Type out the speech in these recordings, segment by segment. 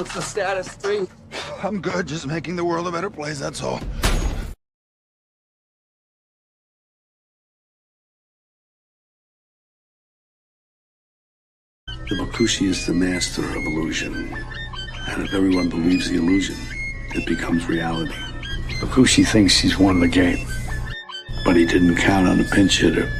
What's the status, 3? I'm good, just making the world a better place, that's all. The Bakushi is the master of illusion. And if everyone believes the illusion, it becomes reality. Bakushi thinks he's won the game, but he didn't count on a pinch hitter.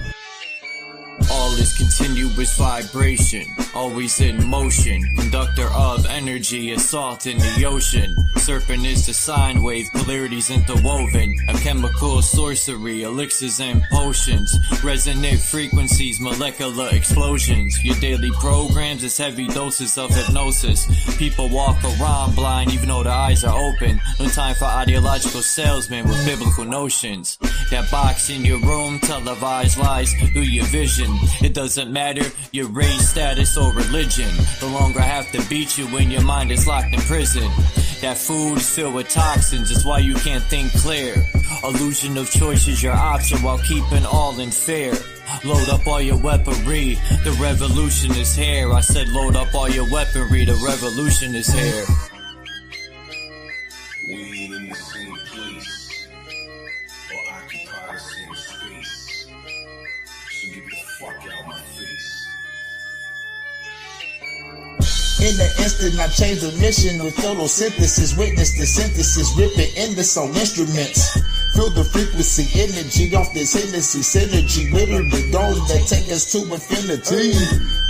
All is continuous vibration, always in motion. Conductor of energy, assault in the ocean. Serpent is the sine wave, polarities interwoven. A chemical sorcery, elixirs and potions. Resonant frequencies, molecular explosions. Your daily programs is heavy doses of hypnosis. People walk around blind even though their eyes are open. No time for ideological salesmen with biblical notions. That box in your room, televised lies through your vision. It doesn't matter your race, status, or religion. The longer I have to beat you when your mind is locked in prison. That food is filled with toxins, it's why you can't think clear. Illusion of choice is your option while keeping all in fear. Load up all your weaponry, the revolution is here. I said load up all your weaponry, the revolution is here. We ain't in the same place, or occupy the same space. So get the fuck out my face. In the instant, I changed the mission with photosynthesis. Witness the synthesis, rip it in the soul instruments. Feel the frequency, energy off this Hennessy synergy. Literally those that take us to infinity.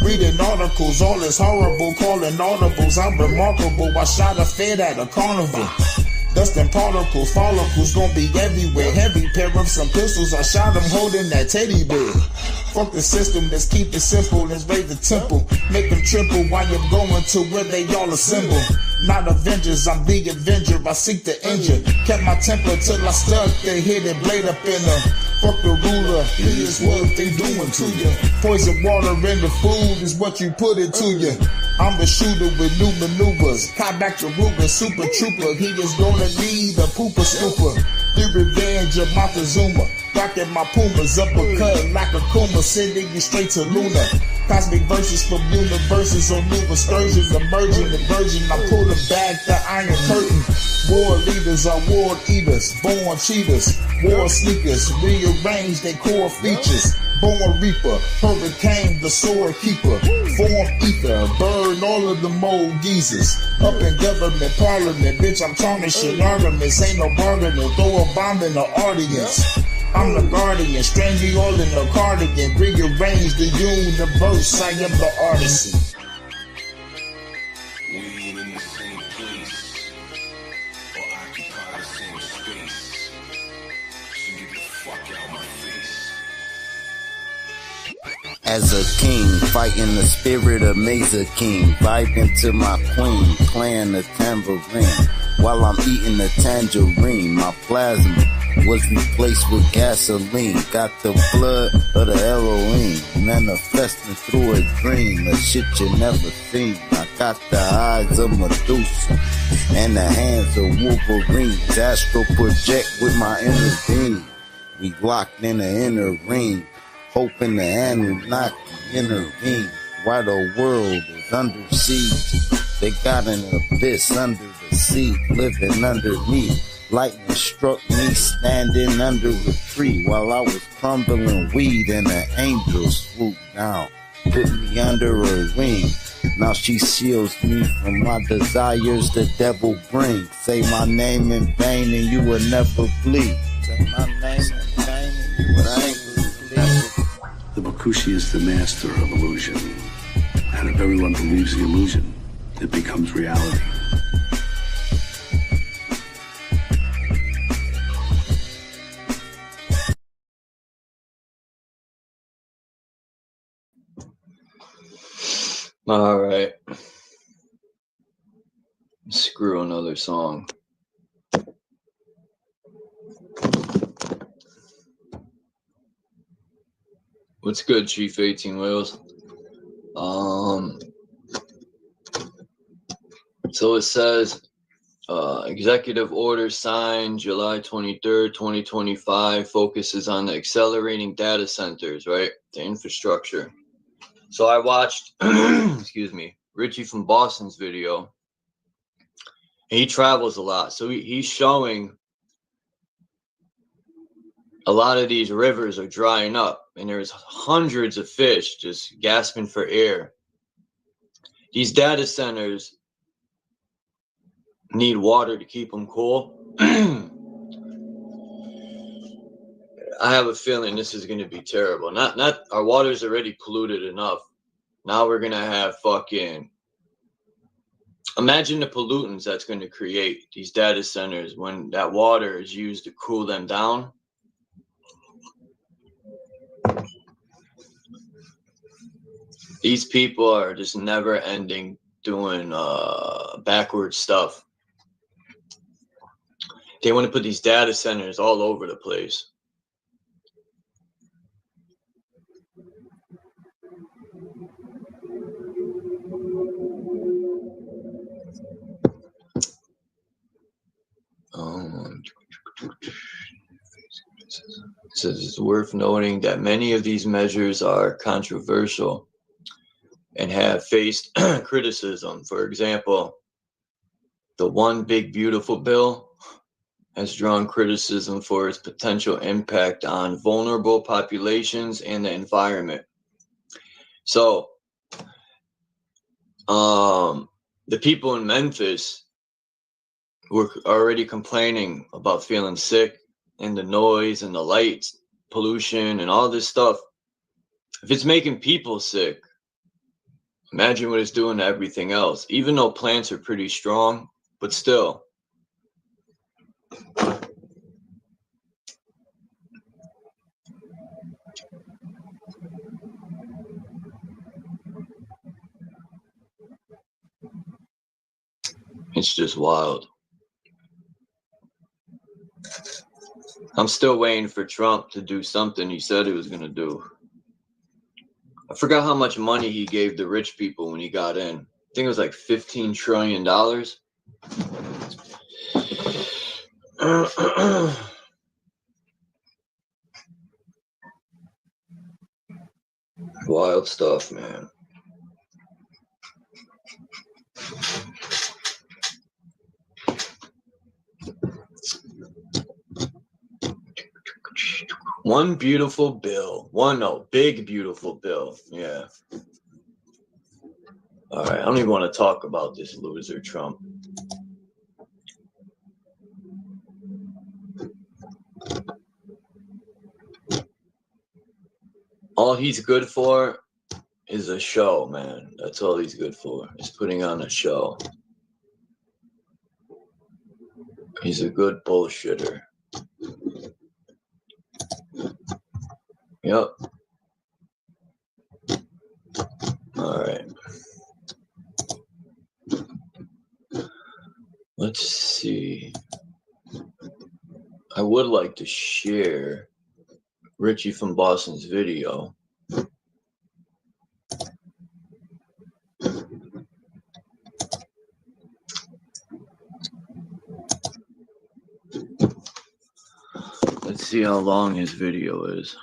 Reading articles, all is horrible, calling audibles. I'm remarkable, I shot a fed at a carnival. Dust and particles, follicles gon' be everywhere. Heavy pair of some pistols, I shot them holding that teddy bear. Fuck the system, let's keep it simple, let's raise the temple. Make them triple while you're going to where they all assemble. Not Avengers, I'm the Avenger, I seek the injure. Kept my temper till I stuck the hidden blade up in her. Fuck the ruler, here's what they doing to you. Poison water in the food is what you put into you. I'm the shooter with new maneuvers. Caught back to Ruger, super trooper. He is gonna need a pooper scooper. The revenge of Montezuma. Rocking my Pumas, uppercut like a Kuma, sending you straight to Luna. Cosmic verses from universes on new excursions, emerging the virgin. I pull them back the iron curtain. War leaders are war eaters, born cheaters, war sneakers, rearrange their core features. Born reaper, hurricane, the sword keeper, form ether, burn all of the mold geezers. Up in government, parliament, bitch, I'm tarnishing arguments, ain't no bargaining, throw a bomb in the audience. I'm the guardian, strange you all in a cardigan, rearrange the universe, I am the artisan. We ain't in the same place, or occupy the same space. So get the fuck out my face. As a king, fighting the spirit of Mesa King, vibing to my queen, playing the tambourine, while I'm eating the tangerine. My plasma was replaced with gasoline, got the blood of the Elohim, manifesting through a dream, a shit you never seen. I got the eyes of Medusa, and the hands of Wolverine, astral project with my inner being. We locked in the inner ring, hoping the Anunnaki intervene. While the world is under siege, they got an abyss under the sea, living underneath. Lightning struck me standing under a tree while I was crumbling weed, and an angel swooped down, put me under her wing. Now she shields me from my desires the devil brings. Say my name in vain and you will never bleed. Say my name in vain and you will never bleed. The Bakushi is the master of illusion. And if everyone believes the illusion, it becomes reality. All right. Screw another song. What's good, Chief 18 Whales? So it says, executive order signed July 23rd, 2025 focuses on the accelerating data centers, right? The infrastructure. So I watched, excuse me, Richie from Boston's video He travels a lot, so he's showing a lot of these rivers are drying up, and there's hundreds of fish just gasping for air. These data centers need water to keep them cool. I have a feeling this is going to be terrible. Not our water's already polluted enough. Now we're going to have fucking, imagine the pollutants that's going to create these data centers when that water is used to cool them down. These people are just never ending doing backward stuff. They want to put these data centers all over the place. It says it's worth noting that many of these measures are controversial and have faced criticism. For example, the One Big Beautiful Bill has drawn criticism for its potential impact on vulnerable populations and the environment. So, the people in Memphis were already complaining about feeling sick and the noise and the lights, pollution and all this stuff. If it's making people sick, imagine what it's doing to everything else. Even though plants are pretty strong, but still. It's just wild. I'm still waiting for Trump to do something he said he was going to do. I forgot how much money he gave the rich people when he got in. I think it was like $15 trillion. Wild stuff, man. One beautiful bill. Big beautiful bill. Yeah. All right, I don't even want to talk about this loser, Trump. All he's good for is a show, man. That's all he's good for, is putting on a show. He's a good bullshitter. Yep. All right. Let's see. I would like to share Richie from Boston's video. Let's see how long his video is.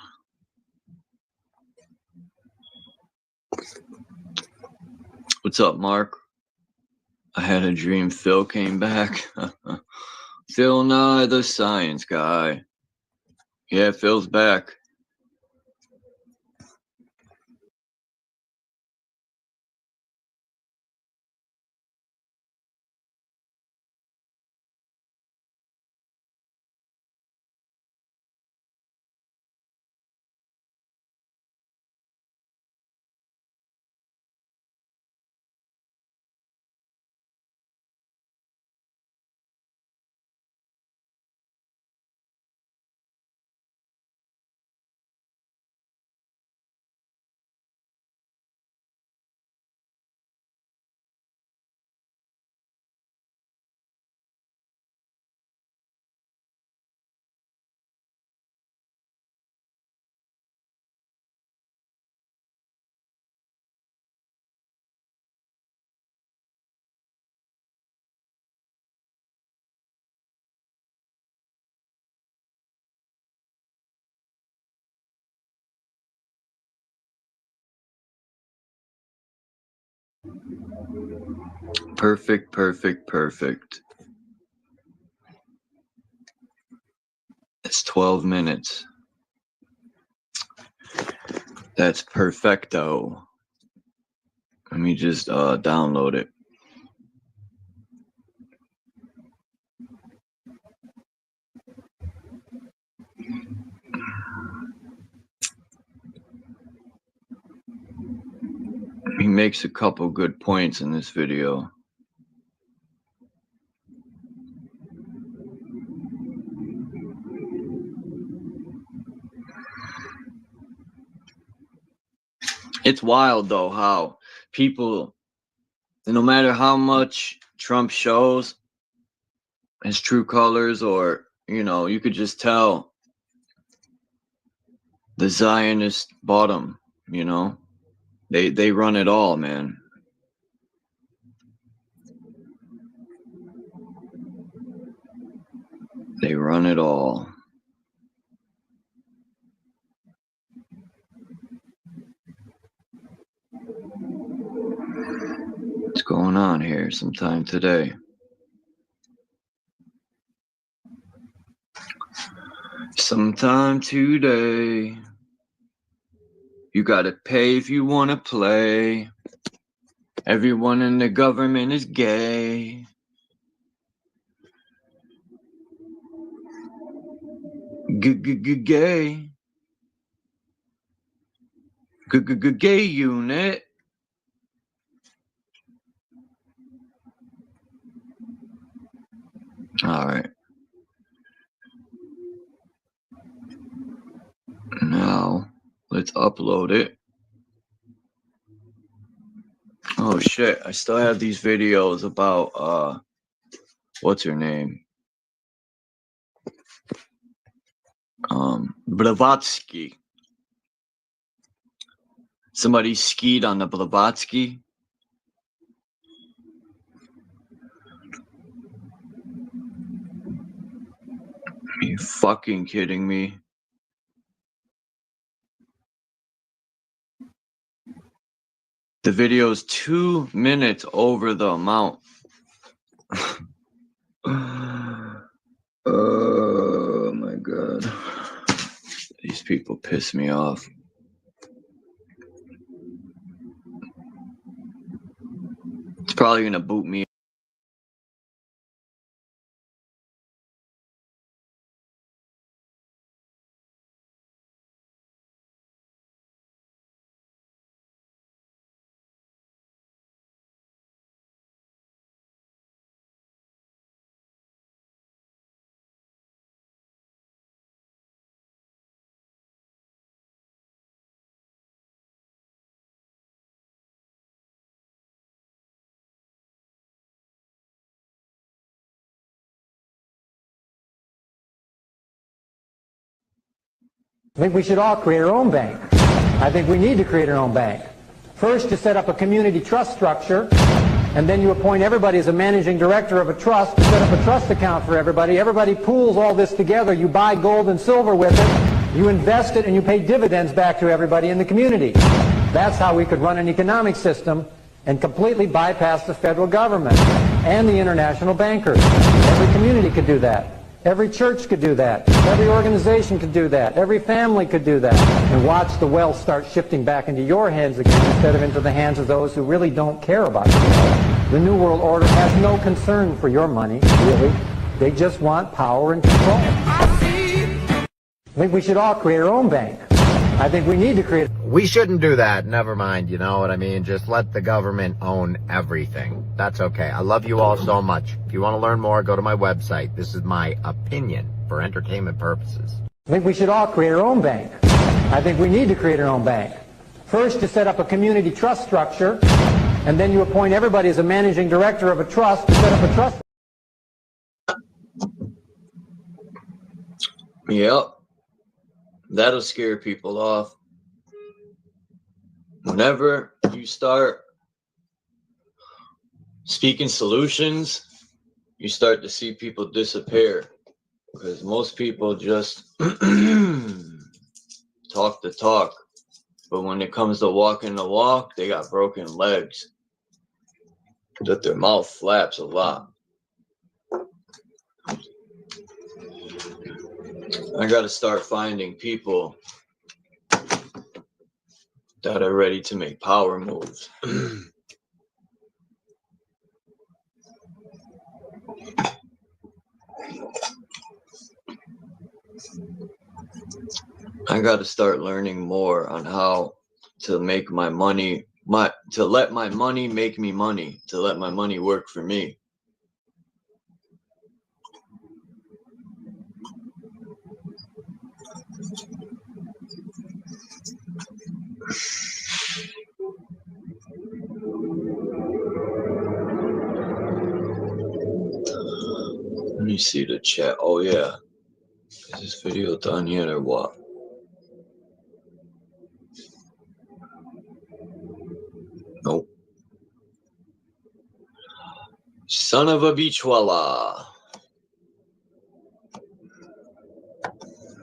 What's up, Mark? I had a dream Phil came back. Phil Nye, the science guy. Yeah, Phil's back. Perfect. It's 12 minutes. That's perfecto. Let me just download it. He makes a couple good points in this video. It's wild though how people, no matter how much Trump shows his true colors, or you could just tell the Zionist bottom, they run it all, man. They run it all. What's going on here sometime today? Sometime today. You gotta pay if you wanna play. Everyone in the government is gay. Gay. Gay unit. All right. Now, let's upload it. Oh shit, I still have these videos about what's her name? Blavatsky. Somebody skied on the Blavatsky. Are you fucking kidding me? The video is 2 minutes over the amount. Oh my god. These people piss me off. It's probably gonna boot me. I think we should all create our own bank. I think we need to create our own bank. First, you set up a community trust structure, and then you appoint everybody as a managing director of a trust to set up a trust account for everybody. Everybody pools all this together. You buy gold and silver with it. You invest it, and you pay dividends back to everybody in the community. That's how we could run an economic system and completely bypass the federal government and the international bankers. Every community could do that. Every church could do that. Every organization could do that. Every family could do that. And watch the wealth start shifting back into your hands again instead of into the hands of those who really don't care about your wealth. The New World Order has no concern for your money, really. They just want power and control. I think we should all create our own bank. I think we need to create... We shouldn't do that. Never mind, you know what I mean? Just let the government own everything. That's okay. I love you all so much. If you want to learn more, go to my website. This is my opinion for entertainment purposes. I think we should all create our own bank. I think we need to create our own bank. First, you set up a community trust structure, and then you appoint everybody as a managing director of a trust to set up a trust. Yep. That'll scare people off. Whenever you start speaking solutions, you start to see people disappear. Because most people just talk the talk. But when it comes to walking the walk, they got broken legs. That their mouth flaps a lot. I got to start finding people that are ready to make power moves. I got to start learning more on how to make my money, to let my money make me money, to let my money work for me. Let me see the chat. Oh yeah. Is this video done yet or what? Nope. Son of a beachwalla.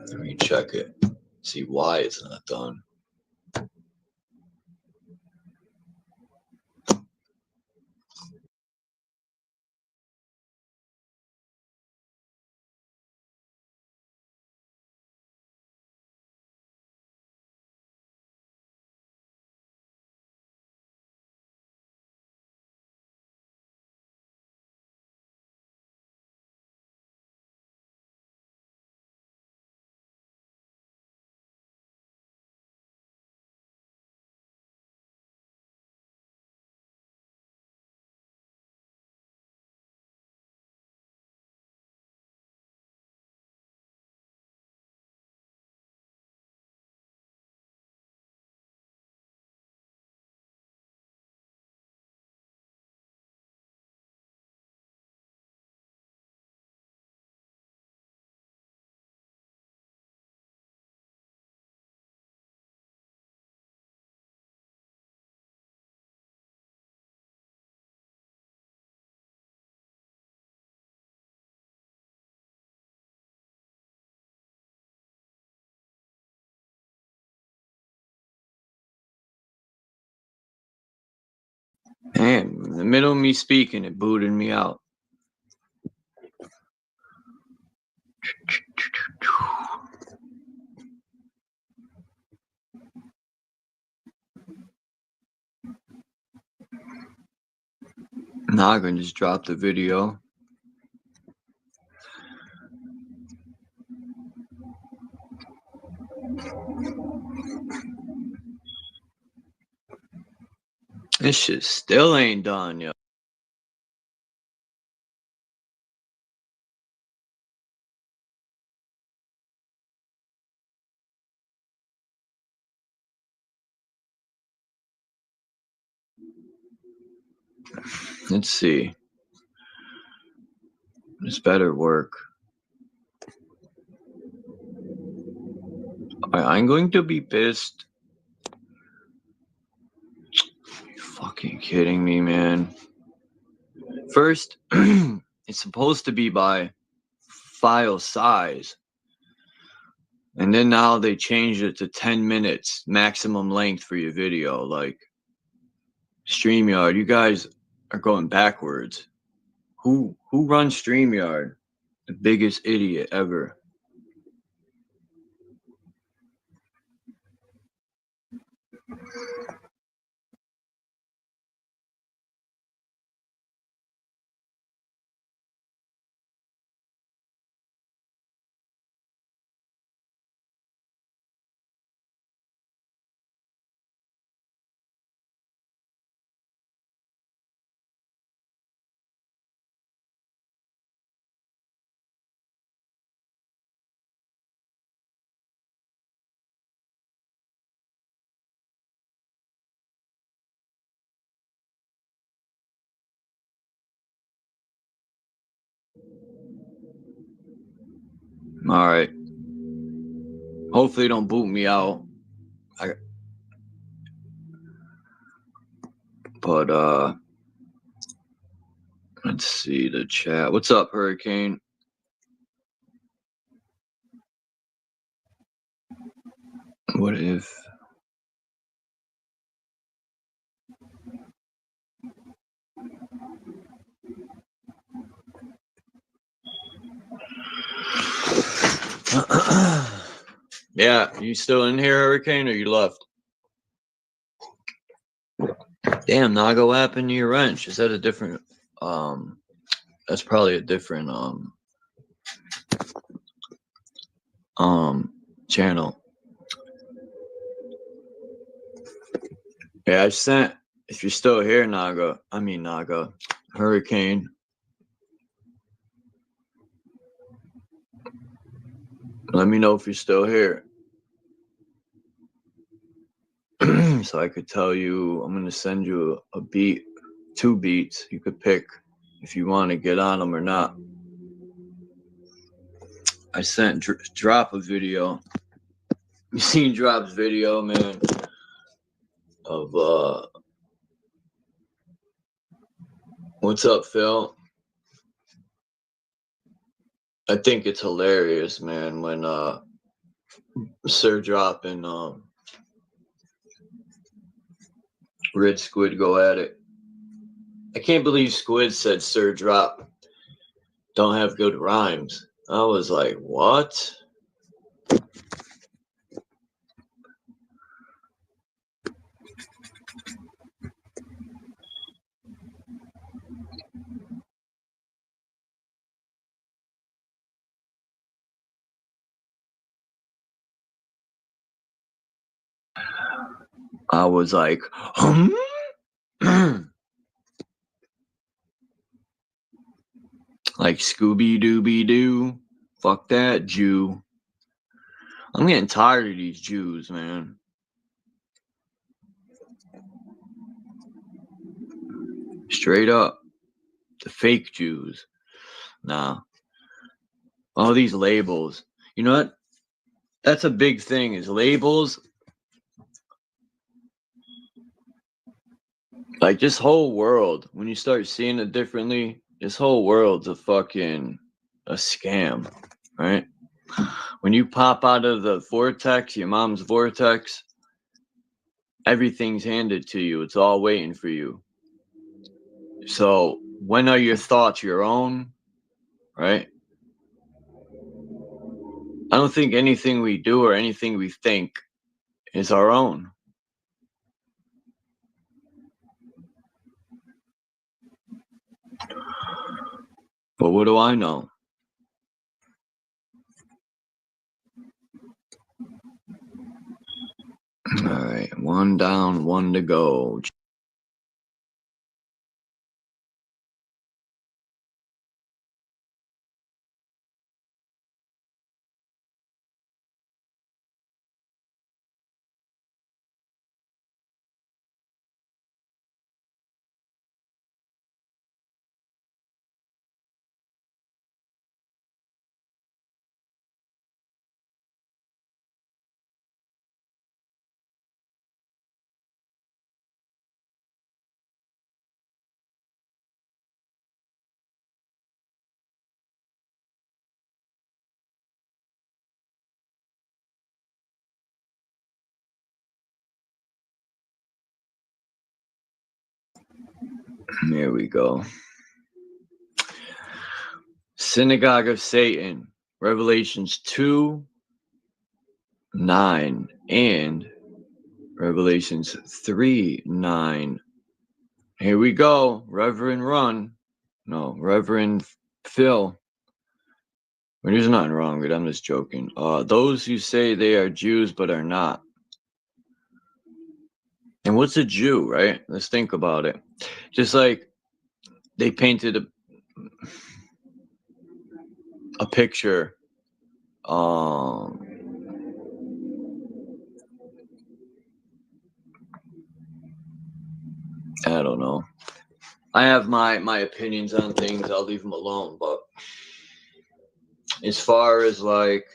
Let me check it. See why it's not done. Man, in the middle of me speaking, it booted me out. Now I can just drop the video. This shit still ain't done, yo. Let's see. This better work. I'm going to be pissed. Are you fucking kidding me, man? First, it's supposed to be by file size. And then now they changed it to 10 minutes maximum length for your video. Like, StreamYard, you guys are going backwards. Who runs StreamYard? The biggest idiot ever. All right. Hopefully, don't boot me out. But let's see the chat. What's up, Hurricane? What if? Yeah, you still in here, Hurricane, or you left? Damn, Nago, what happened to your wrench? Is that a different that's probably a different channel. Yeah, I sent, if you're still here, Naga, Hurricane. Let me know if you're still here. So I could tell you, I'm going to send you a beat, 2 beats. You could pick if you want to get on them or not. I sent Drop a video. You seen Drop's video, man, of what's up, Phil? I think it's hilarious, man, when Sir Drop and Red Squid go at it. I can't believe Squid said Sir Drop don't have good rhymes. I was like, what? I was like, like Scooby Dooby Doo. Fuck that Jew. I'm getting tired of these Jews, man. Straight up. The fake Jews. Nah. All these labels. You know what? That's a big thing, is labels. Like, this whole world, when you start seeing it differently, this whole world's a scam, right? When you pop out of the vortex, your mom's vortex, everything's handed to you. It's all waiting for you. So when are your thoughts your own, right? I don't think anything we do or anything we think is our own. But what do I know? All right, 1 down, 1 to go. There we go. Synagogue of Satan, Revelations 2:9 and Revelations 3:9. Here we go. Reverend Phil. Well, there's nothing wrong with it. I'm just joking. Those who say they are Jews but are not. And what's a Jew, right? Let's think about it. Just like they painted a picture. I don't know. I have my opinions on things. I'll leave them alone. But as far as like,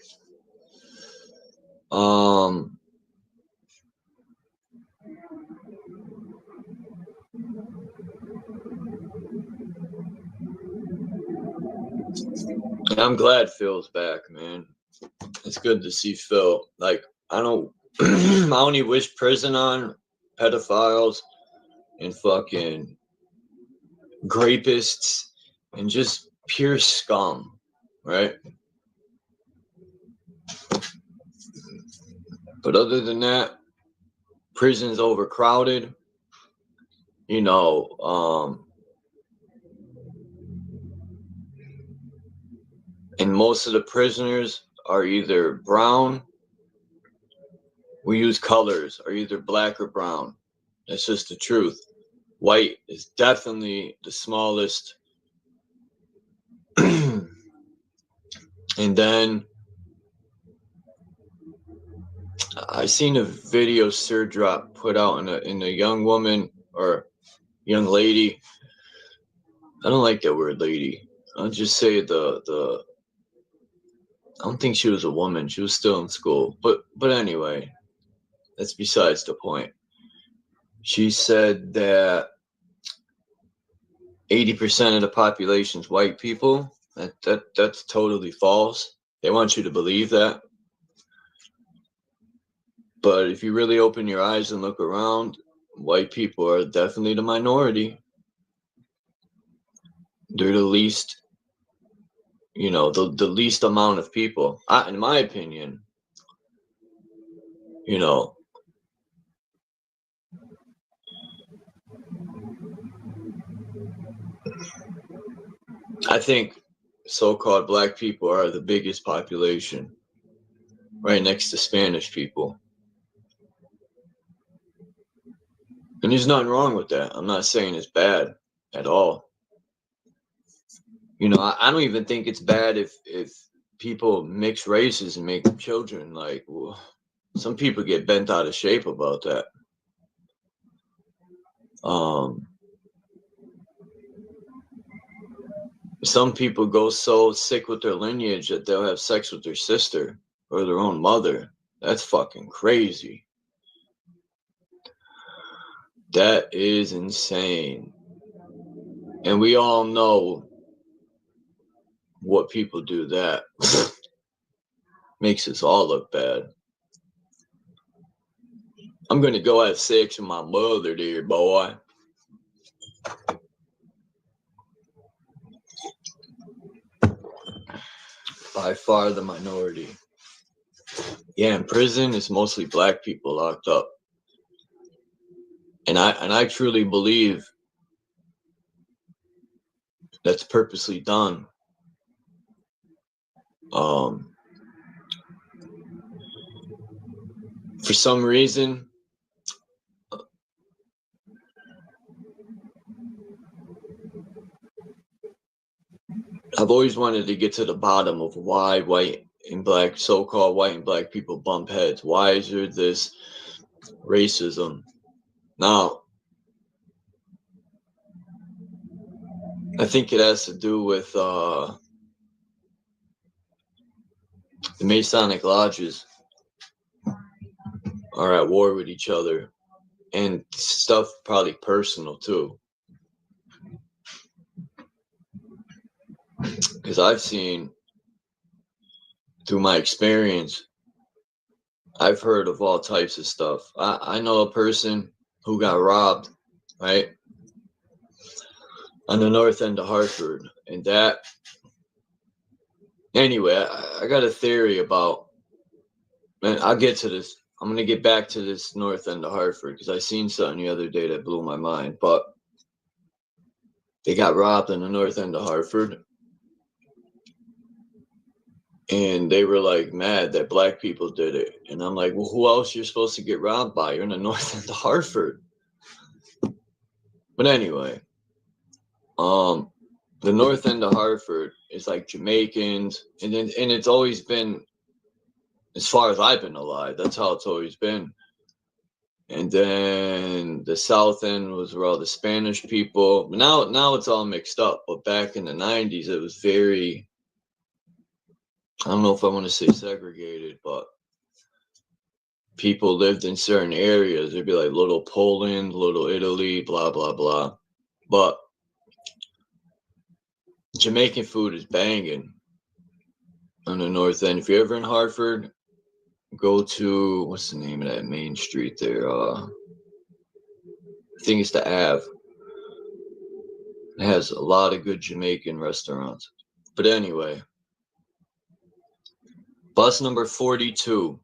I'm glad Phil's back, man. It's good to see Phil. Like, I only wish prison on pedophiles and fucking grapists and just pure scum, right? But other than that, prison's overcrowded. You know, and most of the prisoners are either brown. We use colors, are either black or brown. That's just the truth. White is definitely the smallest. And then I seen a video Sir Drop put out in a young woman or young lady. I don't like that word lady. I'll just say I don't think she was a woman. She was still in school. But anyway, that's besides the point. She said that 80% of the population is white people. That's totally false. They want you to believe that. But if you really open your eyes and look around, white people are definitely the minority. They're the least, you know, the least amount of people. In my opinion, you know, I think so-called black people are the biggest population, right next to Spanish people. And there's nothing wrong with that. I'm not saying it's bad at all. You know, I don't even think it's bad if people mix races and make children. Like, well, some people get bent out of shape about that. Some people go so sick with their lineage that they'll have sex with their sister or their own mother. That's fucking crazy. That is insane. And we all know what people do that. Makes us all look bad. I'm going to go have sex with my mother, dear boy. By far the minority. Yeah, in prison, it's mostly black people locked up. And I truly believe that's purposely done. For some reason, I've always wanted to get to the bottom of why white and black, so-called white and black people bump heads. Why is there this racism? Now, I think it has to do with the Masonic lodges are at war with each other, and stuff probably personal too. Because I've seen, through my experience, I've heard of all types of stuff. I know a person who got robbed, right, on the north end of Hartford. And that, anyway, I got a theory about, and I'll get to this. I'm going to get back to this north end of Hartford because I seen something the other day that blew my mind. But they got robbed on the north end of Hartford. And they were like mad that black people did it. And I'm like, well, who else you're supposed to get robbed by? You're in the north end of Hartford. But anyway, the north end of Hartford is like Jamaicans. And it's always been, as far as I've been alive, that's how it's always been. And then the south end was where all the Spanish people. Now it's all mixed up. But back in the 90s, it was very, I don't know if I want to say segregated, but people lived in certain areas. There'd be like little Poland, little Italy, blah, blah, blah. But Jamaican food is banging on the north end. If you're ever in Hartford, go to, what's the name of that main street there? I think it's the Ave. It has a lot of good Jamaican restaurants. But anyway, bus number 42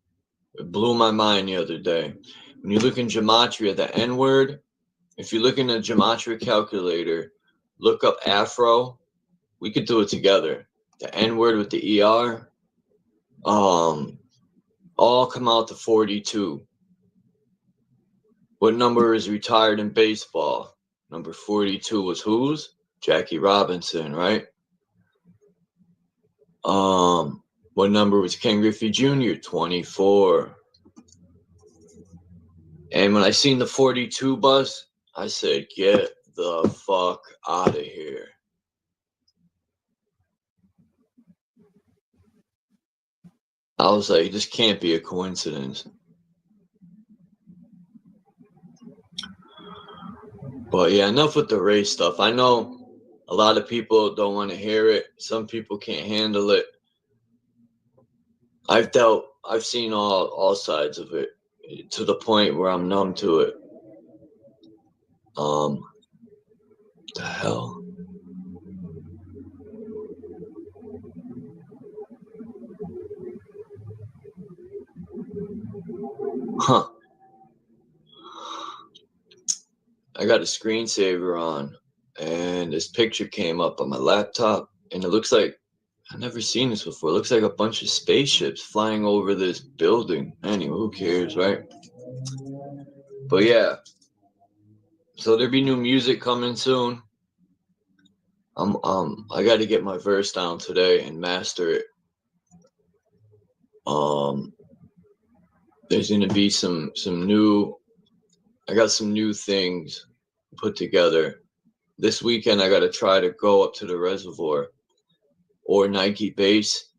It blew my mind the other day. When you look in gematria, the N word, if you look in a gematria calculator, look up Afro. We could do it together. The N word with the ER, all come out to 42. What number is retired in baseball? Number 42 was whose? Jackie Robinson, right? What number was Ken Griffey Jr.? 24. And when I seen the 42 bus, I said, get the fuck out of here. I was like, this can't be a coincidence. But yeah, enough with the race stuff. I know a lot of people don't want to hear it. Some people can't handle it. I've seen all sides of it to the point where I'm numb to it. The hell? Huh. I got a screensaver on, and this picture came up on my laptop, and it looks like, I've never seen this before. It looks like a bunch of spaceships flying over this building. Anyway, who cares, right? But yeah, so there'll be new music coming soon. I got to get my verse down today and master it. There's gonna be some new. I got some new things put together. This weekend, I got to try to go up to the reservoir or Nike Base.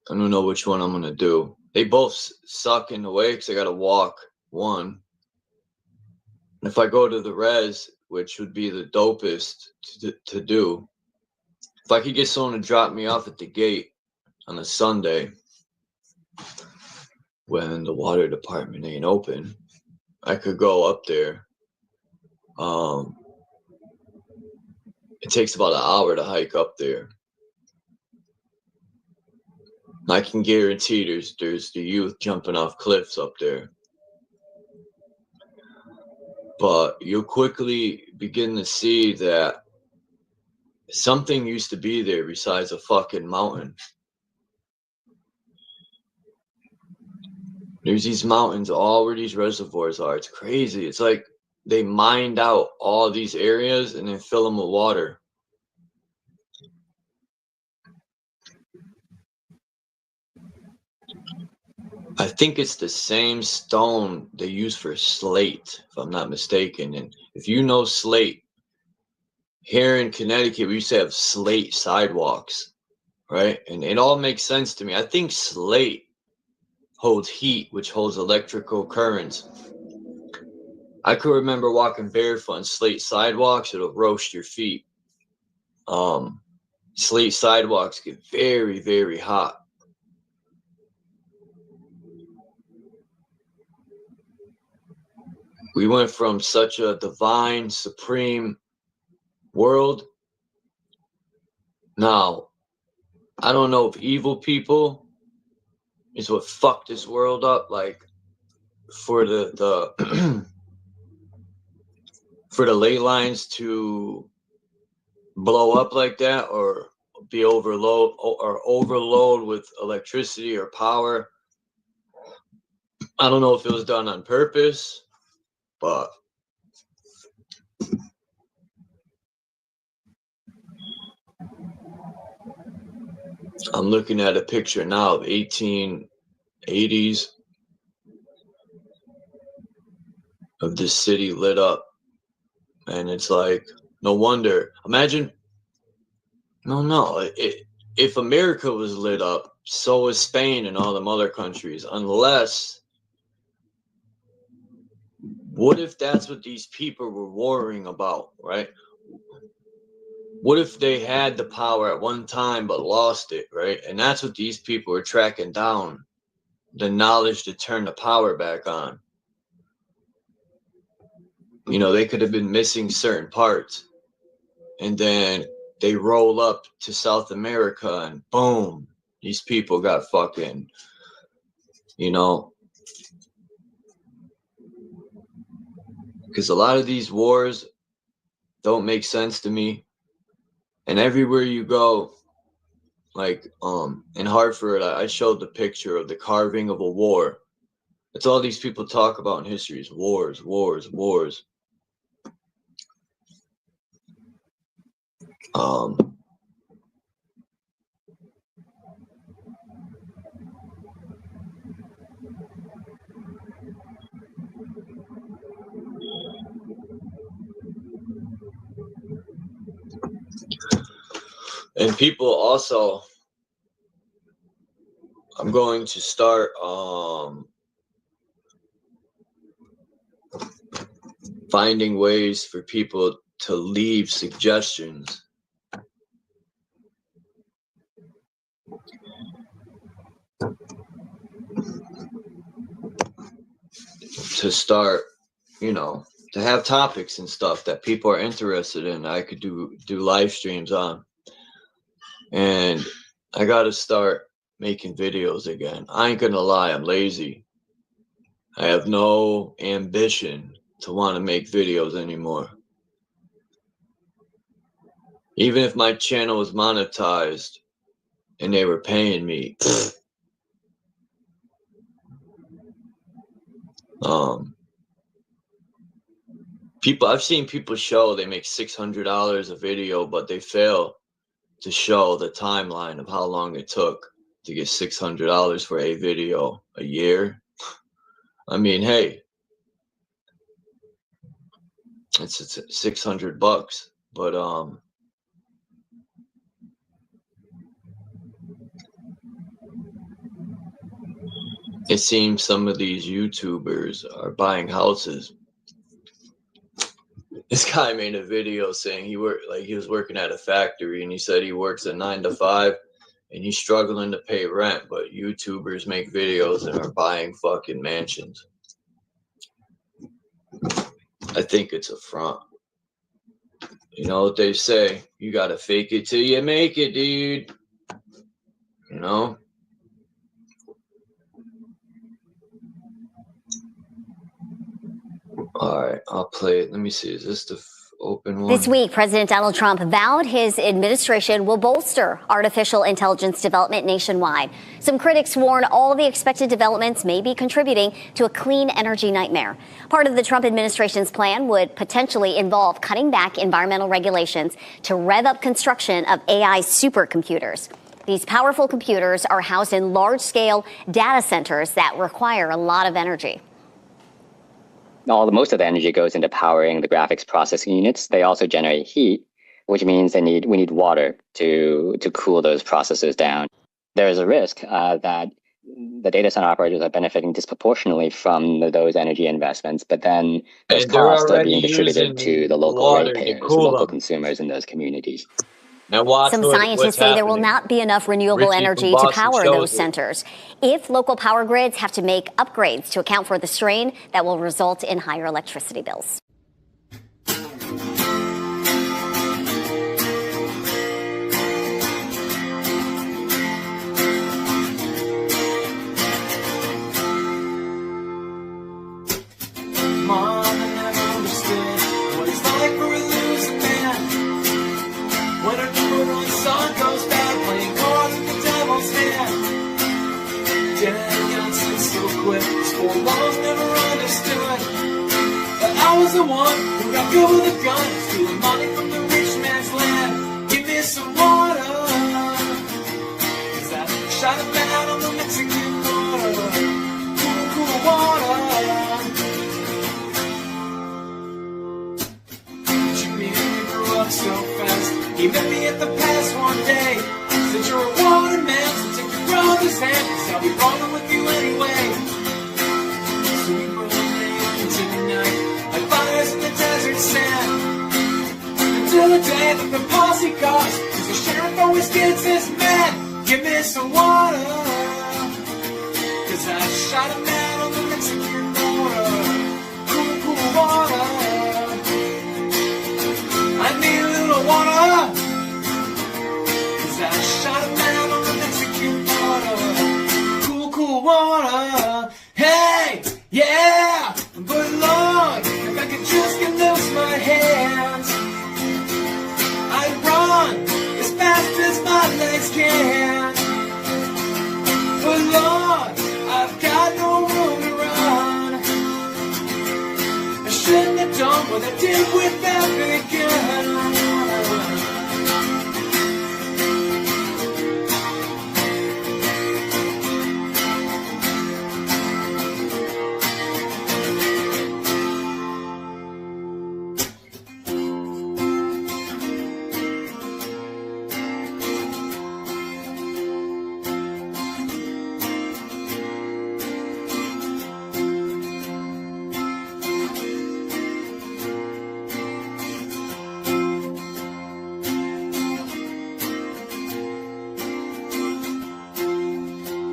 I don't know which one I'm going to do. They both suck in the way because I got to walk one. And if I go to the res, which would be the dopest to do, if I could get someone to drop me off at the gate on a Sunday when the water department ain't open, I could go up there. It takes about an hour to hike up there. I can guarantee there's the youth jumping off cliffs up there. But you'll quickly begin to see that something used to be there besides a fucking mountain. There's these mountains all where these reservoirs are. It's crazy. It's like they mined out all these areas and then fill them with water. I think it's the same stone they use for slate, if I'm not mistaken. And if you know slate, here in Connecticut, we used to have slate sidewalks, right? And it all makes sense to me. I think slate holds heat, which holds electrical currents. I could remember walking barefoot on slate sidewalks. It'll roast your feet. Slate sidewalks get very, very hot. We went from such a divine, supreme world. Now, I don't know if evil people is what fucked this world up, like for the for the ley lines to blow up like that, or be overload with electricity or power. I don't know if it was done on purpose, but I'm looking at a picture now of 1880s of this city lit up. And it's like, no wonder. Imagine, if America was lit up, so is Spain and all them other countries. Unless, what if that's what these people were worrying about, right? What if they had the power at one time but lost it, right? And that's what these people are tracking down, the knowledge to turn the power back on. You know, they could have been missing certain parts. And then they roll up to South America and boom, these people got fucking, because a lot of these wars don't make sense to me. And everywhere you go, like in Hartford, I showed the picture of the carving of a war. It's all these people talk about in history is wars, wars, wars. And people also, I'm going to start finding ways for people to leave suggestions. To start, you know, to have topics and stuff that people are interested in. I could do live streams on. And I got to start making videos again. I ain't gonna lie, I'm lazy. I have no ambition to want to make videos anymore. Even if my channel was monetized and they were paying me, I've seen people show they make $600 a video, but they fail to show the timeline of how long it took to get $600 for a video a year. I mean, hey, it's $600, but it seems some of these YouTubers are buying houses. This guy made a video saying he was working at a factory, and he said he works a 9 to 5 and he's struggling to pay rent, but YouTubers make videos and are buying fucking mansions. I think it's a front. You know what they say? You gotta fake it till you make it, dude. You know? All right, I'll play it. Let me see. Is this the open one? This week, President Donald Trump vowed his administration will bolster artificial intelligence development nationwide. Some critics warn all the expected developments may be contributing to a clean energy nightmare. Part of the Trump administration's plan would potentially involve cutting back environmental regulations to rev up construction of AI supercomputers. These powerful computers are housed in large-scale data centers that require a lot of energy. Most of the energy goes into powering the graphics processing units. They also generate heat, which means we need water to cool those processors down. There is a risk that the data center operators are benefiting disproportionately from those energy investments, but then those costs are being distributed to the local ratepayers, local consumers in those communities. Some scientists say there will not be enough renewable energy to power those centers if local power grids have to make upgrades to account for the strain that will result in higher electricity bills. I was the one who got good with a gun, stealing money from the rich man's land. Give me some water, 'cause I shot a man on the Mexican border. Cool, cool water. Jimmy grew up so fast. He met me at the pass one day. Said you're a water man, so take your brother's hand, 'cause I'll be rolling with you anyway. So we rolled into the night. Fires in the desert sand until the day that the posse goes, 'cause the sheriff always gets his man. Give me some water, 'cause I shot a man on the Mexican border. Cool, cool water. I need a little water, 'cause I shot a man on the Mexican border. Cool, cool water. Hey, yeah, but Lord, if I could just always can. But Lord, I've got no room to run. I shouldn't have done what I did with that big gun.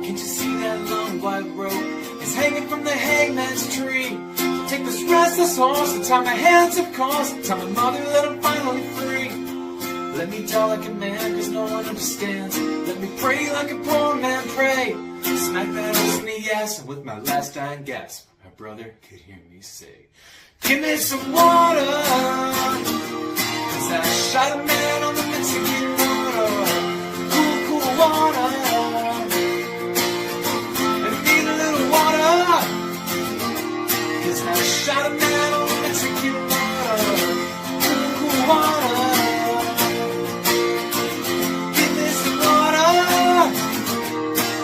Can't you see that long white rope is hanging from the hangman's tree? Take this restless horse and tie my hands, of course. Tell my mother that I'm finally free. Let me die like a man, cause no one understands. Let me pray like a poor man pray. Smack that horse in the ass, and with my last dying gasp, my brother could hear me say, give me some water, cause I shot a man on the Mexican border. Cool, cool water. I shot a man on the Mexican border. Cool, cool water. Give me some water.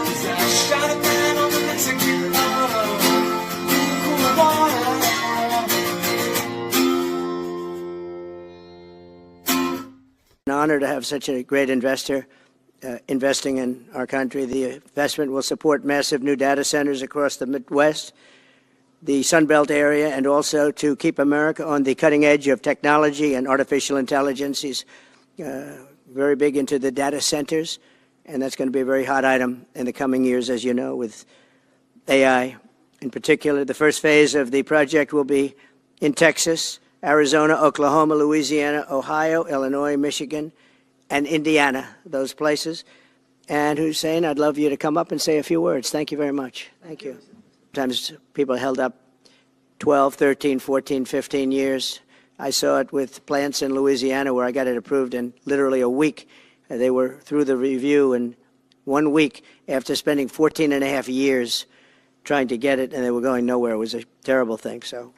'Cause I shot a man on the Mexican border. Cool, cool water. An honor to have such a great investor investing in our country. The investment will support massive new data centers across the Midwest, the Sun Belt area, and also to keep America on the cutting edge of technology and artificial intelligence. He's very big into the data centers, and that's going to be a very hot item in the coming years, as you know, with AI in particular. The first phase of the project will be in Texas, Arizona, Oklahoma, Louisiana, Ohio, Illinois, Michigan, and Indiana, those places. And Hussein, I'd love you to come up and say a few words. Thank you very much. Thank you. Sometimes people held up 12, 13, 14, 15 years. I saw it with plants in Louisiana where I got it approved in literally a week. They were through the review in 1 week after spending 14 and a half years trying to get it, and they were going nowhere. It was a terrible thing. So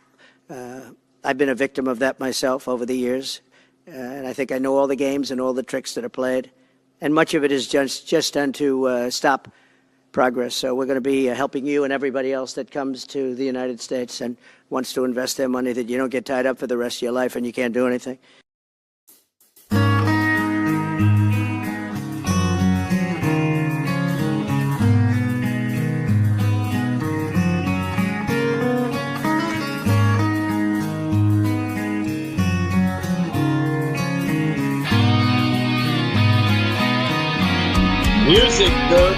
I've been a victim of that myself over the years, and I think I know all the games and all the tricks that are played. And much of it is just done to stop progress. So we're going to be helping you and everybody else that comes to the United States and wants to invest their money, that you don't get tied up for the rest of your life and you can't do anything. Music, good.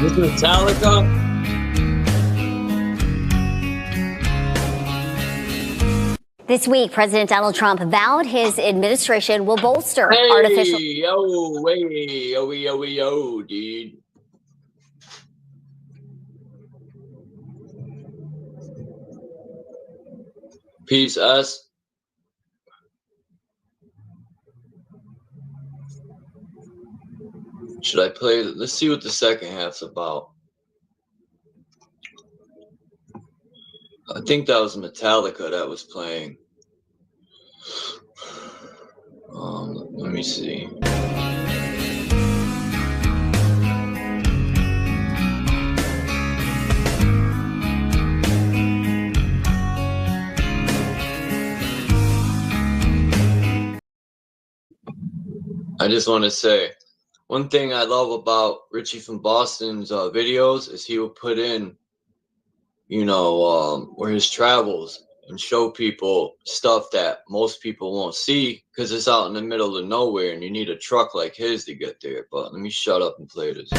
With Metallica. This week, President Donald Trump vowed his administration will bolster artificial. Yo, dude. Peace, us. Should I play? Let's see what the second half's about. I think that was Metallica that was playing. Let me see. I just want to say, one thing I love about Richie from Boston's videos is he will put in, where his travels and show people stuff that most people won't see because it's out in the middle of nowhere and you need a truck like his to get there. But let me shut up and play this.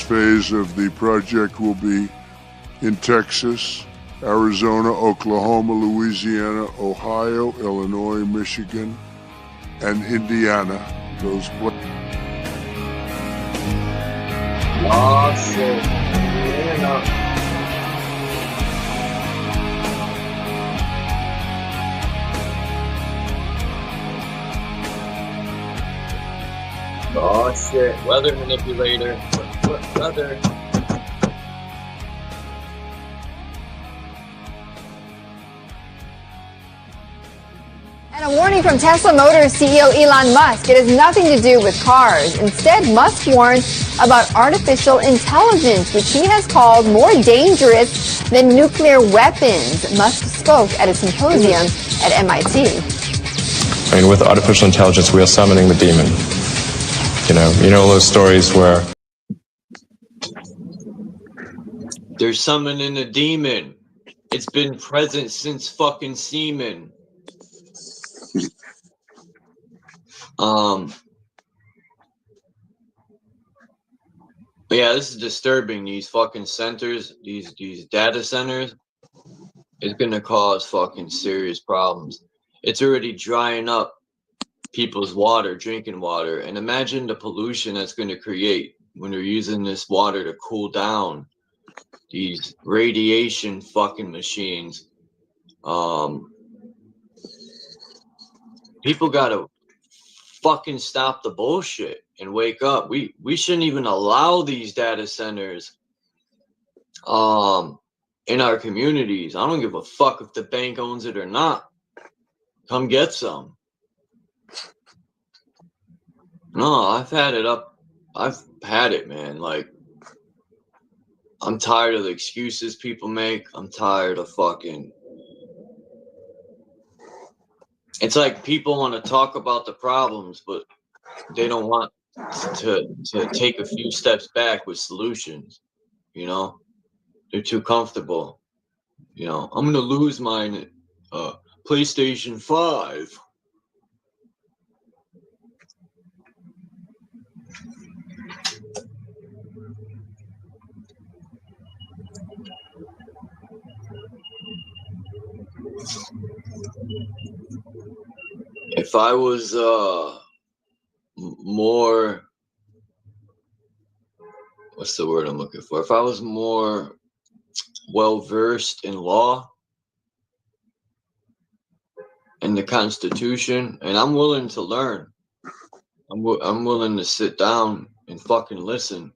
phase of the project will be in Texas, Arizona, Oklahoma, Louisiana, Ohio, Illinois, Michigan, and Indiana. Those Oh, shit. Yeah. Oh, shit. Weather manipulator. Weather. And a warning from Tesla Motors CEO Elon Musk. It has nothing to do with cars. Instead, Musk warned about artificial intelligence, which he has called more dangerous than nuclear weapons. Musk spoke at a symposium at MIT. I mean, with artificial intelligence, we are summoning the demon. You know those stories where they're summoning a demon. It's been present since fucking semen. But yeah, this is disturbing. These fucking centers, these data centers, it's gonna cause fucking serious problems. It's already drying up people's water, drinking water, and imagine the pollution that's gonna create when they're using this water to cool down these radiation fucking machines. People gotta fucking stop the bullshit and wake up. We shouldn't even allow these data centers in our communities. I don't give a fuck if the bank owns it or not. Come get some. No, I've had it up. I've had it, man. Like, I'm tired of the excuses people make. I'm tired of fucking... It's like people want to talk about the problems, but they don't want to take a few steps back with solutions. You know, they're too comfortable. You know, I'm gonna lose my PlayStation 5. If I was more, what's the word I'm looking for? If I was more well versed in law and the Constitution, and I'm willing to learn, I'm willing to sit down and fucking listen.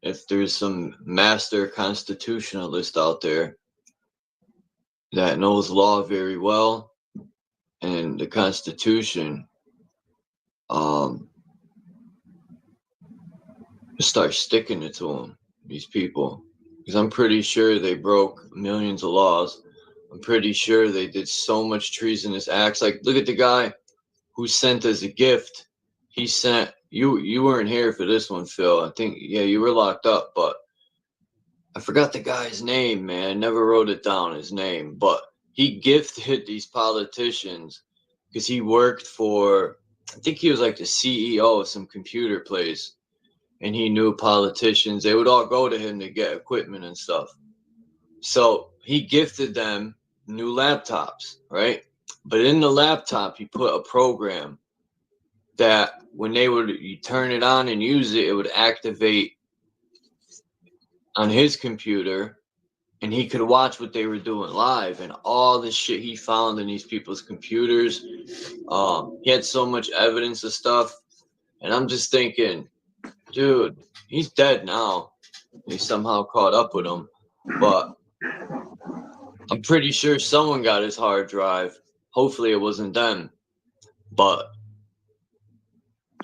If there's some master constitutionalist out there that knows law very well and the Constitution, start sticking it to them, these people, because I'm pretty sure they broke millions of laws. I'm pretty sure they did so much treasonous acts. Like, look at the guy who sent as a gift. He sent you weren't here for this one, Phil. I think, yeah, you were locked up, but I forgot the guy's name, man. I never wrote it down, his name, but he gifted these politicians because he worked for, I think he was like the CEO of some computer place, and he knew politicians. They would all go to him to get equipment and stuff. So he gifted them new laptops, right? But in the laptop, he put a program that when you turn it on and use it, it would activate on his computer, and he could watch what they were doing live and all the shit he found in these people's computers. He had so much evidence of stuff, and I'm just thinking, dude, he's dead now. They somehow caught up with him, but I'm pretty sure someone got his hard drive. Hopefully it wasn't them, but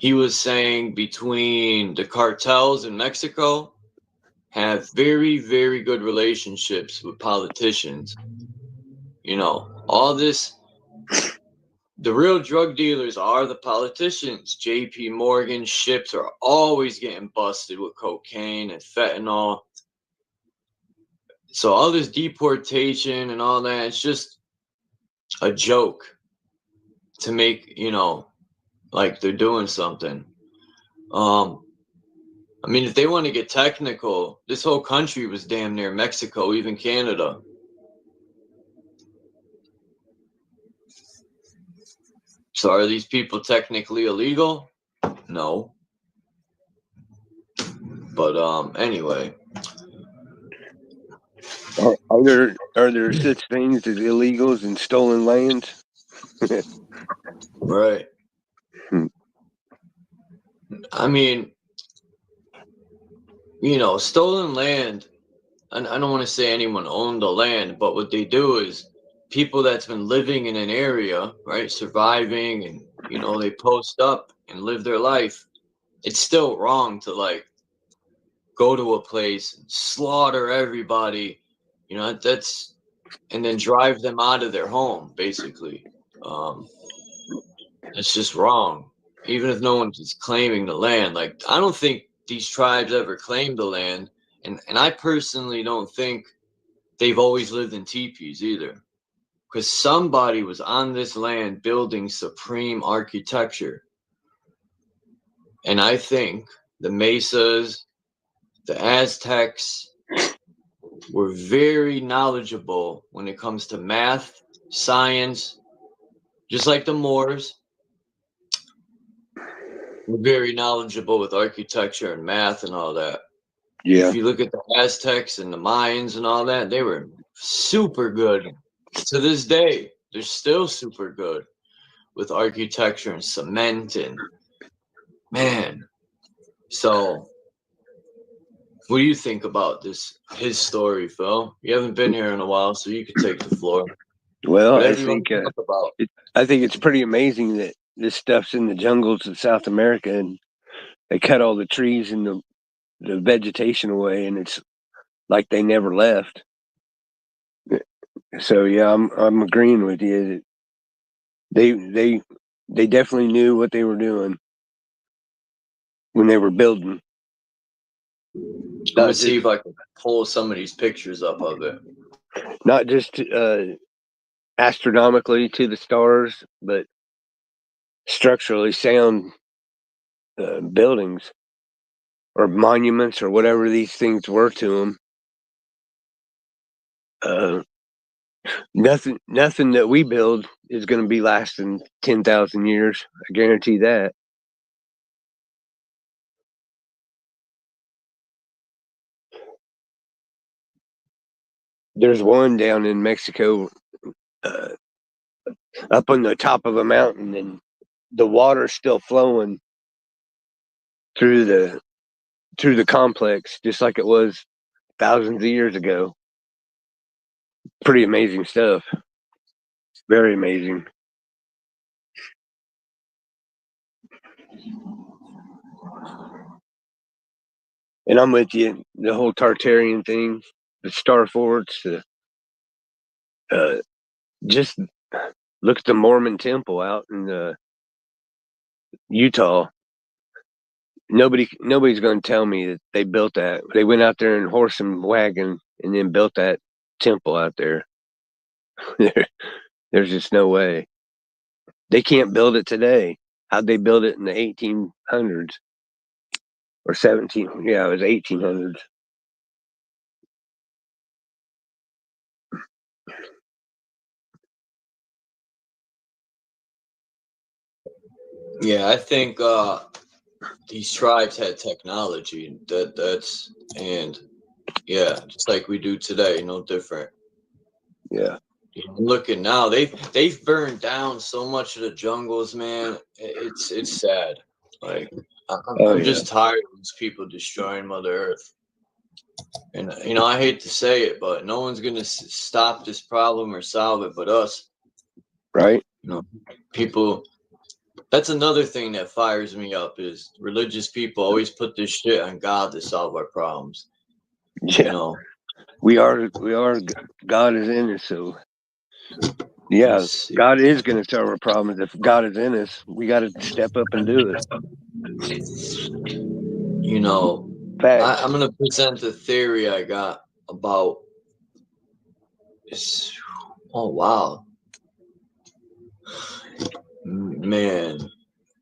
he was saying between the cartels in Mexico have very, very good relationships with politicians. You know, all this, the real drug dealers are the politicians. JP Morgan ships are always getting busted with cocaine and fentanyl. So all this deportation and all that, it's just a joke to make, you know, like they're doing something. I mean, if they want to get technical, this whole country was damn near Mexico, even Canada. So are these people technically illegal? No. But anyway. Are there such things as illegals and stolen lands? Right. I mean, you know, stolen land, and I don't want to say anyone owned the land, but what they do is people that's been living in an area, right, surviving, and, you know, they post up and live their life. It's still wrong to, like, go to a place and slaughter everybody, you know, and then drive them out of their home, basically. It's just wrong. Even if no one's claiming the land, like, I don't think these tribes ever claimed the land, and I personally don't think they've always lived in teepees either, because somebody was on this land building supreme architecture. And I think the Mesas, the Aztecs were very knowledgeable when it comes to math, science, just like the Moors. We're very knowledgeable with architecture and math and all that. Yeah. If you look at the Aztecs and the Mayans and all that, they were super good. To this day, they're still super good with architecture and cement and, man. So what do you think about his story, Phil? You haven't been here in a while, so you can take the floor. Well, I think it's pretty amazing that this stuff's in the jungles of South America, and they cut all the trees and the vegetation away, and it's like they never left. So yeah, I'm agreeing with you. They definitely knew what they were doing when they were building. I'm gonna see if I can pull some of these pictures up of it. Not just astronomically to the stars, but structurally sound buildings or monuments or whatever these things were to them. Nothing that we build is going to be lasting 10,000 years. I guarantee that. There's one down in Mexico, up on the top of a mountain, and the water's still flowing through the complex, just like it was thousands of years ago. Pretty amazing stuff. Very amazing. And I'm with you. The whole Tartarian thing, the star forts, just look at the Mormon temple out in Utah. Nobody's going to tell me that they built that. They went out there in horse and wagon and then built that temple out there. There's just no way. They can't build it today. How'd they build it in the 1800s or 17? Yeah, it was 1800s. Yeah, I think these tribes had technology that's and yeah, just like we do today, no different. Yeah. Looking now, they've burned down so much of the jungles, man. It's sad. Like I'm just tired of these people destroying Mother Earth. And you know, I hate to say it, but no one's gonna stop this problem or solve it but us. Right. You know, people. That's another thing that fires me up is religious people always put this shit on God to solve our problems. Yeah. You know, we are God is in us, so yeah, God is going to solve our problems. If God is in us, we got to step up and do it. You know, I'm going to present a theory I got about this. Oh, wow. Man.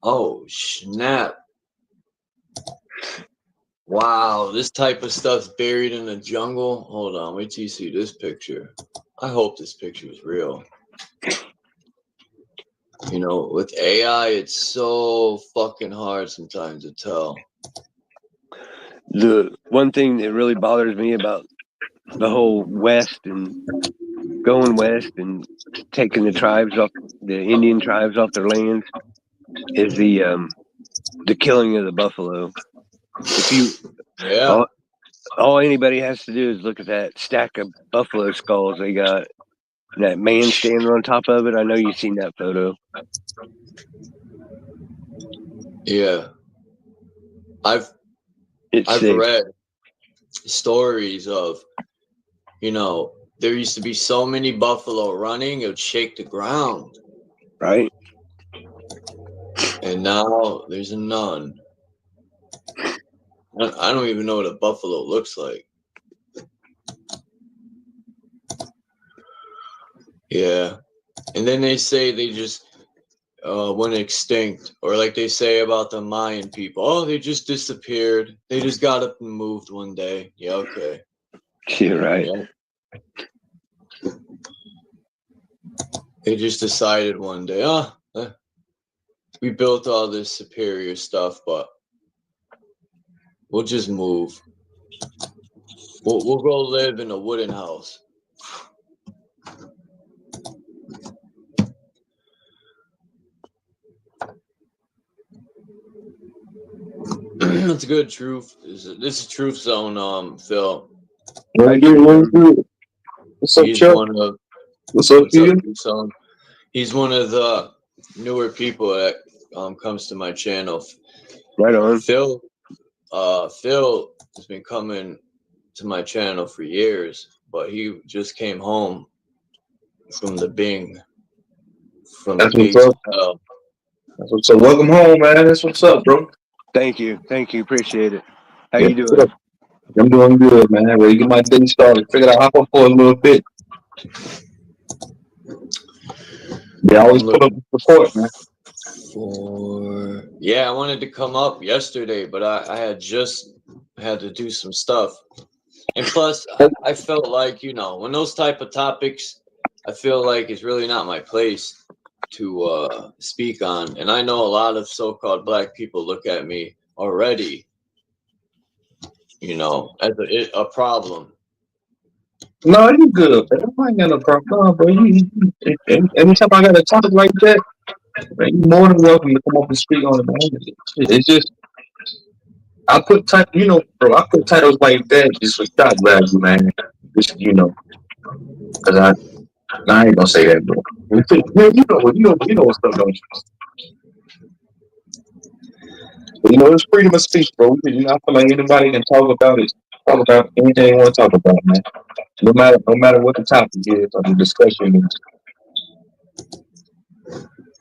Oh, snap. Wow, this type of stuff's buried in the jungle. Hold on, wait till you see this picture. I hope this picture is real. You know, with AI, it's so fucking hard sometimes to tell. The one thing that really bothers me about the whole West and going west and taking the tribes off, the Indian tribes off their lands, is the killing of the buffalo. If you, all anybody has to do is look at that stack of buffalo skulls they got, and that man standing on top of it. I know you've seen that photo. Yeah, I've sick. read stories of, you know, there used to be so many buffalo running it would shake the ground, right? And now there's none. I don't even know what a buffalo looks like. Yeah, and then they say they just went extinct, or like they say about the Mayan people, oh, they just disappeared. They just got up and moved one day. Yeah, okay. You're right. Yeah. They just decided one day, we built all this superior stuff, but we'll just move. We'll go live in a wooden house. That's a good truth. This is Truth Zone, Phil. What's up, Chuck? What's up, Ian? He's one of the newer people that comes to my channel. Right on. Phil has been coming to my channel for years, but he just came home from the Bing. That's what's up. That's what's up. Welcome home, man. That's what's up, bro. Thank you. Appreciate it. How you doing? Up? I'm doing good, man. Ready to get my day started. Figured I'd hop up for a little bit. Yeah, I always put up support, man. Yeah, I wanted to come up yesterday, but I had to do some stuff. And plus, I felt like, you know, when those type of topics, I feel like it's really not my place to speak on. And I know a lot of so-called black people look at me already, you know, as a problem. No, you good, man. I ain't got no problem. No, bro. Anytime I got a topic like that, man, you're more than welcome to come up and speak on it, man. It's just, I put titles like that just for shock value, man. Just, you know, because I ain't gonna say that, bro. You know what's up, don't you? But, you know, it's freedom of speech, bro. You know, I feel like anybody can talk about anything they want to talk about, man. No matter what the topic is or the discussion is.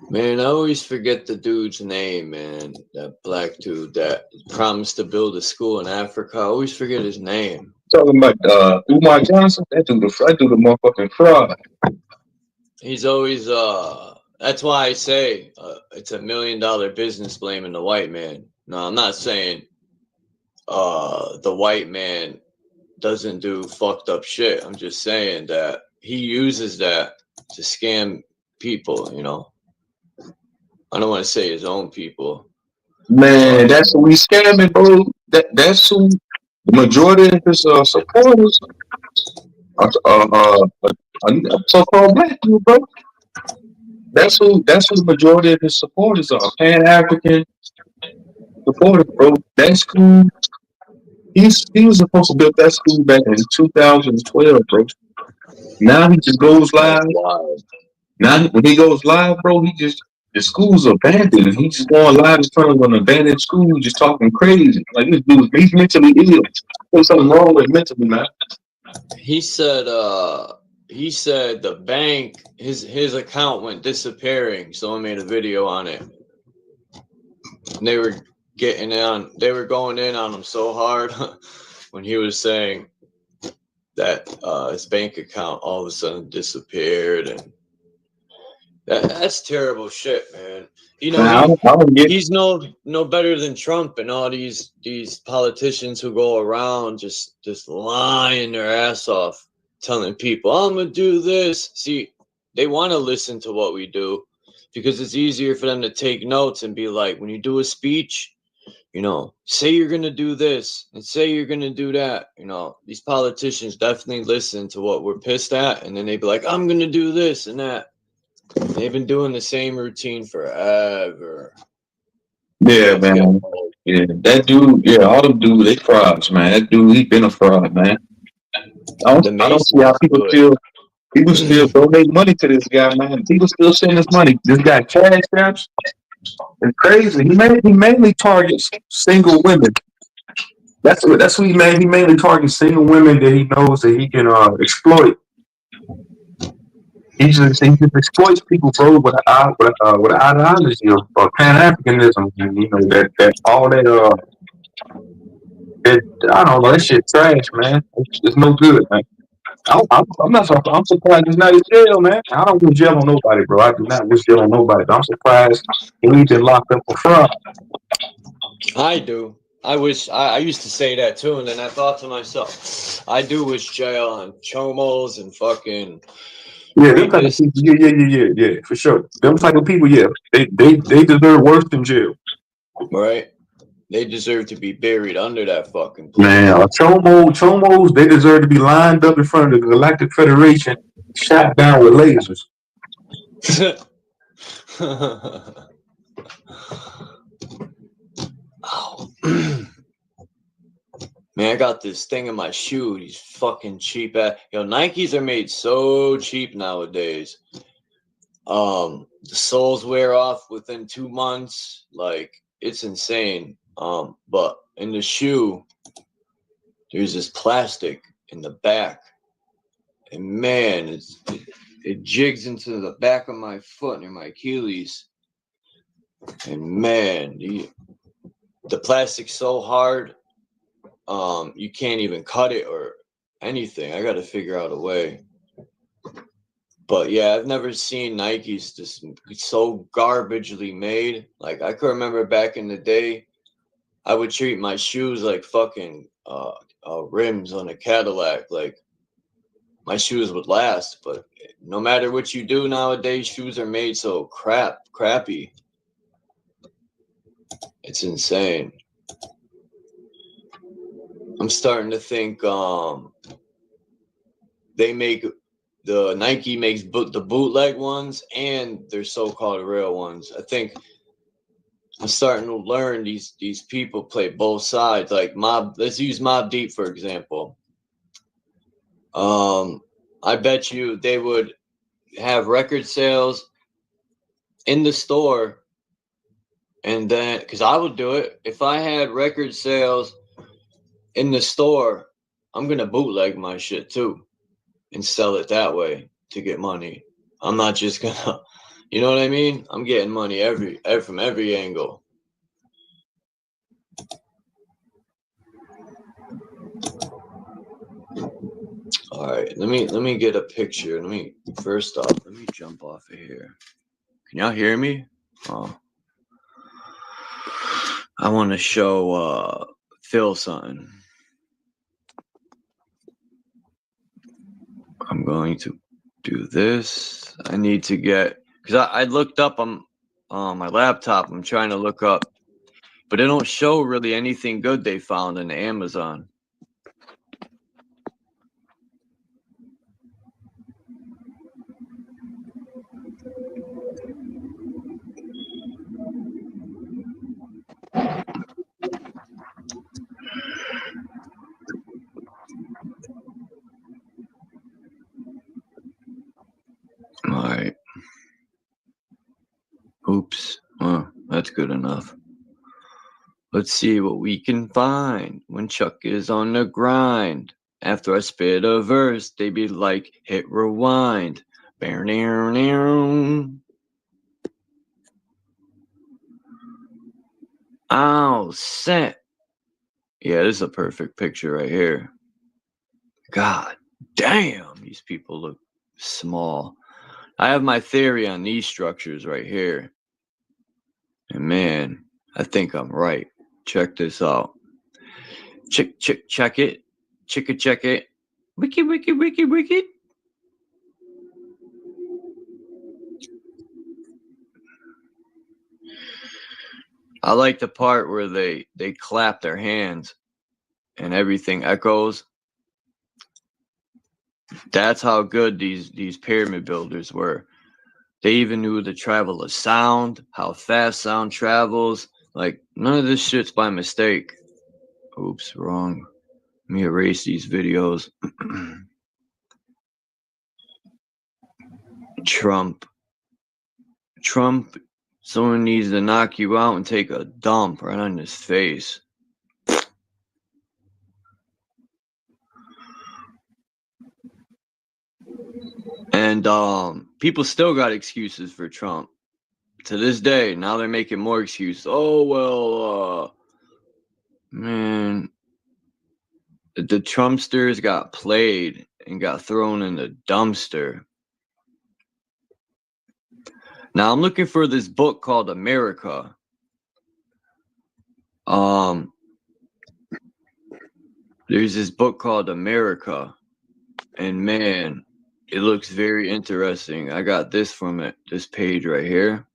Man, I always forget the dude's name, man. That black dude that promised to build a school in Africa. I always forget his name. Talking about Umar Johnson? That dude the motherfucking fraud. He's always that's why I say it's $1 million business blaming the white man. No, I'm not saying the white man doesn't do fucked up shit. I'm just saying that he uses that to scam people, you know. I don't want to say his own people. Man, that's who we scamming, bro. That's who the majority of his supporters are so-called black people, bro. That's who the majority of his supporters are. Pan-African supporters, bro. That school, he was supposed to build that school back in 2012, bro. Now he just goes live. Now when he goes live, bro, the school's abandoned, and he's just going live in front of an abandoned school, just talking crazy. Like, this dude, he's mentally ill. There's something wrong with mentally, man. He said the bank, his account went disappearing. Someone made a video on it. And they were going in on him so hard when he was saying that his bank account all of a sudden disappeared, and That's terrible shit, man. You know, Man, I don't get. he's no better than Trump and all these politicians who go around just lying their ass off, telling people, I'm gonna do this. See, they want to listen to what we do because it's easier for them to take notes and be like, when you do a speech, you know, say you're gonna do this and say you're gonna do that. You know, these politicians definitely listen to what we're pissed at, and then they be like, I'm gonna do this and that. They've been doing the same routine forever. Yeah, man. Yeah, that dude. Yeah, all them dudes, they frauds, man. That dude, he been a fraud, man. I don't see how people still donate money to this guy, man. People still send us money. This guy cash apps. It's crazy. He mainly targets single women. That's what he mainly. He mainly targets single women that he knows that he can exploit. He just exploits people, bro, with an ideology of Pan-Africanism, and you know that all that I don't know, that shit trash, man. It's no good, man. I'm surprised he's not in jail, man. I don't wish jail on nobody, bro. I do not wish jail on nobody. But I'm surprised he's been locked up for fraud. I do. I wish I used to say that too, and then I thought to myself, I do wish jail on chomos and fucking. Yeah, them type of people, yeah, for sure. Them type of people, yeah, they deserve worse than jail. Right? They deserve to be buried under that fucking place. Man, chomos, they deserve to be lined up in front of the Galactic Federation, shot down with lasers. Oh. Man, I got this thing in my shoe. These fucking cheap ass. Yo, Nikes are made so cheap nowadays. The soles wear off within 2 months. Like, it's insane. But in the shoe, there's this plastic in the back. And man, it jigs into the back of my foot near my Achilles. And man, the plastic's so hard. You can't even cut it or anything. I got to figure out a way. But yeah, I've never seen Nikes just so garbagely made. Like, I could remember back in the day, I would treat my shoes like fucking rims on a Cadillac. Like, my shoes would last. But no matter what you do nowadays, shoes are made so crappy. It's insane. I'm starting to think Nike makes the bootleg ones and their so-called real ones. I think I'm starting to learn these people play both sides. Like let's use Mobb Deep for example. I bet you they would have record sales in the store, and then because I would do it if I had record sales in the store, I'm gonna bootleg my shit too and sell it that way to get money. I'm not just gonna, you know what I mean? I'm getting money from every angle. All right, let me get a picture. First off, let me jump off of here. Can y'all hear me? Oh, I want to show Phil something. I'm going to do this. I need to get, because I looked up on my laptop. I'm trying to look up, but it don't show really anything good they found in Amazon. All right. Oops. Oh, that's good enough. Let's see what we can find when Chuck is on the grind. After I spit a verse, they be like, hit rewind. Oh, set. Yeah, this is a perfect picture right here. God damn, these people look small. I have my theory on these structures right here. And man, I think I'm right. Check this out. Check it. Check it. Wiki. I like the part where they clap their hands and everything echoes. That's how good these pyramid builders were. They even knew the travel of sound, how fast sound travels. Like, none of this shit's by mistake. Oops, wrong. Let me erase these videos. Trump, someone needs to knock you out and take a dump right on his face. And people still got excuses for Trump. To this day, now they're making more excuses. Oh, well, man, the Trumpsters got played and got thrown in the dumpster. Now I'm looking for this book called America. There's this book called America, and man, it looks very interesting. I got this from it, this page right here.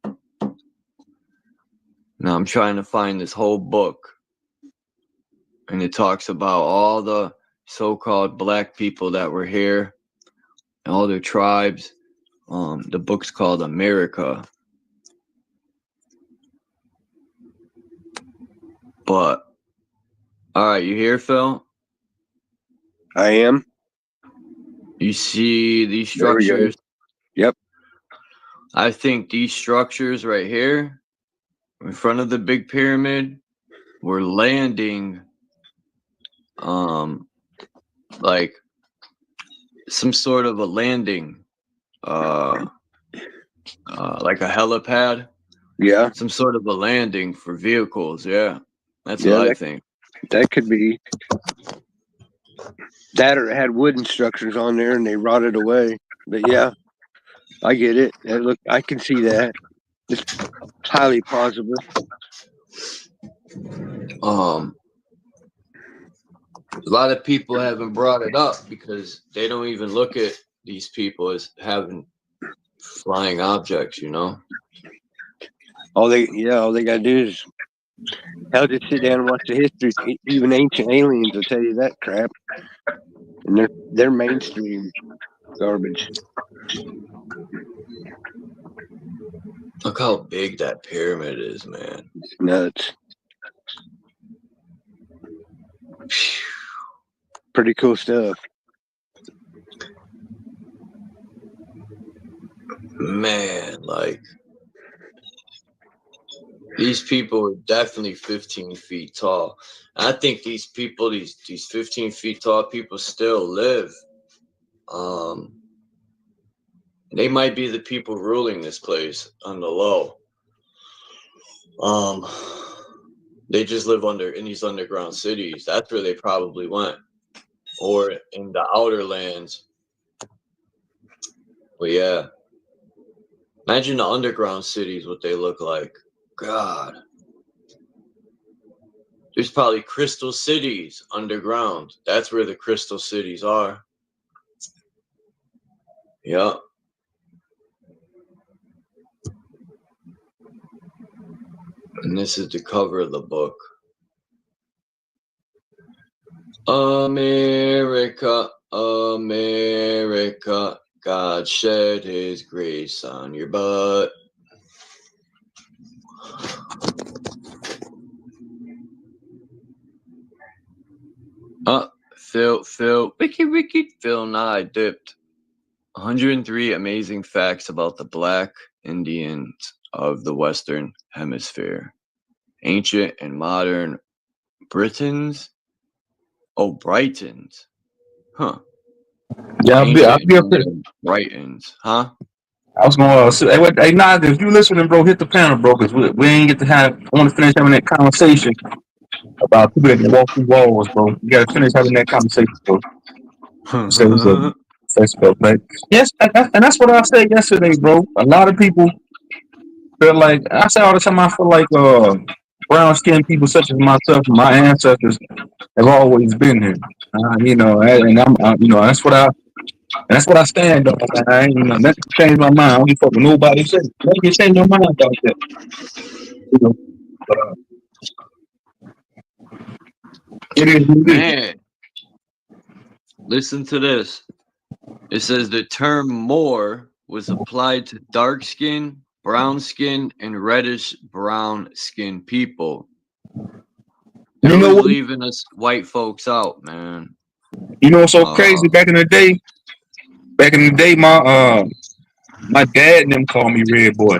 Now I'm trying to find this whole book, and it talks about all the so-called black people that were here, and all their tribes. The book's called America. But, all right, you here, Phil? I am. You see these There we go. structures? Yep. I think these structures right here, in front of the big pyramid, were landing, like some sort of a landing, like a helipad. Yeah. Some sort of a landing for vehicles. Yeah, that's Yeah, what I think. That could be that, or it had wooden structures on there and they rotted away. But yeah, I get it. Look, I can see that. It's highly plausible. A lot of people haven't brought it up because they don't even look at these people as having flying objects, you know? All they gotta do is just sit down and watch the history. Even ancient aliens will tell you that crap. And they're mainstream garbage. Look how big that pyramid is, man. It's nuts. Pretty cool stuff. Man, like, these people are definitely 15 feet tall. I think these people, these 15 feet tall people still live. They might be the people ruling this place on the low. They just live in these underground cities. That's where they probably went. Or in the outer lands. But yeah. Imagine the underground cities, what they look like. God. There's probably crystal cities underground. That's where the crystal cities are. Yep. And this is the cover of the book. America, America, God shed his grace on your butt. Phil, Wiki, Phil Nye dipped. 103 amazing facts about the Black Indians of the Western Hemisphere. Ancient and modern Britons. Oh, Britons. Huh. Yeah, I'll be up there. Britons, huh? I was going to hey, nah, if you listening, bro, hit the panel, bro, because we ain't get to have. I want to finish having that conversation about people that can walk through walls, bro. You got to finish having that conversation, bro. So That's about right. Yes, and that's what I said yesterday, bro. A lot of people feel like I say all the time. I feel like brown skinned people such as myself and my ancestors have always been here. You know, and you know, that's what I stand on. I ain't nothing to change my mind. I don't give a fuck what nobody says. They can change my mind about that. You know, but, it is what it is. Man, listen to this. It says the term Moor was applied to dark skin, brown skin, and reddish brown skin people. They You know was what? leaving us white folks out, man. You know what's so crazy? Back in the day, my dad and them called me Red Boy.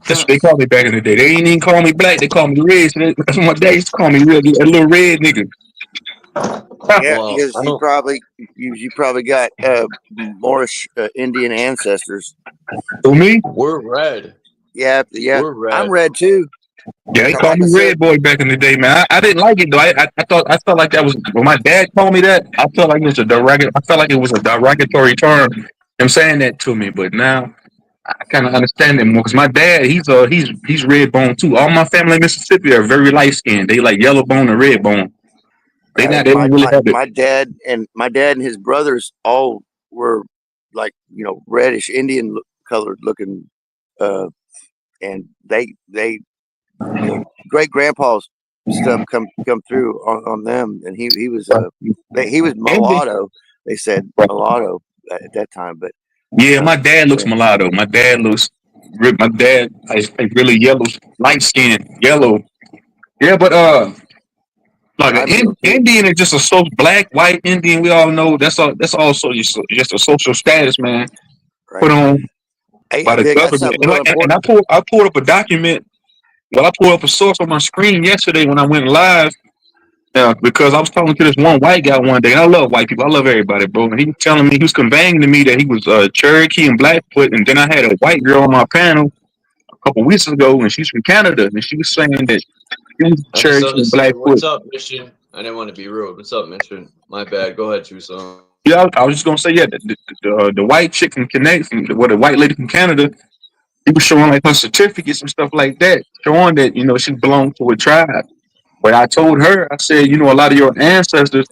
That's what they called me back in the day. They ain't even call me black. They called me red. So that's what my dad used to call me, real a little red nigga. Yeah, because you probably got Moorish Indian ancestors. For me, we're red. Yeah, We're red. I'm red too. Yeah, they called me Red Boy back in the day, man. I didn't like it though. I felt like that was when my dad called me that. I felt like it was a derogatory term. Him saying that to me, but now I kind of understand it more because my dad, he's red bone too. All my family in Mississippi are very light skinned. They like yellow bone and red bone. They don't really have it. My dad and his brothers all were like, you know, reddish Indian colored looking, and they you know, great grandpa's stuff come through on them, and he was mulatto. They said mulatto at that time, but yeah, my dad looks mulatto. My dad is really yellow, light skinned, yellow. Yeah, but like an Indian is just a black, white Indian. We all know that's also just a social status, man. Put on by the government. And I pulled up a document. Well, I pulled up a source on my screen yesterday when I went live. Because I was talking to this one white guy one day, and I love white people. I love everybody, bro. And he was telling me, he was conveying to me that he was Cherokee and Blackfoot. And then I had a white girl on my panel a couple weeks ago, and she's from Canada, and she was saying that she was Cherokee and Blackfoot. What's up, Mission? I didn't want to be rude. What's up, Mission? My bad. Go ahead, Tucson. Yeah, I was just gonna say, yeah, the white chick from the white lady from Canada, he was showing like her certificates and stuff like that, showing that, you know, she belonged to a tribe. But I told her, I said, you know, a lot of your ancestors,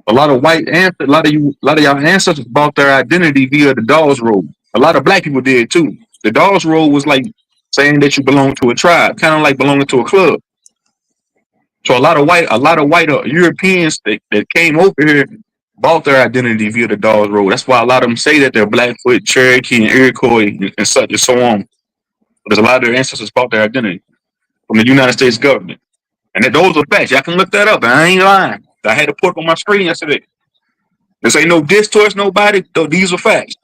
a lot of y'all ancestors bought their identity via the Dawes Roll. A lot of black people did too. The Dawes Roll was like saying that you belong to a tribe, kind of like belonging to a club. So a lot of white Europeans that came over here bought their identity via the Dawes Roll. That's why a lot of them say that they're Blackfoot, Cherokee, and Iroquois, and such and so on. Because a lot of their ancestors bought their identity from the United States government. And those are facts. Y'all can look that up. I ain't lying. I had to put up on my screen yesterday. This ain't no diss towards nobody. Though these are facts.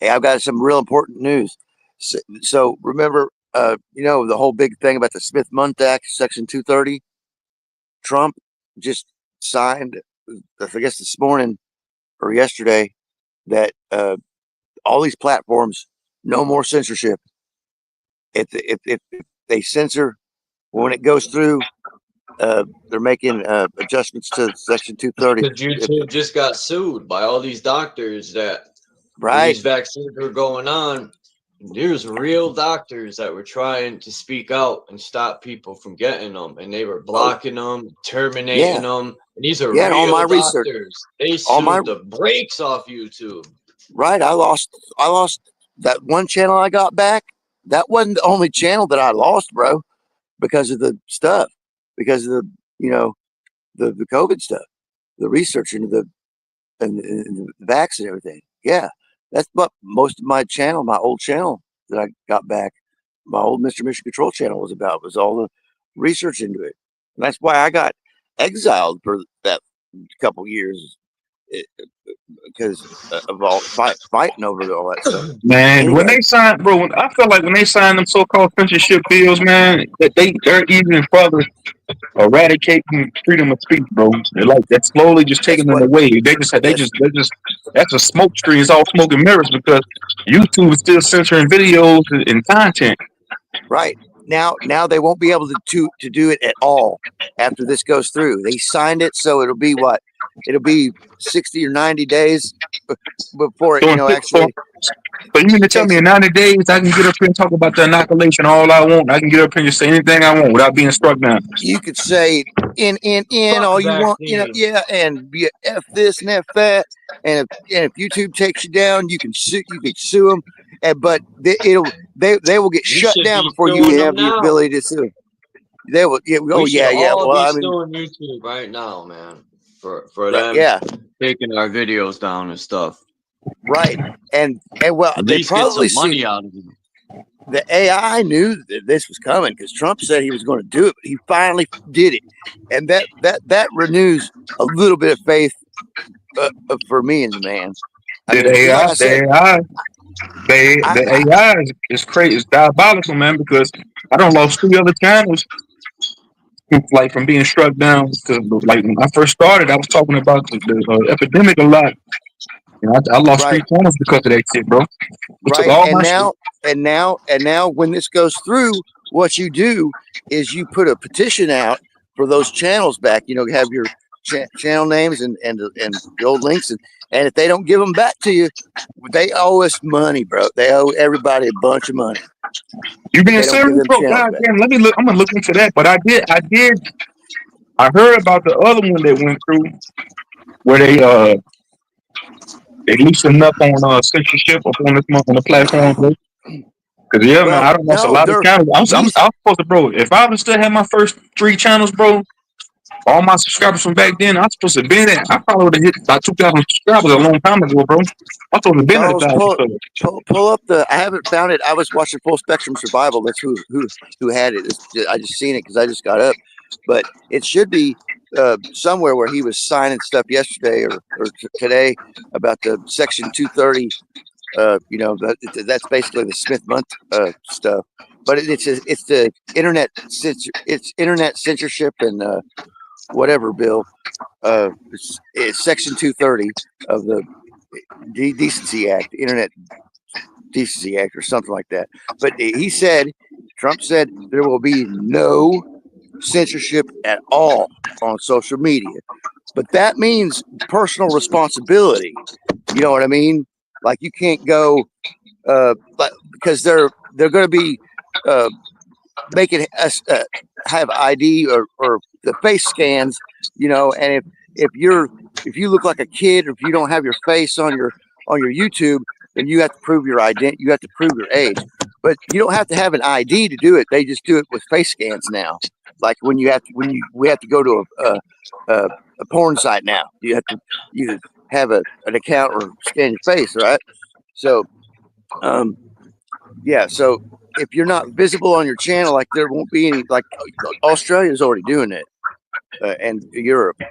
Hey, I've got some real important news. So remember, you know, the whole big thing about the Smith-Mundt Act, Section 230. Trump just signed, I guess this morning or yesterday, that all these platforms, no more censorship. If they censor, when it goes through, they're making adjustments to Section 230. Because YouTube just got sued by all these doctors that these vaccines were going on. There's real doctors that were trying to speak out and stop people from getting them, and they were blocking them, terminating them. And these are real all my doctors. research. They sued the brakes off YouTube. Right, I lost that one channel I got back. That wasn't the only channel that I lost, bro, because of the stuff, because of the, you know, the COVID stuff, the research into the vaccine and everything. Yeah, that's what most of my channel, my old channel that I got back, my old Mr. Mission Control channel was about, was all the research into it. And that's why I got exiled for that couple years, because of all fighting over all that stuff. Man, anyway, when they signed, bro, I feel like when they signed them so-called censorship bills, man, that they're even further eradicating freedom of speech, bro. They're like that's slowly just taking them away. They just that's a smoke screen. It's all smoke and mirrors because YouTube is still censoring videos and content. Right. Now they won't be able to do it at all after this goes through. They signed it, so it'll be what? it'll be 60 or 90 days before it, So, you know, actually. so you mean to tell me in 90 days I can get up here and talk about the inoculation all I want? I can get up here and just say anything I want without being struck down. You could say in all you want, you know, yeah, and be F this and F that, and if YouTube takes you down, you can sue them, but they will get shut down before you have the ability to sue. They will, yeah, oh yeah, yeah. Well, I mean, still on YouTube right now, man, for them, taking our videos down and stuff. Right, and well, At they least get probably some money out of it. The AI knew that this was coming because Trump said he was going to do it, but he finally did it, and that renews a little bit of faith for me in the man. The AI is crazy. It's diabolical, man. Because I don't lost 3 other channels, like from being struck down. Like when I first started, I was talking about the epidemic a lot. You know, I lost 3 channels because of that shit, bro. Right, and now, when this goes through, what you do is you put a petition out for those channels back. You know, have your channel names and the old links, and if they don't give them back to you, they owe us money, bro. They owe everybody a bunch of money. You being serious, bro? God damn, let me look. I'm gonna look into that. But I heard about the other one that went through where they loosened up on censorship up on the platform, bro. Cause man, I don't watch a lot of channels. I'm supposed to, bro. If I would still have my first 3 channels, bro, all my subscribers from back then, I'm supposed to have been at. I probably would have hit about 2,000 subscribers a long time ago, bro. I'm supposed to have been at 1,000. Pull up the. I haven't found it. I was watching Full Spectrum Survival. That's who had it. I just seen it because I just got up, but it should be somewhere where he was signing stuff yesterday or today about the Section 230. You know, that's basically the Smith-Mundt stuff. But it's the internet censorship and whatever bill. It's Section 230 of the Decency Act, Internet Decency Act, or something like that. But Trump said there will be no censorship at all on social media. But that means personal responsibility. You know what I mean? Like you can't go, because they're going to be making us have ID or the face scans, you know. And if you look like a kid, or if you don't have your face on your YouTube, then you have to prove your identity. You have to prove your age. But you don't have to have an ID to do it. They just do it with face scans now. Like we have to go to a porn site now. You have an account or scan your face, right? So, so if you're not visible on your channel, like there won't be any, like Australia's already doing it, and Europe.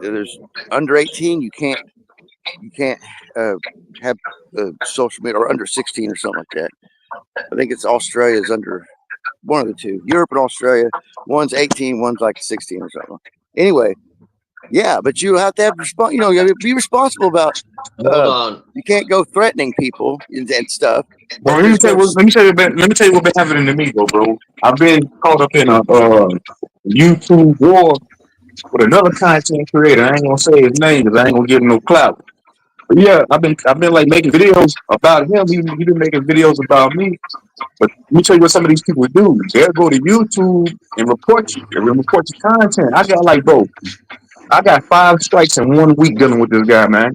There's under 18, you can't have social media, or under 16 or something like that. I think it's Australia's under one of the two. Europe and Australia, one's 18, one's like 16 or something. Anyway. Yeah, but you have to have you know, you have to be responsible about. You can't go threatening people and stuff. Well, let me tell you what's been happening to me, bro. I've been caught up in a YouTube war with another content creator. I ain't gonna say his name because I ain't gonna give him no clout. But yeah, I've been like making videos about him. He been making videos about me. But let me tell you what some of these people do. They'll go to YouTube and report you. They'll report your content. I got like, bro, I got 5 strikes in 1 week dealing with this guy, man.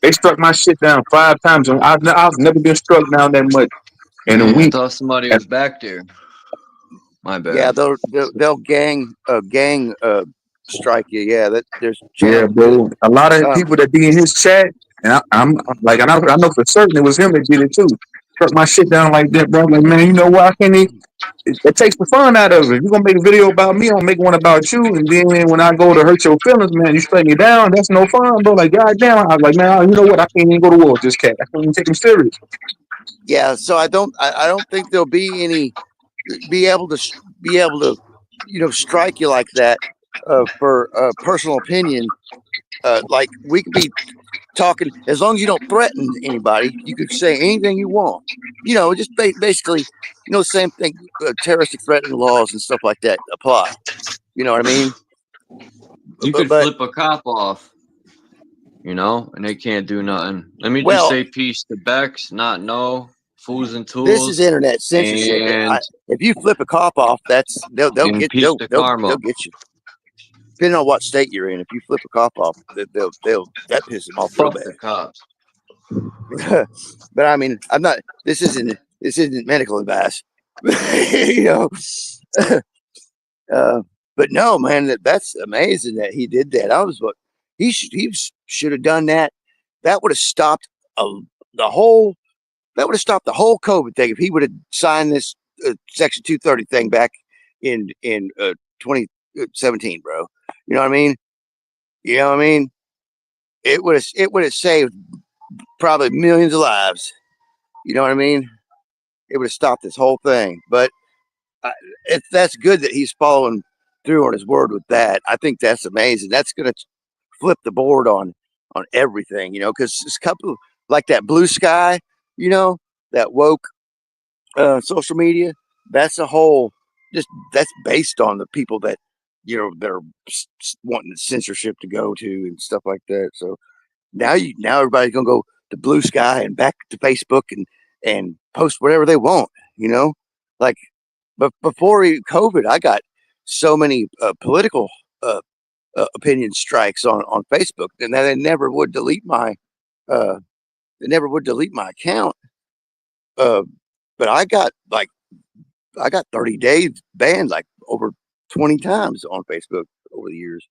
They struck my shit down 5 times, and I've never been struck down that much in a week. I thought somebody was back there. My bad. Yeah, they'll gang strike you. Yeah, yeah, bro. A lot of people that be in his chat, and I know for certain it was him that did it too. Struck my shit down like that, bro. Like, man, you know what? I can't even. It takes the fun out of it. You're gonna make a video about me, I'll make one about you, and then when I go to hurt your feelings, man, you strike me down. That's no fun, bro. Like, goddamn, I was like, man, you know what? I can't even go to war with this cat. I can't even take him serious. Yeah, so I don't think there'll be able to you know, strike you like that for personal opinion. Like we could be talking, as long as you don't threaten anybody, you could say anything you want. You know, just basically, you know, the same thing. Terroristic threatening laws and stuff like that apply. You know what I mean? You could flip a cop off you know, and they can't do nothing. Let me just Well, say peace to Bex, not no fools and this is tools, internet censorship. If you flip a cop off, they'll and get peace to karma. get you. Depending on what state you're in, if you flip a cop off, they'll that pisses them off real Fuck bad. the cops. But I mean, I'm not. This isn't medical advice. You know. But no, man, that's amazing that he did that. He should have done that. That would have stopped the whole. That would have stopped the whole COVID thing if he would have signed this Section 230 thing back in 2017, bro. You know what I mean? You know what I mean? It would have saved probably millions of lives. You know what I mean? It would have stopped this whole thing. But that's good that he's following through on his word with that. I think that's amazing. That's going to flip the board on everything, you know, because it's a couple like that Blue Sky, you know, that woke social media. That's a whole that's based on the people that, you know, that are wanting censorship to go to and stuff like that. So now everybody's gonna go to Blue Sky and back to Facebook and post whatever they want, you know, like. But before COVID, I got so many political opinion strikes on Facebook, and they never would delete my account. But I got 30 days banned like over 20 times on Facebook over the years.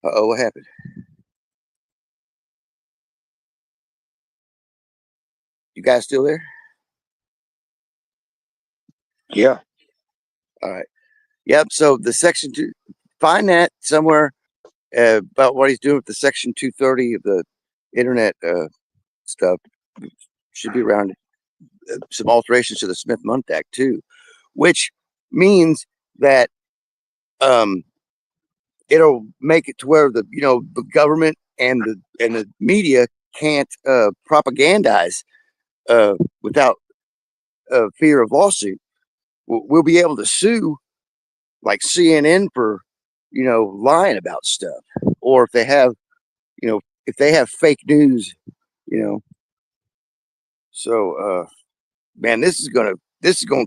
What happened? You guys still there? Yeah. All right. Yep. So the Section 2, find that somewhere about what he's doing with the Section 230 of the internet stuff. Should be around some alterations to the Smith-Mundt Act too, which means that it'll make it to where the government and the media can't propagandize without fear of lawsuit. We'll be able to sue like CNN for lying about stuff, or if they have fake news, so man, this is gonna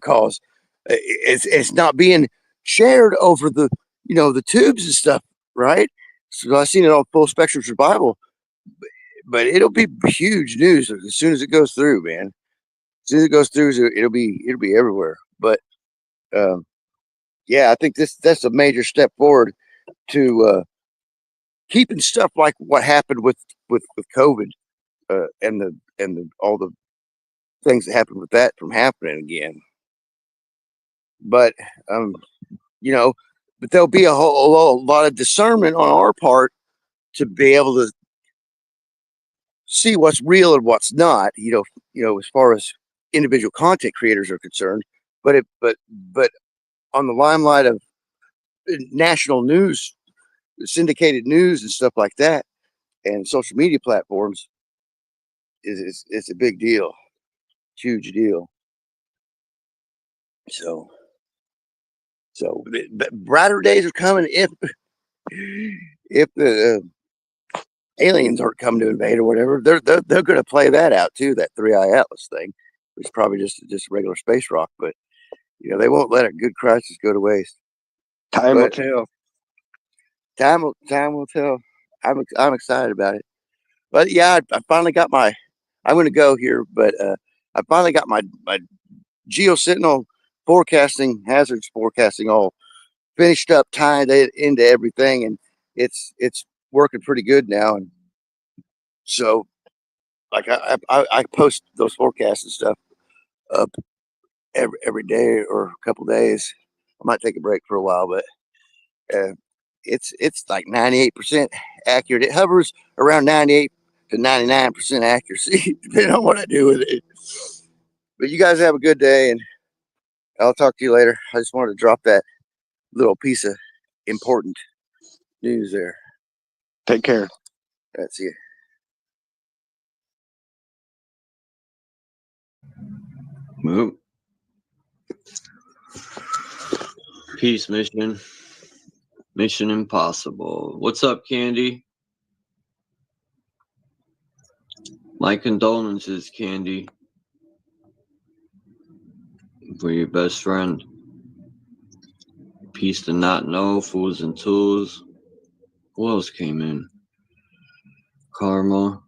cause it's not being shared over the the tubes and stuff, right? So I've seen it on Full Spectrum Survival, but it'll be huge news as soon as it goes through, man. As soon as it goes through, it'll be everywhere. But yeah, I think that's a major step forward to keeping stuff like what happened with COVID and all the things that happened with that from happening again. But but there'll be a lot of discernment on our part to be able to see what's real and what's not. As far as individual content creators are concerned, but on the limelight of national news, syndicated news, and stuff like that, and social media platforms, it's a big deal, huge deal. So brighter days are coming if the aliens aren't coming to invade or whatever. They're going to play that out too. That 3i Atlas thing, which is probably just regular space rock, but they won't let a good crisis go to waste. Time will tell. Time will tell. I'm excited about it. But yeah, I finally got my. I'm going to go here, but I finally got my GeoSentinel forecasting, hazards forecasting, all finished up, tied it into everything, and it's working pretty good now. And so, like I post those forecasts and stuff up every day or a couple days. I might take a break for a while, but it's like 98% accurate. It hovers around 98 to 99% accuracy, depending on what I do with it. But you guys have a good day, and I'll talk to you later. I just wanted to drop that little piece of important news there. Take care. That's it. Peace mission. Mission Impossible. What's up, Candy? My condolences, Candy, for your best friend. Peace to Not Know, Fools and Tools. Who else came in? Karma.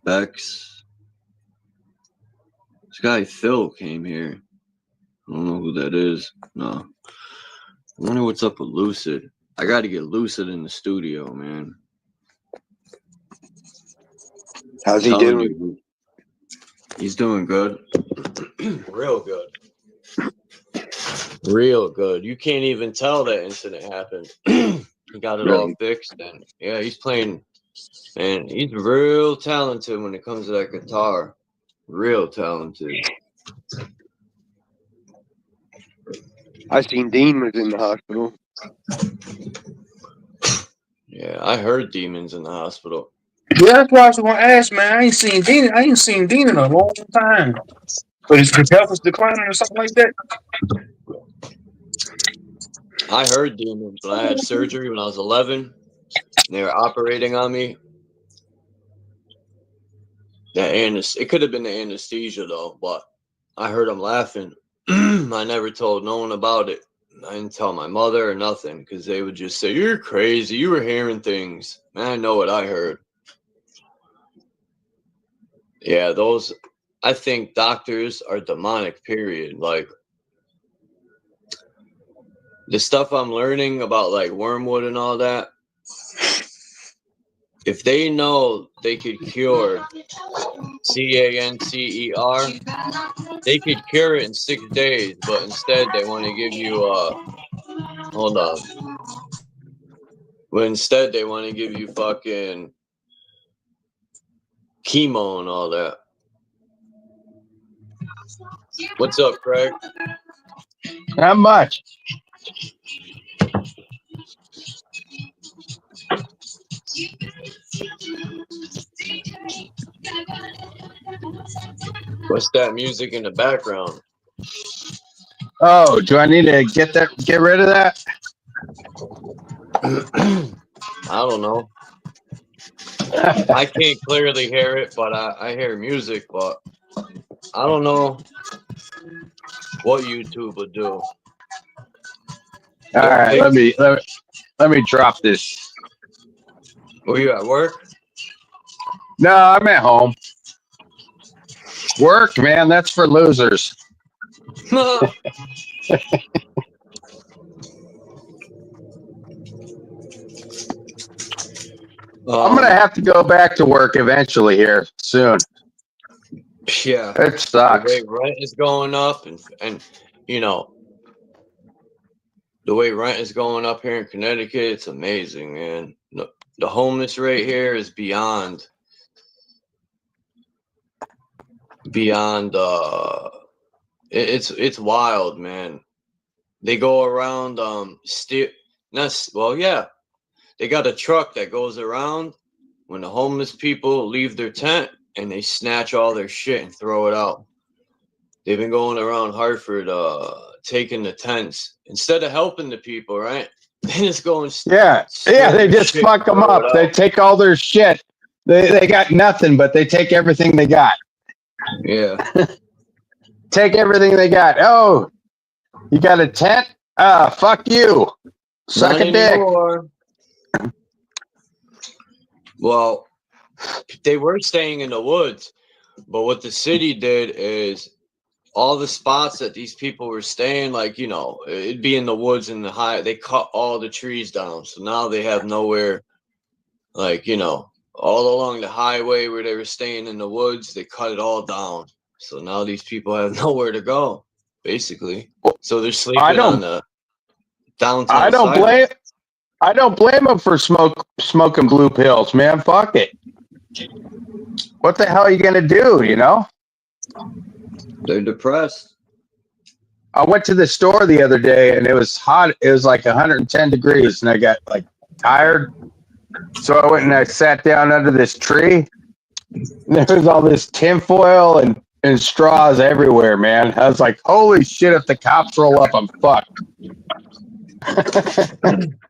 Bex. This guy Phil came here. I don't know who that is. No. I wonder what's up with Lucid. I gotta get Lucid in the studio, man. How's he doing? He's doing good. Real good. Real good. You can't even tell that incident happened. He got it all fixed, and yeah, he's playing, and he's real talented when it comes to that guitar. Real talented. I seen Dean was in the hospital. Yeah, I heard Demon's in the hospital. Yeah, that's what I was going to ask, man. I ain't seen Dean in a long time. But his health is declining or something like that. I heard Demons, but I had surgery when I was 11. They were operating on me. It could have been the anesthesia, though, but I heard them laughing. I never told no one about it. I didn't tell my mother or nothing because they would just say, "You're crazy. You were hearing things." Man, I know what I heard. Yeah, I think doctors are demonic, period. Like, the stuff I'm learning about, like, wormwood and all that, if they know they could cure cancer, they could cure it in 6 days, but instead they want to give you hold on. But instead they want to give you fucking chemo and all that. What's up, Craig? Not much. What's that music in the background? Oh, do I need to get rid of that? I don't know. I can't clearly hear it, but I hear music, but I don't know what YouTube would do. All right, let me drop this. Were you at work? No, I'm at home. Work, man, that's for losers. I'm gonna have to go back to work eventually here soon. Yeah, it sucks. The way rent is going up, and you know, the way rent is going up here in Connecticut, it's amazing, man. The homeless rate here is beyond. It's wild, man. They go around they got a truck that goes around when the homeless people leave their tent and they snatch all their shit and throw it out. They've been going around Hartford taking the tents instead of helping the people, right? They just go and they just fuck them up. They take all their shit. They got nothing, but they take everything they got. Yeah. Take everything they got. Oh, you got a tent? Fuck you. Suck a dick. Well, they were staying in the woods, but what the city did is all the spots that these people were staying, like, you know, it'd be in the woods and they cut all the trees down. So now they have nowhere, like, you know, all along the highway where they were staying in the woods, they cut it all down. So now these people have nowhere to go, basically. So they're sleeping on the downtown. I don't blame them for smoking blue pills, man. Fuck it. What the hell are you gonna do? You know? They're depressed. I went to the store the other day and it was hot. It was like 110 degrees, and I got like tired. So I went and I sat down under this tree. There was all this tinfoil and straws everywhere, man. I was like, holy shit, if the cops roll up, I'm fucked.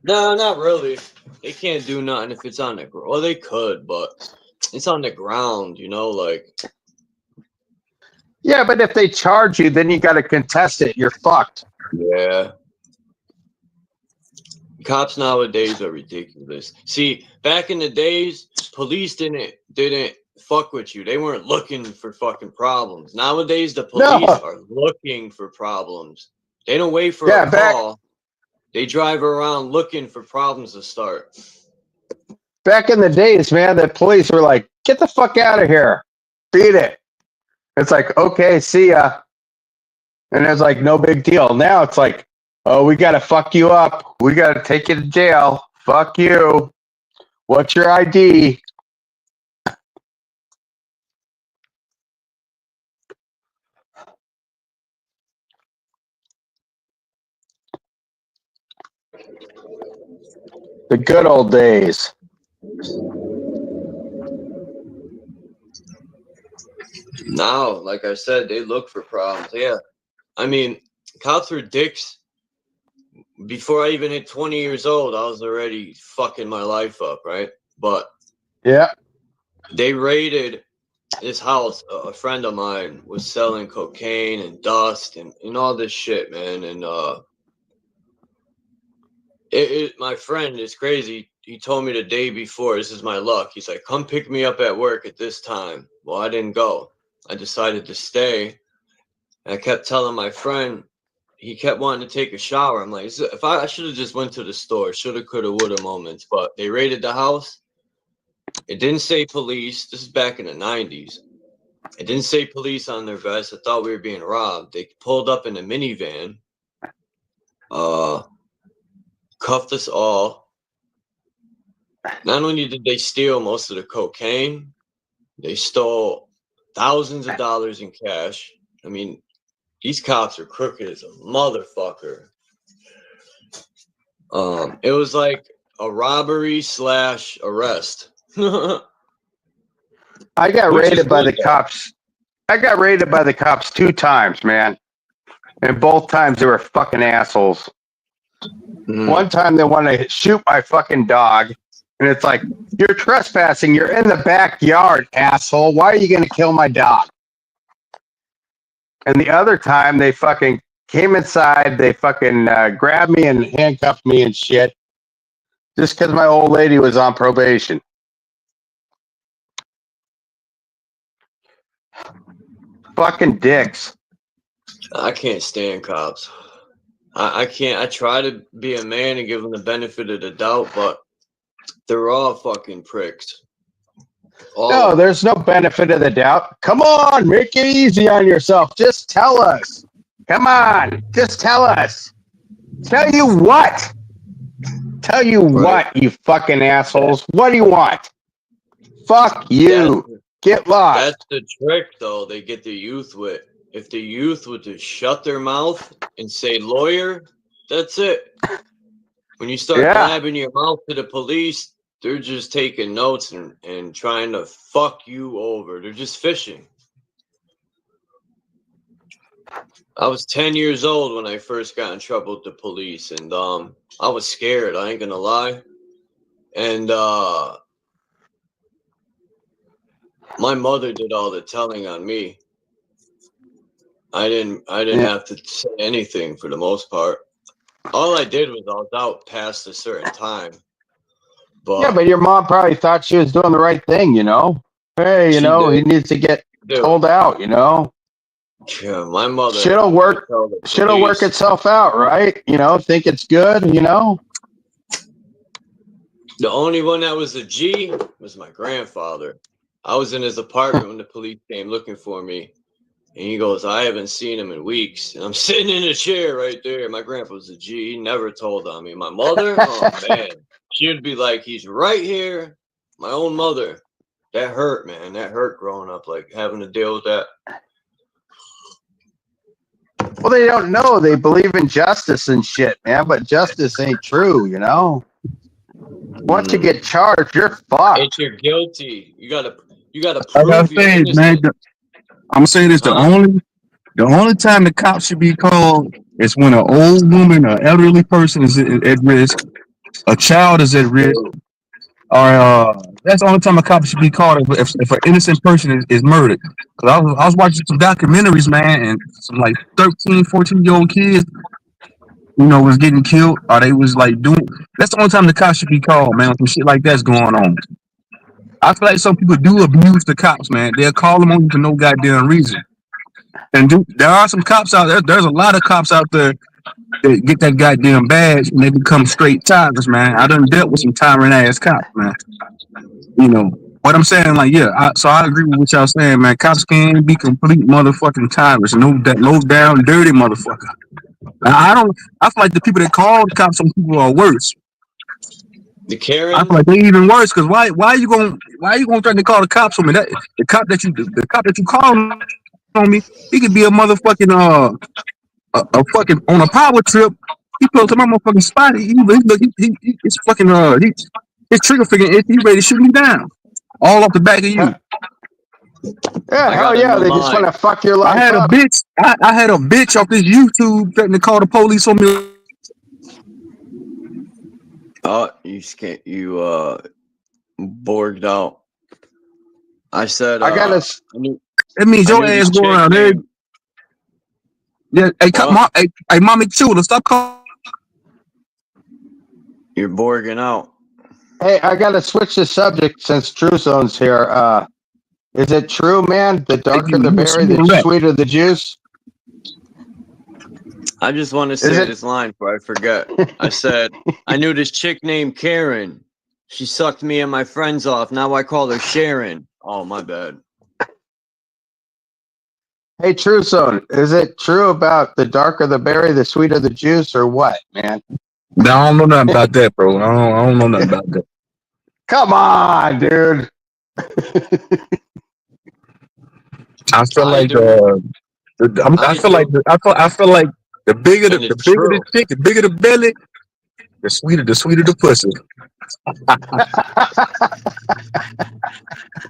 No, not really. They can't do nothing if it's on the ground. Well, they could, but it's on the ground, you know, like. Yeah, but if they charge you, then you got to contest it. You're fucked. Yeah. Cops nowadays are ridiculous. See, back in the days, police didn't fuck with you. They weren't looking for fucking problems. Nowadays, the police are looking for problems. They don't wait for a call. They drive around looking for problems to start. Back in the days, man, the police were like, get the fuck out of here. Beat it. It's like, okay, see ya. And it's like, no big deal. Now it's like, oh, we got to fuck you up. We got to take you to jail. Fuck you. What's your ID? The good old days. Now, like I said, they look for problems. Yeah. I mean, cops were dicks. Before I even hit 20 years old, I was already fucking my life up, right? But yeah, they raided this house. A friend of mine was selling cocaine and dust and all this shit, man. And my friend is crazy. He told me the day before, this is my luck. He's like, come pick me up at work at this time. Well, I didn't go. I decided to stay. And I kept telling my friend, he kept wanting to take a shower. I'm like, if I should have just went to the store, shoulda, coulda, woulda moments. But they raided the house. It didn't say police. This is back in the 90s. It didn't say police on their vest. I thought we were being robbed. They pulled up in a minivan. Cuffed us all. Not only did they steal most of the cocaine, they stole thousands of dollars in cash. I mean, these cops are crooked as a motherfucker. It was like a robbery / arrest. I got raided by the cops. I got raided by the cops 2 times, man. And both times they were fucking assholes. One time they wanted to shoot my fucking dog. And it's like, you're trespassing. You're in the backyard, asshole. Why are you going to kill my dog? And the other time they fucking came inside. They fucking grabbed me and handcuffed me and shit. Just because my old lady was on probation. Fucking dicks. I can't stand cops. I can't. I try to be a man and give them the benefit of the doubt, but they're all fucking pricks. No, there's no benefit of the doubt. Come on, make it easy on yourself. Just tell us. Come on, just tell us. Tell you what? Tell you what, you fucking assholes. What do you want? Fuck you. Get lost. That's the trick, though. They get the youth with. If the youth would just shut their mouth and say lawyer, that's it. When you start blabbing your mouth to the police, they're just taking notes and trying to fuck you over. They're just fishing. I was 10 years old when I first got in trouble with the police, and I was scared. I ain't gonna lie. And my mother did all the telling on me. I didn't have to say anything for the most part. All I did was I was out past a certain time. But your mom probably thought she was doing the right thing, you know? Hey, you know, he needs to get told out, you know? Yeah, my mother. Shit'll work itself out, right? You know, think it's good, you know? The only one that was a G was my grandfather. I was in his apartment when the police came looking for me. And he goes, I haven't seen him in weeks. And I'm sitting in a chair right there. My grandpa was a G. He never told on me. My mother, oh, man. She would be like, he's right here. My own mother. That hurt, man. That hurt growing up, like having to deal with that. Well, they don't know. They believe in justice and shit, man. But justice ain't true, you know? Once you get charged, you're fucked. If you're guilty, you gotta I prove gotta say, man, I'm gonna say this: the The only time the cops should be called is when an old woman, an elderly person is at risk, a child is at risk, or that's the only time a cop should be called if an innocent person is murdered. Cause I was watching some documentaries, man, and some like 13, 14-year-old kids, was getting killed, or they was like doing. That's the only time the cops should be called, man. When some shit like that's going on. I feel like some people do abuse the cops, man. They'll call them on you for no goddamn reason. And there are some cops out there. There's a lot of cops out there that get that goddamn badge and they become straight tigers, man. I done dealt with some tyrant ass cops, man. What I'm saying, like, yeah. So I agree with what y'all saying, man. Cops can be complete motherfucking tyrants. No down, dirty motherfucker. I feel like the people that call the cops on people are worse. The Karen. I feel like they even worse because why are you gonna threaten to call the cops on me? The cop that you call on me, he could be a motherfucking a fucking on a power trip. He pulled to my motherfucking spot. He's fucking his trigger finger. He's ready to shoot me down, all off the back of you. Yeah, hell yeah, they just want to fuck your life up. I had a bitch off this YouTube threatening to call the police on me. Oh, you borged out. I said That means your ass go around there. Yeah, hey, mommy Chula, stop calling. You're borging out. Hey, I gotta switch the subject since True Zone's here. Is it true, man? The darker the berry, the sweeter the juice. I just want to say this line before I forget. I said, I knew this chick named Karen. She sucked me and my friends off. Now I call her Sharon. Oh, my bad. Hey, True Zone, is it true about the darker the berry, the sweeter the juice, or what, man? No, I don't know nothing about that, bro. I don't know nothing about that. Come on, dude. I feel like the bigger the chick, the bigger the belly, the sweeter the pussy.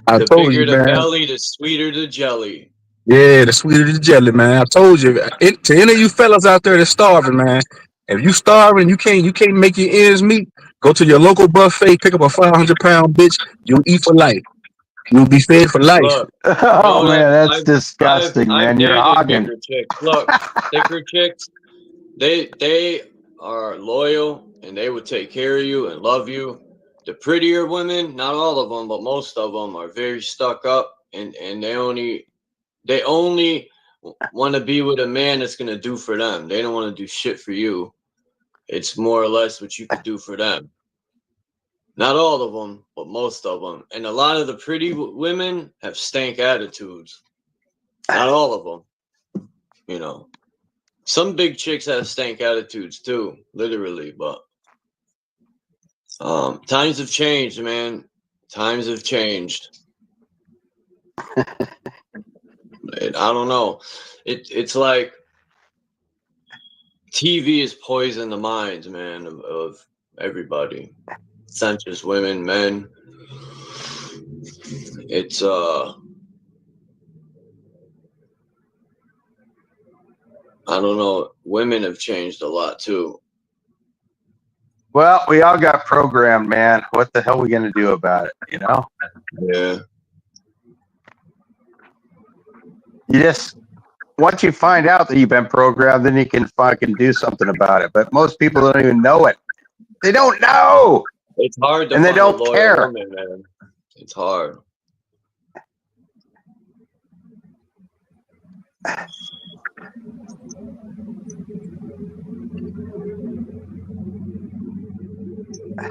I the told bigger you, the man. belly, the sweeter the jelly. Yeah, the sweeter the jelly, man. I told you. To any of you fellas out there that's starving, man, if you starving, you can't make your ends meet. Go to your local buffet, pick up a 500-pound bitch. You'll eat for life. You'll be fed for life. Look, oh man, that's disgusting, man. You're hogging. Look, thicker chicks, they are loyal and they would take care of you and love you. The prettier women, not all of them, but most of them are very stuck up and they only want to be with a man that's gonna do for them. They don't want to do shit for you. It's more or less what you could do for them. Not all of them, but most of them. And a lot of the pretty women have stank attitudes. Not all of them. Some big chicks have stank attitudes too, literally. But times have changed, man. Times have changed. I don't know. It's like TV has poisoned the minds, man, of everybody. It's not just women, men. It's I don't know. Women have changed a lot too. Well, we all got programmed, man. What the hell are we gonna do about it? Yeah. You just once you find out that you've been programmed, then you can fucking do something about it. But most people don't even know it. They don't know. It's hard to and they find don't a loyal care. woman, man. It's hard.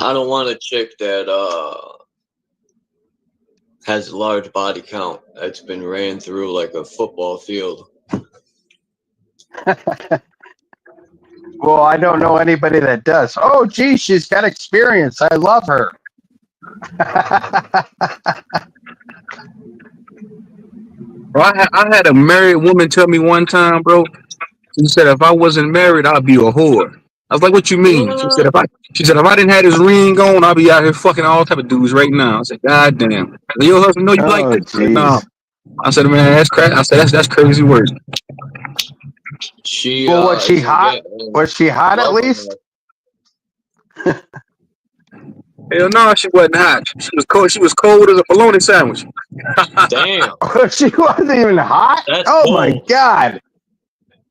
I don't want a chick that has a large body count that's been ran through like a football field. Well, I don't know anybody that does. Oh, gee, she's got experience. I love her. Bro, I had a married woman tell me one time, bro. She said if I wasn't married, I'd be a whore. I was like, "What you mean?" She said, "If I didn't have this ring on, I'd be out here fucking all type of dudes right now." I said, "God damn, your husband know you like that?" No. I said, "Man, that's crazy." I said, "That's crazy work." She Well, was she isn't hot? getting Was she hot at love least? enough. Hell no, she wasn't hot. She was cold. She was cold as a bologna sandwich. Damn, She wasn't even hot? that's Oh my cold. God.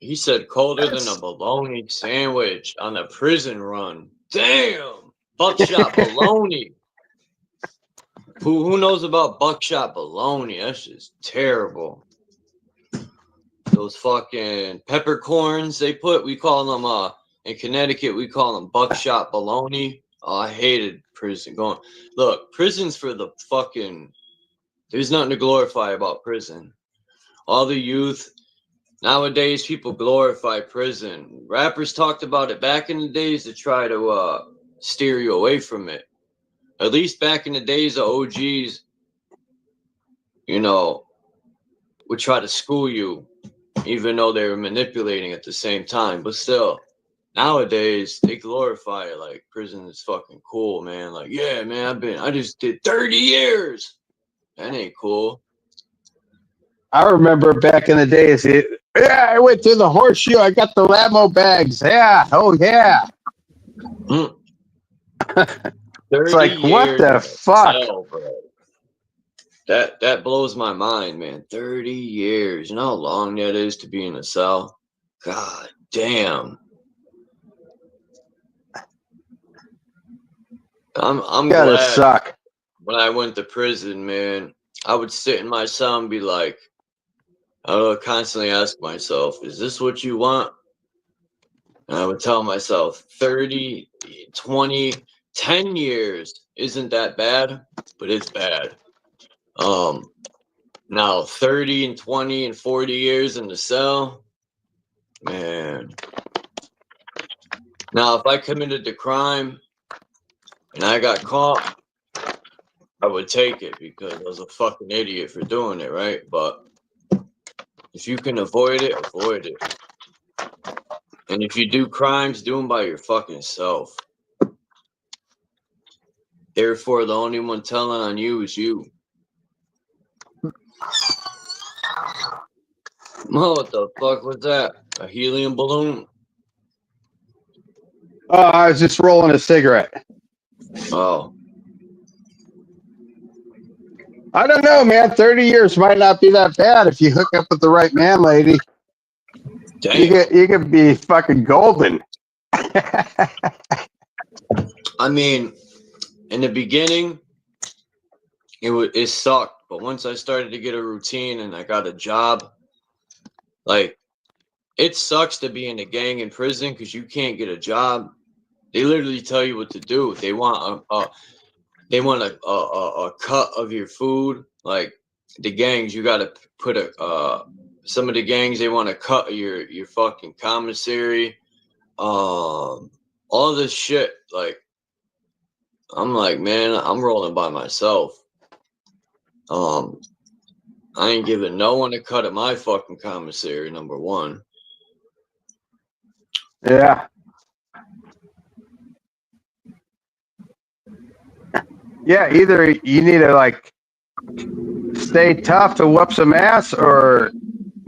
He said colder than a bologna sandwich on a prison run. Damn, buckshot bologna. Who knows about buckshot bologna? That's just terrible. Those fucking peppercorns they put, we call them in Connecticut, we call them buckshot bologna. Oh, I hated prison. Look, prison's for the fucking, there's nothing to glorify about prison. All the youth, nowadays people glorify prison. Rappers talked about it back in the days to try to steer you away from it. At least back in the days, the OGs, you know, would try to school you, even though they were manipulating at the same time. But still, nowadays, they glorify it like prison is fucking cool, man. Like, yeah, man, I just did 30 years. That ain't cool. I remember back in the days, yeah, I went to the horseshoe. I got the Lamo bags. Yeah. Oh, yeah. It's like, what the fuck? Cell, bro. That blows my mind, man. 30 years. You know how long that is to be in a cell? God damn. I'm Gotta glad suck. when I went to prison, man, I would sit in my cell and be like, I would constantly ask myself, is this what you want? And I would tell myself 30, 20, 10 years isn't that bad, but it's bad. Now 30 and 20 and 40 years in the cell, man. Now if I committed the crime and I got caught, I would take it because I was a fucking idiot for doing it, right? But if you can avoid it, avoid it. And if you do crimes, do them by your fucking self. Therefore, the only one telling on you is you. Oh, what the fuck was that? A helium balloon? Oh, I was just rolling a cigarette. Oh. I don't know, man. 30 years might not be that bad if you hook up with the right man, lady. Damn. You could be fucking golden. I mean, in the beginning, it sucked. But once I started to get a routine and I got a job, like, it sucks to be in a gang in prison because you can't get a job. They literally tell you what to do. They want a cut of your food. Like the gangs, you got to put some of the gangs, they want to cut your fucking commissary. All this shit. Like, I'm like, man, I'm rolling by myself. I ain't giving no one a cut of my fucking commissary, number one. Yeah. Yeah, either you need to like stay tough to whoop some ass or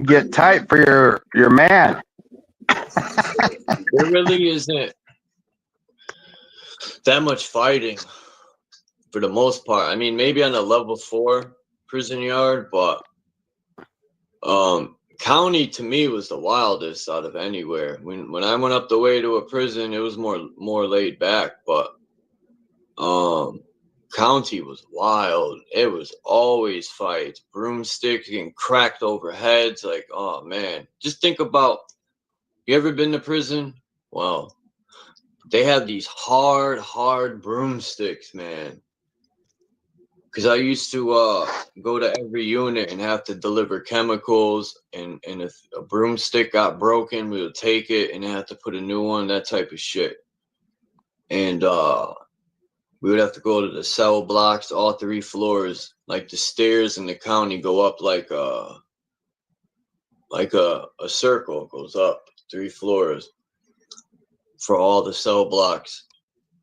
get tight for your man. There really isn't that much fighting for the most part. I mean, maybe on a level 4 prison yard, but county to me was the wildest out of anywhere. When I went up the way to a prison, it was more laid back, but county was wild. It was always fights, broomsticks getting cracked over heads. Like, oh man, just think about, you ever been to prison? Well, they have these hard broomsticks, man. Because I used to go to every unit and have to deliver chemicals, and if a broomstick got broken, we would take it and have to put a new one, that type of shit. And we would have to go to the cell blocks, all 3 floors. Like the stairs in the county go up like a circle. It goes up 3 floors for all the cell blocks.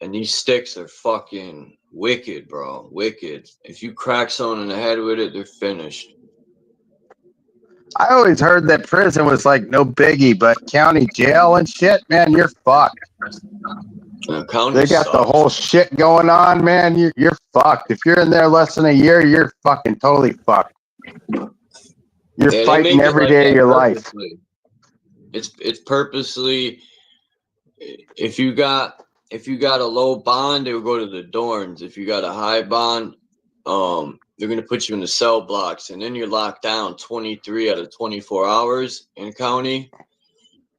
And these sticks are fucking wicked, bro. Wicked. If you crack someone in the head with it, they're finished. I always heard that prison was like no biggie, but county jail and shit, man, you're fucked. County They got the sucks. whole shit going on, man. You're fucked. If you're in there less than a year, you're fucking totally fucked. You're Yeah, they fighting make it every like day of that your life. purposely. It's purposely. If you got a low bond, they will go to the dorms. If you got a high bond, they're gonna put you in the cell blocks, and then you're locked down 23 out of 24 hours in county.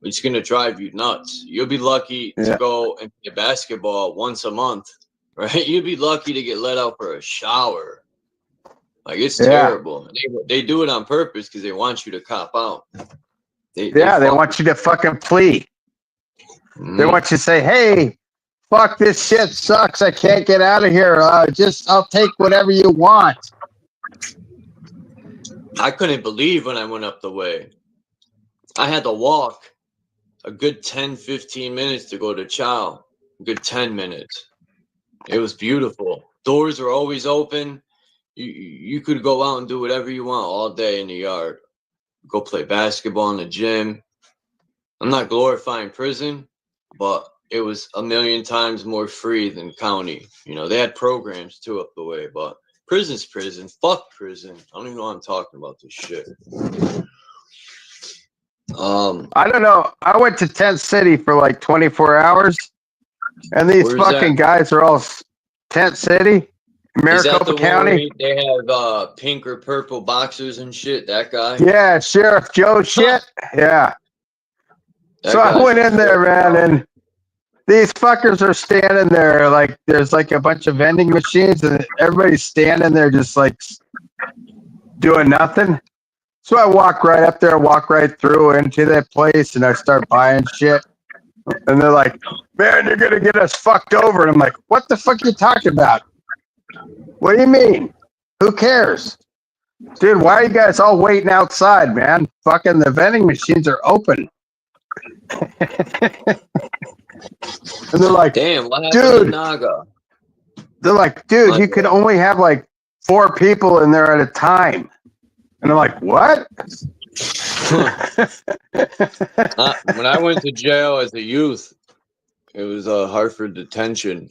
It's gonna drive you nuts. You'll be lucky to go and play basketball once a month, right? You'd be lucky to get let out for a shower. Like, it's terrible. They do it on purpose because they want you to cop out. They want you to fucking plea. They want you to say, hey, fuck, this shit sucks. I can't get out of here. I'll take whatever you want. I couldn't believe when I went up the way. I had to walk a good 10, 15 minutes to go to Chow. A good 10 minutes. It was beautiful. Doors are always open. You could go out and do whatever you want all day in the yard. Go play basketball in the gym. I'm not glorifying prison, but it was a million times more free than county. You know, they had programs too up the way, but prison's prison. Fuck prison. I don't even know why I'm talking about this shit. I don't know. I went to Tent City for like 24 hours, and these Where's fucking that? guys are all Tent City, Is that Maricopa the one County. where they have pink or purple boxers and shit? That guy? Yeah, Sheriff Joe shit. Yeah. That So I guy's went in there, man, and these fuckers are standing there like there's like a bunch of vending machines, and everybody's standing there just like doing nothing. So I walk right up there, walk right through into that place, and I start buying shit. And they're like, man, you're going to get us fucked over. And I'm like, what the fuck are you talking about? What do you mean? Who cares? Dude, why are you guys all waiting outside, man? Fucking the vending machines are open. And they're like, damn, what happened to dude, Naga? they're like, dude, you can only have like 4 people in there at a time. And I'm like, what? When I went to jail as a youth, it was a Hartford detention.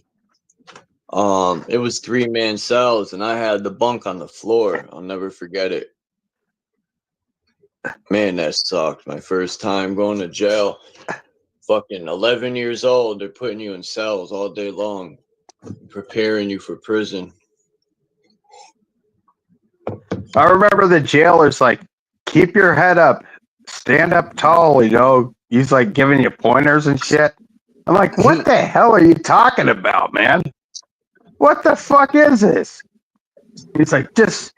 It was 3-man cells, and I had the bunk on the floor. I'll never forget it. Man, that sucked. My first time going to jail. Fucking 11 years old, they're putting you in cells all day long, preparing you for prison. I remember the jailer's like, keep your head up, stand up tall, you know. He's like giving you pointers and shit. I'm like, what the hell are you talking about, man? What the fuck is this? He's like, just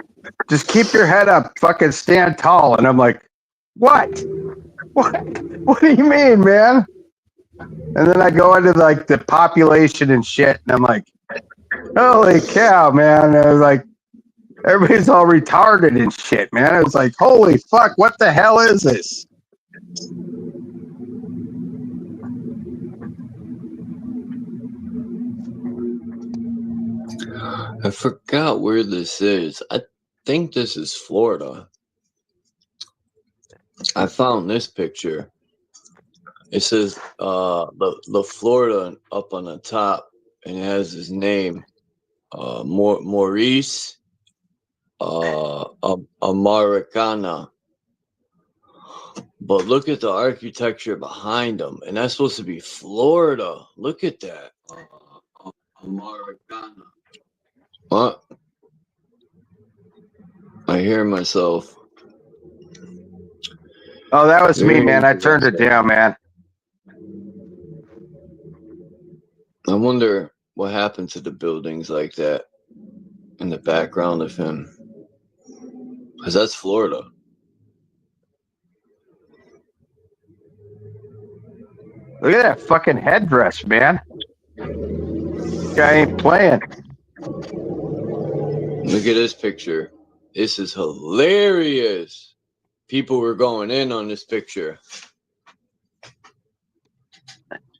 keep your head up, fucking stand tall. And I'm like, what? What do you mean, man? And then I go into like the population and shit, and I'm like, holy cow, man. I was like, everybody's all retarded and shit, man. I was like, holy fuck, what the hell is this? I forgot where this is. I think this is Florida. I found this picture. It says the Florida up on the top, and it has his name, Maurice Americana. But look at the architecture behind them, and that's supposed to be Florida. Look at that, Americana. What? I hear myself. Oh, that was me, man. I turned it down, man. I wonder what happened to the buildings like that in the background of him. Because that's Florida. Look at that fucking headdress, man. Guy ain't playing. Look at this picture. This is hilarious. People were going in on this picture.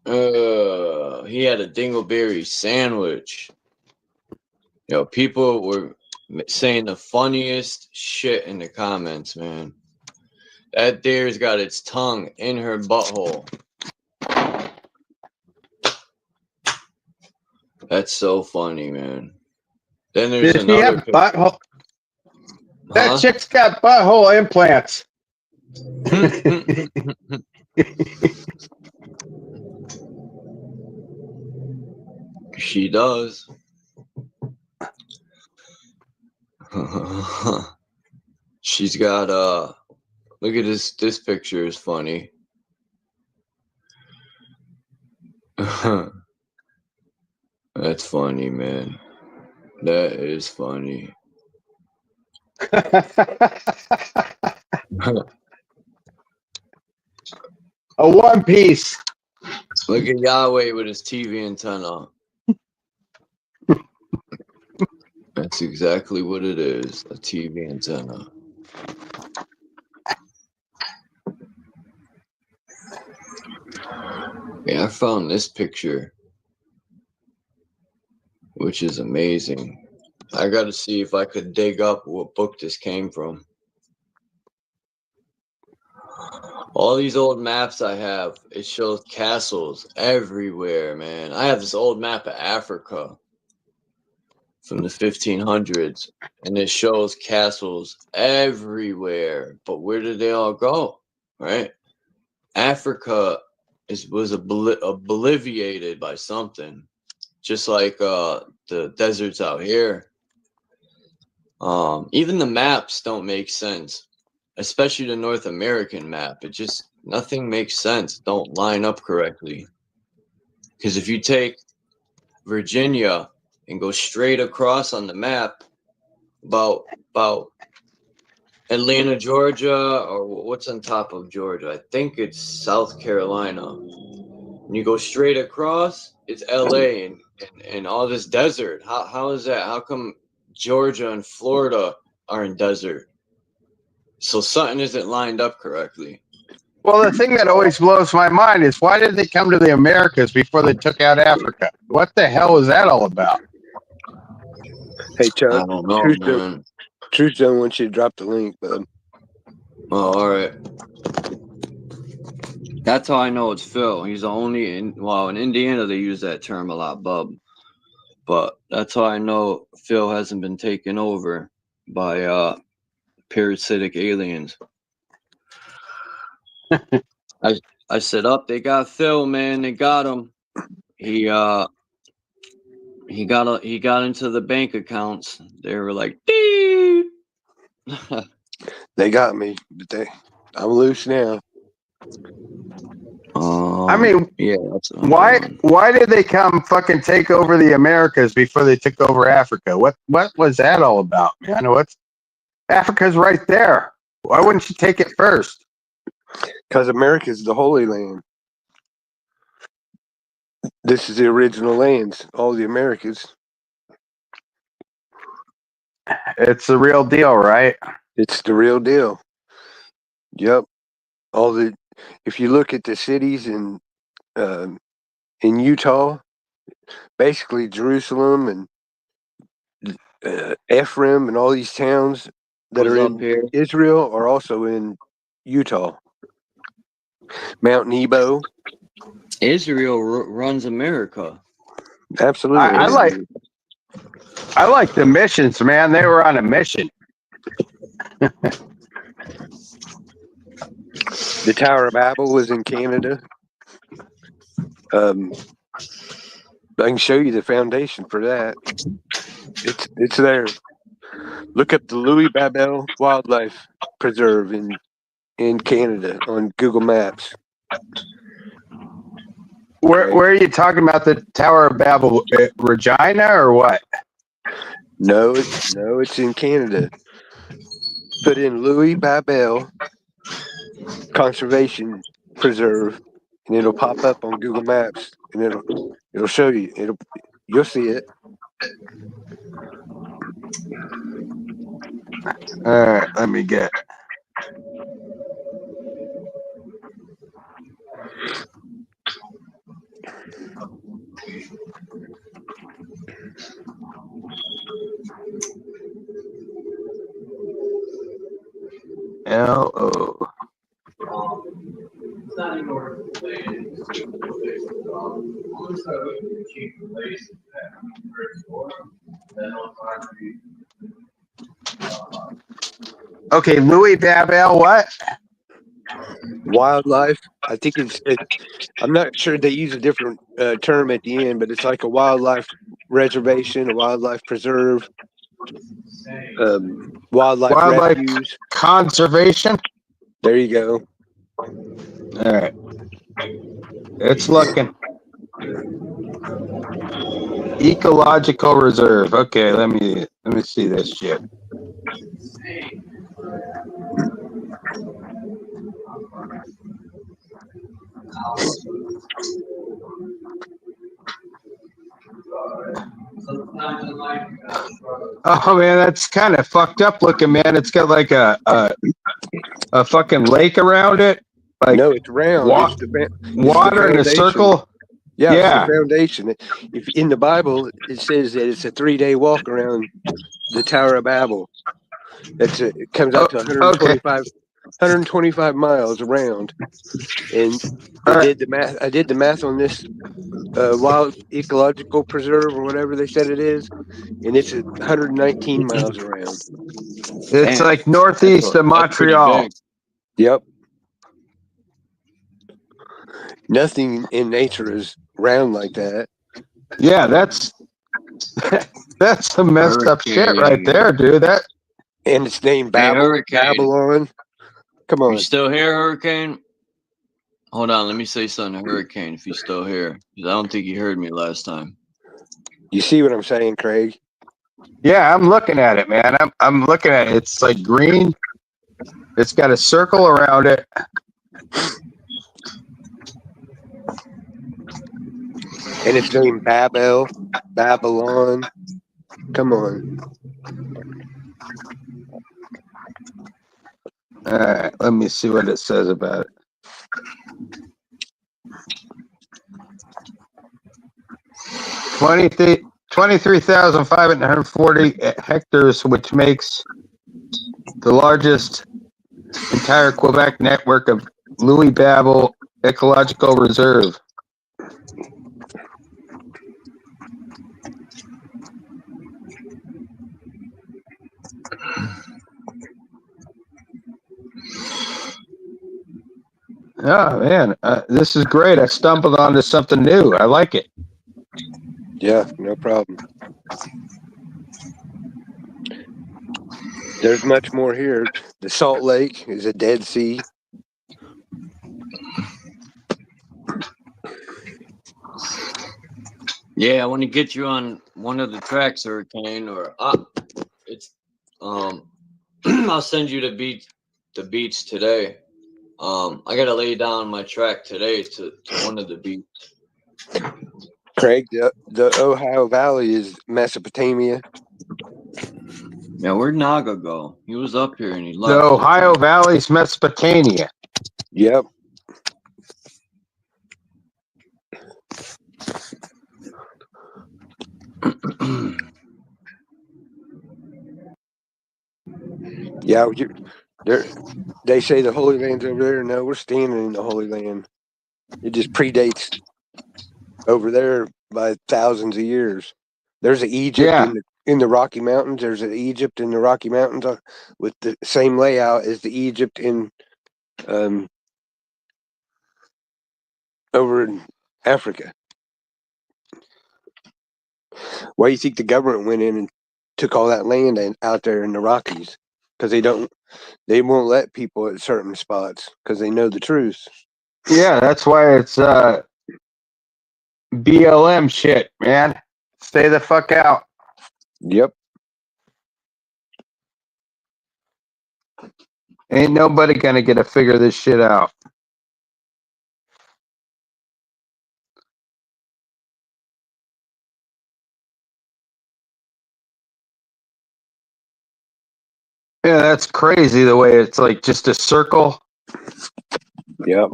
He had a dingleberry sandwich. Yo, people were saying the funniest shit in the comments, man. That deer's got its tongue in her butthole. That's so funny, man. Then there's Does she another have picture. butthole? That Huh? chick's got butthole implants. She does. She's got look at this picture is funny. That's funny, man. That is funny. A one piece. Look at Yahweh with his TV antenna. That's exactly what it is, a TV antenna. Yeah, I found this picture, which is amazing. I got to see if I could dig up what book this came from. All these old maps I have, it shows castles everywhere, man. I have this old map of Africa from the 1500s, and it shows castles everywhere. But where did they all go, right? Africa was obliviated by something, just like the deserts out here. Even the maps don't make sense, especially the North American map. It just, nothing makes sense. Don't line up correctly. Because if you take Virginia and go straight across on the map about Atlanta, Georgia, or what's on top of Georgia? I think it's South Carolina. And you go straight across, it's LA and all this desert. How is that? How come Georgia and Florida are in desert? So something isn't lined up correctly. Well, the thing that always blows my mind is why did they come to the Americas before they took out Africa? What the hell is that all about? Hey, Chuck. I don't know, man. Truth Zone wants you to drop the link, bud. Oh, all right. That's how I know it's Phil. He's the only in Indiana they use that term a lot, bub. But that's how I know Phil hasn't been taken over by parasitic aliens. I said, up, they got Phil, man. They got him. He got into the bank accounts. They were like, beep. They got me, but I'm loose now. I mean, yeah. Why did they come fucking take over the Americas before they took over Africa? What was that all about, man? Africa's right there. Why wouldn't you take it first? Because America's the Holy Land. This is the original lands, all the Americas. It's the real deal, right? It's the real deal. Yep. If you look at the cities in Utah, basically Jerusalem and Ephraim and all these towns that are in Israel are also in Utah. Mount Nebo. Israel runs America. Absolutely. I like the missions, man. They were on a mission. The Tower of Babel was in Canada. I can show you the foundation for that. It's there. Look up the Louis Babel Wildlife Preserve in Canada on Google Maps. Where are you talking about the Tower of Babel? Regina or what? No, it's in Canada. Put in Louis Babel Conservation Preserve, and it'll pop up on Google Maps, and it'll show you. You'll see it. All right, let me get. LO. Okay, Louis Babel, what? Wildlife. I think I'm not sure they use a different term at the end, but it's like a wildlife reservation, a wildlife preserve, wildlife refuge. Conservation. There you go. All right, it's looking. Ecological reserve. Okay, let me see this shit. Oh man, that's kind of fucked up looking, man. It's got like a fucking lake around it. Like no, it's round. It's water in a circle. Yeah, it's the foundation. If in the Bible it says that it's a 3-day walk around the Tower of Babel. It comes out to 125 miles around. And I did the math on this wild ecological preserve or whatever they said it is, and it's 119 miles around. It's like northeast of Montreal. Yep. Nothing in nature is round like that. Yeah, that's some messed up shit right there, dude. And it's named Babylon. Come on. You still here, Hurricane? Hold on, let me say something to Hurricane if he's still here. 'Cause I don't think he heard me last time. You see what I'm saying, Craig? Yeah, I'm looking at it, man. I'm looking at it. It's like green. It's got a circle around it. And it's named Babylon. Come on. All right, let me see what it says about it. $23,540 hectares, which makes the largest entire Quebec network of Louis Babel Ecological Reserve. Oh man, this is great. I stumbled onto something new. I like it. Yeah, no problem. There's much more here. The Salt Lake is a Dead Sea. Yeah, I want to get you on one of the tracks, Hurricane, or it's I'll send you the beats today. I gotta lay down my track today to one of the beats. Craig, the Ohio Valley is Mesopotamia. Yeah, where'd Naga go? He was up here and he left. The Ohio Valley's Mesopotamia. Yep. Yeah, they say the Holy Land's over there. No, we're standing in the Holy Land. It just predates over there by thousands of years. There's an Egypt in the Rocky Mountains. There's an Egypt in the Rocky Mountains with the same layout as the Egypt in over in Africa. Why do you think the government went in and took all that land out there in the Rockies? Because they won't let people at certain spots because they know the truth. Yeah, that's why it's BLM shit, man. Stay the fuck out. Yep. Ain't nobody gonna get to figure this shit out. Yeah, that's crazy the way it's like just a circle. Yep.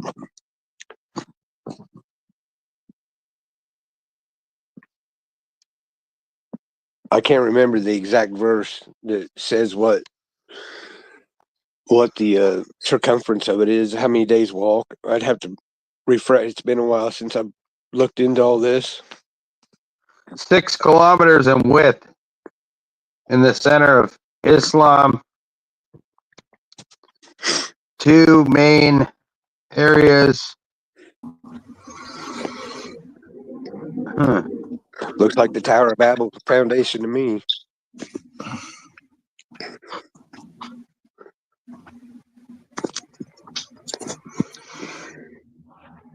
I can't remember the exact verse that says what the circumference of it is, how many days walk. I'd have to refresh. It's been a while since I've looked into all this. 6 kilometers in width in the center of Islam. 2 main areas. Looks like the Tower of Babel foundation to me.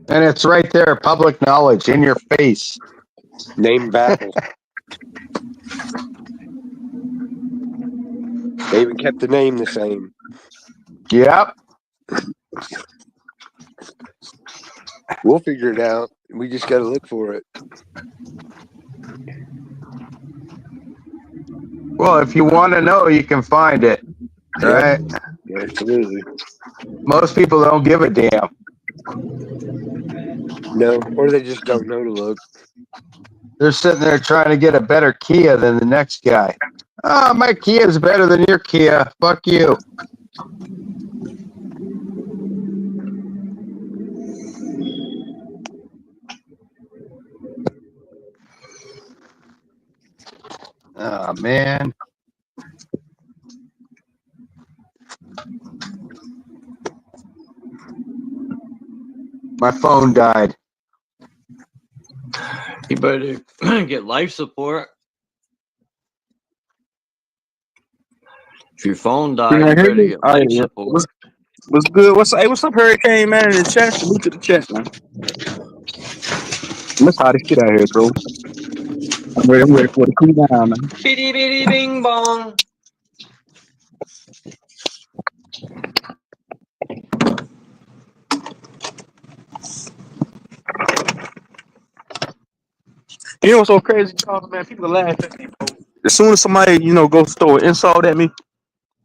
And it's right there, public knowledge, in your face. Name Babel. They even kept the name the same. Yep. We'll figure it out. We just got to look for it. Well, if you want to know, you can find it. Right? Yeah, absolutely. Most people don't give a damn. No, or they just don't know to look. They're sitting there trying to get a better Kia than the next guy. Oh, my Kia's better than your Kia. Fuck you. Oh, man. My phone died. You better get life support. If your phone died, you better get life support. What's good? What's up, Hurricane Man in the chat? Salute to the chat, man. Let's hot as shit out here, bro. I'm ready for it to cool down, man. Bitty bitty bing bong. You know what's so crazy, Charles, man? People laugh at me, bro. As soon as somebody, goes to throw an insult at me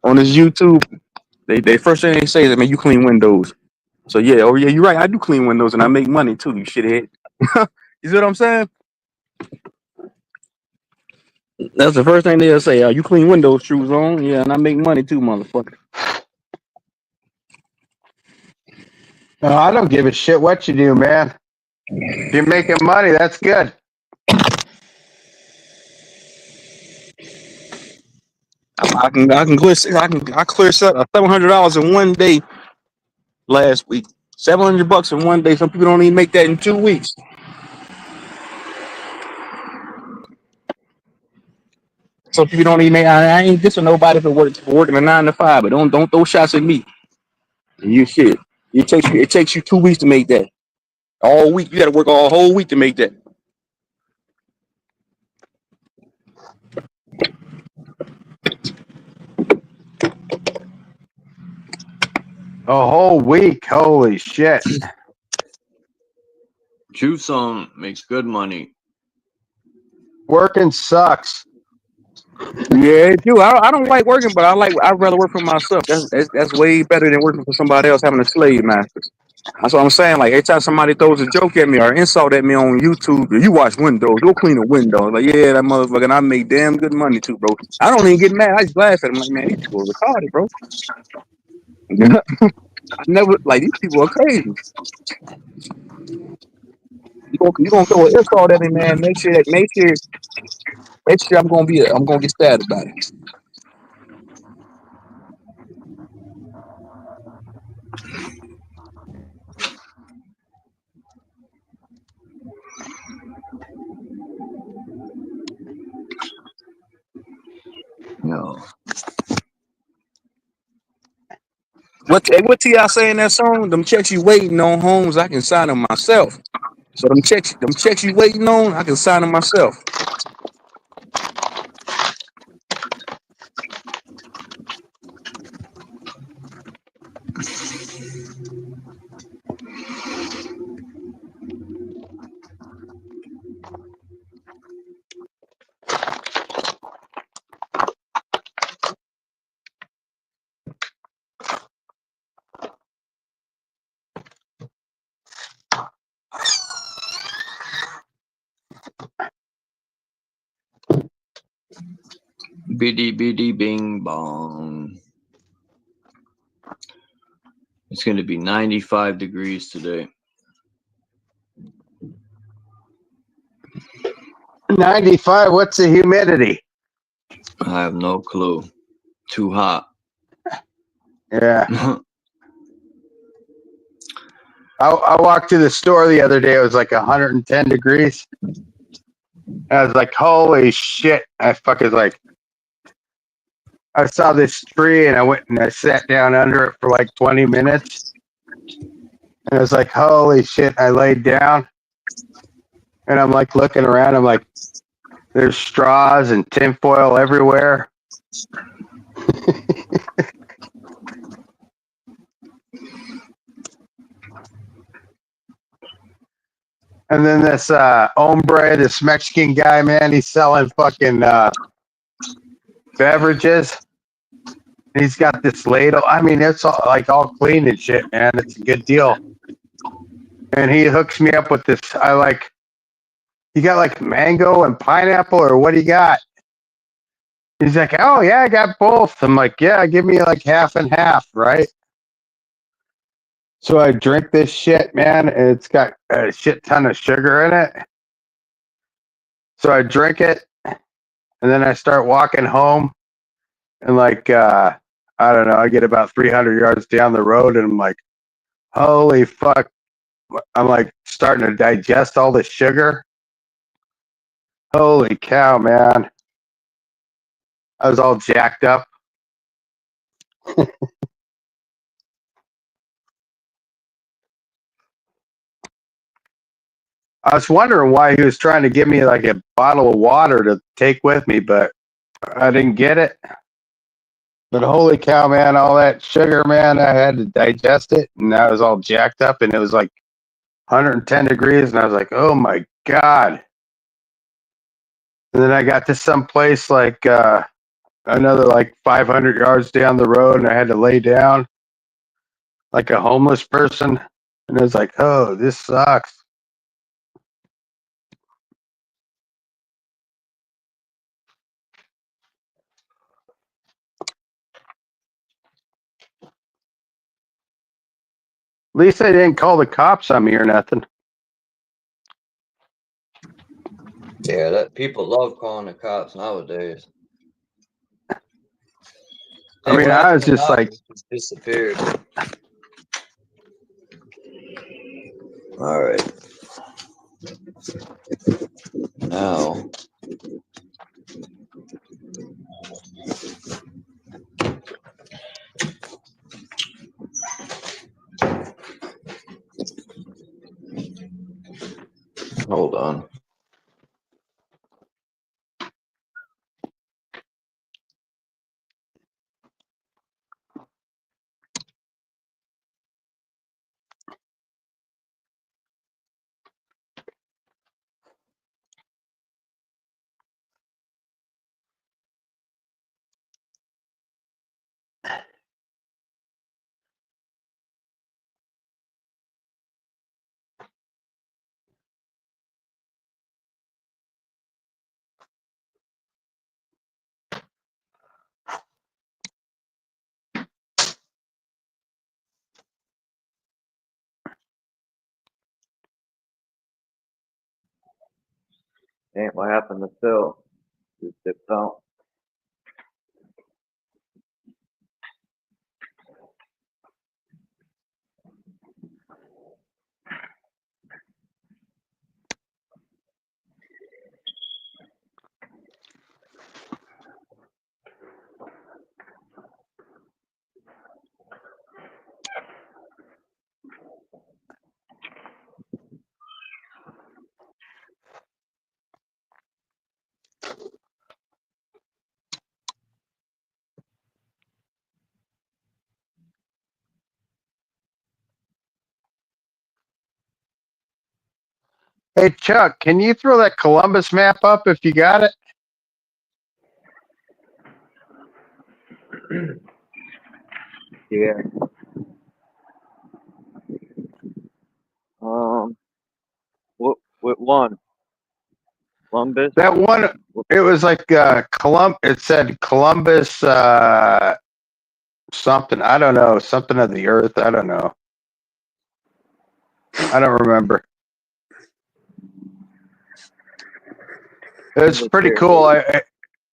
on this YouTube, they first thing they say is, man, you clean windows. So yeah, you're right. I do clean windows and I make money too, you shithead. You see what I'm saying? That's the first thing they'll say. You clean windows, shoes on. Yeah, and I make money too, motherfucker. No, I don't give a shit what you do, man. If you're making money, that's good. I clear $700 in one day last week. $700 in one day. Some people don't even make that in 2 weeks. Some people don't even make. I ain't dissing nobody for working a 9 to 5, but don't throw shots at me. You shit. It takes you 2 weeks to make that. All week you got to work all whole week to make that. A whole week. Holy shit. Tucson makes good money. Working sucks. Yeah, it do. I don't like working, but I'd rather work for myself. That's way better than working for somebody else having a slave master. That's what I'm saying. Like every time somebody throws a joke at me or insult at me on YouTube, you watch windows, go clean a window. Like, yeah, that motherfucker, and I make damn good money too, bro. I don't even get mad. I just laugh at them like, man, these people are retarded, bro. I never these people are crazy. You gonna throw an insult at me, man? Make sure I'm gonna get stabbed about it. No. What T.I. say in that song? Them checks you waiting on, homes, I can sign them myself. So them checks you waiting on, I can sign them myself. Bitty bitty bing bong. It's going to be 95 degrees today. 95. What's the humidity? I have no clue. Too hot. Yeah. I walked to the store the other day. It was like 110 degrees. I was like, holy shit. I saw this tree and I went and I sat down under it for like 20 minutes. And I was like, holy shit. I laid down and I'm like looking around. I'm like, there's straws and tinfoil everywhere. And then this hombre, this Mexican guy, man, he's selling fucking beverages. He's got this ladle. I mean, it's all clean and shit, man. It's a good deal. And he hooks me up with this. You got like mango and pineapple, or what do you got? He's like, oh yeah, I got both. I'm like, yeah, give me like half and half, right? So I drink this shit, man, and it's got a shit ton of sugar in it. So I drink it, and then I start walking home, and like, I don't know, I get about 300 yards down the road, and I'm like, holy fuck. I'm like starting to digest all the sugar. Holy cow, man. I was all jacked up. I was wondering why he was trying to give me like a bottle of water to take with me, but I didn't get it. But holy cow, man, all that sugar, man, I had to digest it, and I was all jacked up, and it was like 110 degrees, and I was like, oh my God. And then I got to some place like another like 500 yards down the road, and I had to lay down like a homeless person, and I was like, oh, this sucks. At least they didn't call the cops on me or nothing. Yeah, that people love calling the cops nowadays. I mean, I was just like, just disappeared. All right. Now. Hold on. Ain't what happened to Phil. Just dipped out. hey, Chuck, can you throw that Columbus map up if you got it? Yeah. What one? Columbus? That one, it was like it said Columbus something. I don't know. Something of the earth. I don't know. I don't remember. It's pretty cool.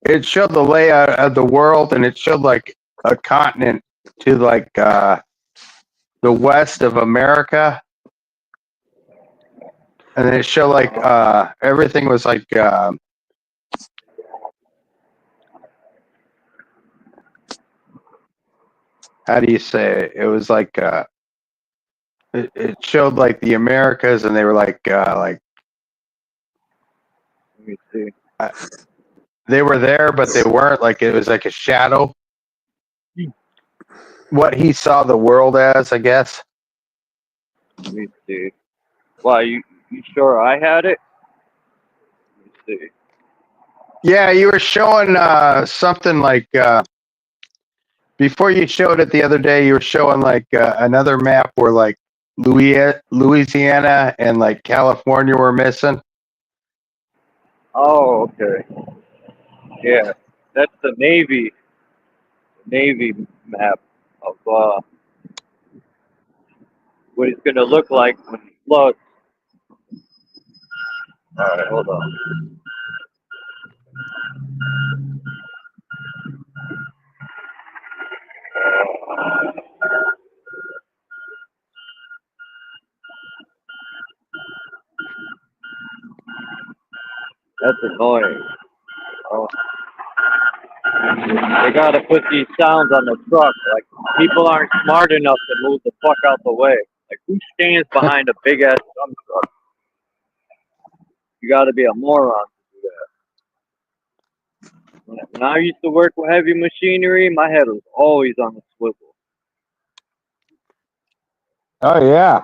It showed the layout of the world, and it showed like a continent to like the west of America, and then it showed like everything was like how do you say it? It was like it showed like the Americas, and they were like Let me see. they were there, but they weren't. Like it was like a shadow. What he saw the world as, I guess. Let me see. Why, you sure I had it? Let me see. Yeah, you were showing something like before you showed it the other day. You were showing like another map where like Louisiana and like California were missing. Oh, okay. Yeah, that's the Navy map of what it's gonna look like when it floods. All right, hold on. That's annoying. Oh. They gotta put these sounds on the truck. Like, people aren't smart enough to move the fuck out the way. Like, who stands behind a big ass dump truck? You gotta be a moron to do that. When I used to work with heavy machinery, my head was always on the swivel. Oh yeah,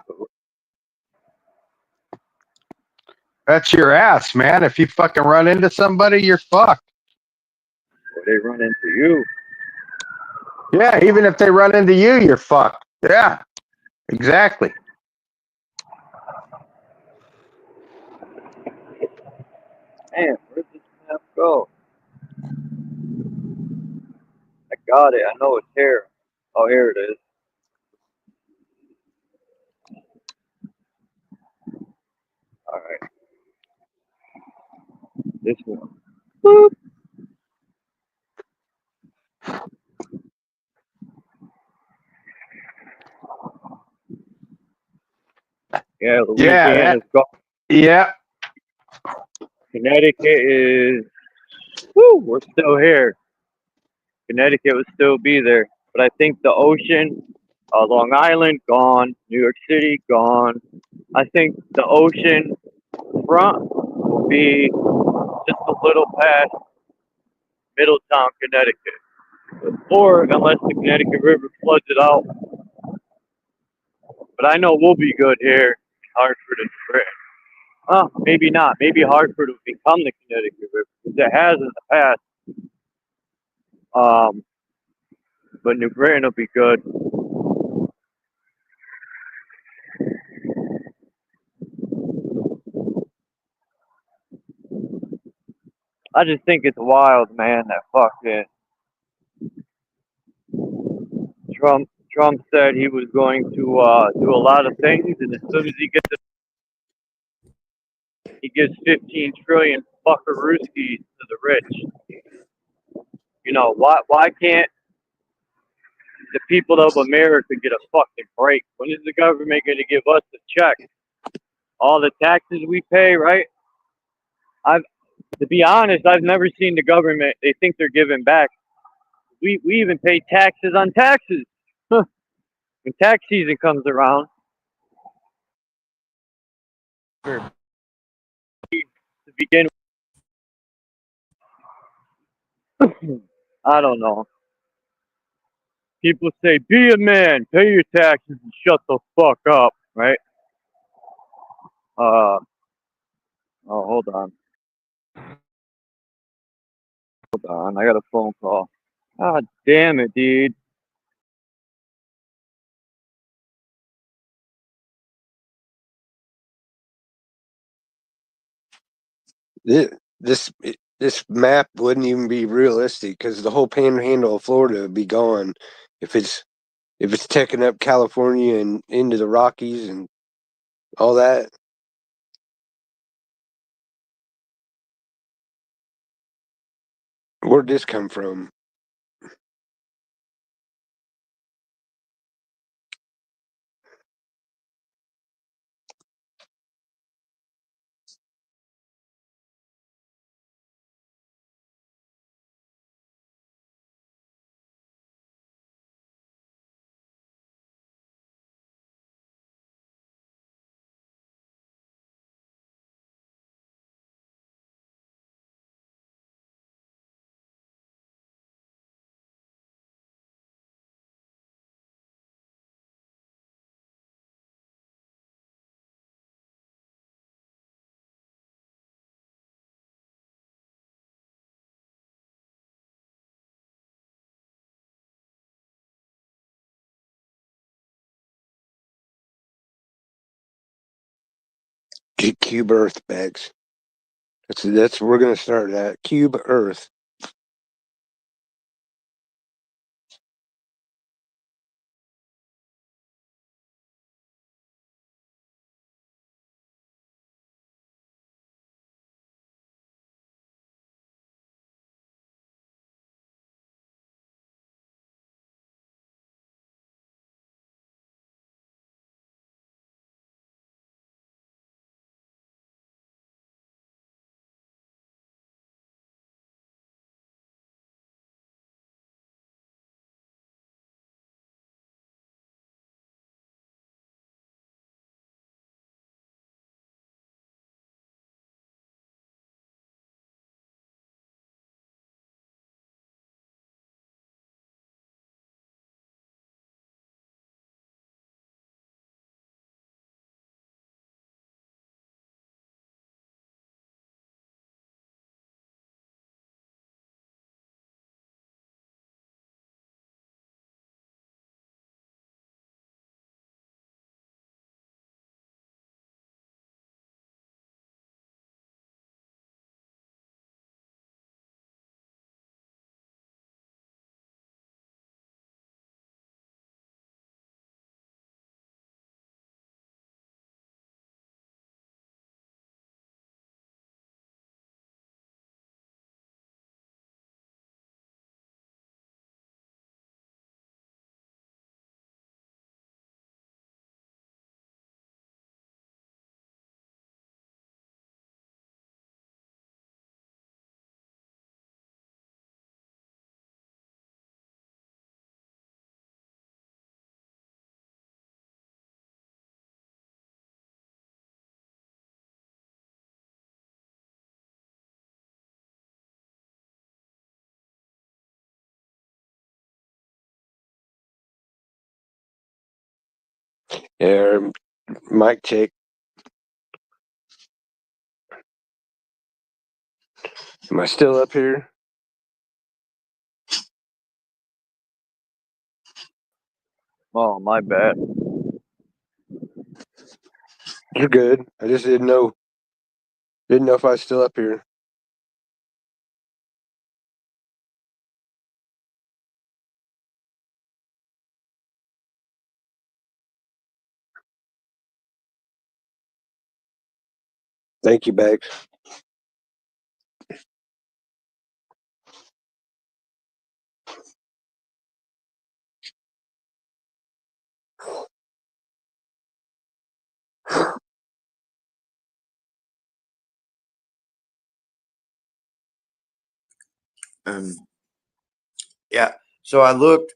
that's your ass, man. If you fucking run into somebody, you're fucked. Or they run into you. Yeah, even if they run into you, you're fucked. Yeah, exactly. Man, where'd this map go? I got it. I know it's here. Oh, here it is. All right. This one. Boop. Yeah, Louisiana's gone. Yeah. Connecticut is. Woo, we're still here. Connecticut would still be there. But I think the ocean, Long Island, gone. New York City, gone. I think the ocean front will be just a little past Middletown, Connecticut. Or unless the Connecticut River floods it out. But I know we'll be good here in Hartford and Britain. Oh, maybe not. Maybe Hartford will become the Connecticut River, because it has in the past. But New Britain will be good. I just think it's wild, man, that fucking Trump said he was going to do a lot of things, and as soon as he gets it, he gives 15 trillion fuckarooskies to the rich. You know, why can't the people of America get a fucking break? When is the government going to give us a check? All the taxes we pay, right? To be honest, I've never seen the government. They think they're giving back. We even pay taxes on taxes. Huh. When tax season comes around, to begin with, I don't know. People say, be a man, pay your taxes, and shut the fuck up, right? Oh, hold on. Hold on, I got a phone call. God damn it, dude. This map wouldn't even be realistic, because the whole panhandle of Florida would be gone if it's taking up California and into the Rockies and all that. Where'd this come from? Cube Earth, Bex. That's we're gonna start that Cube Earth. Yeah, mic check. Am I still up here? Oh, my bad. You're good. I just didn't know if I was still up here. Thank you, Bex. Yeah. So I looked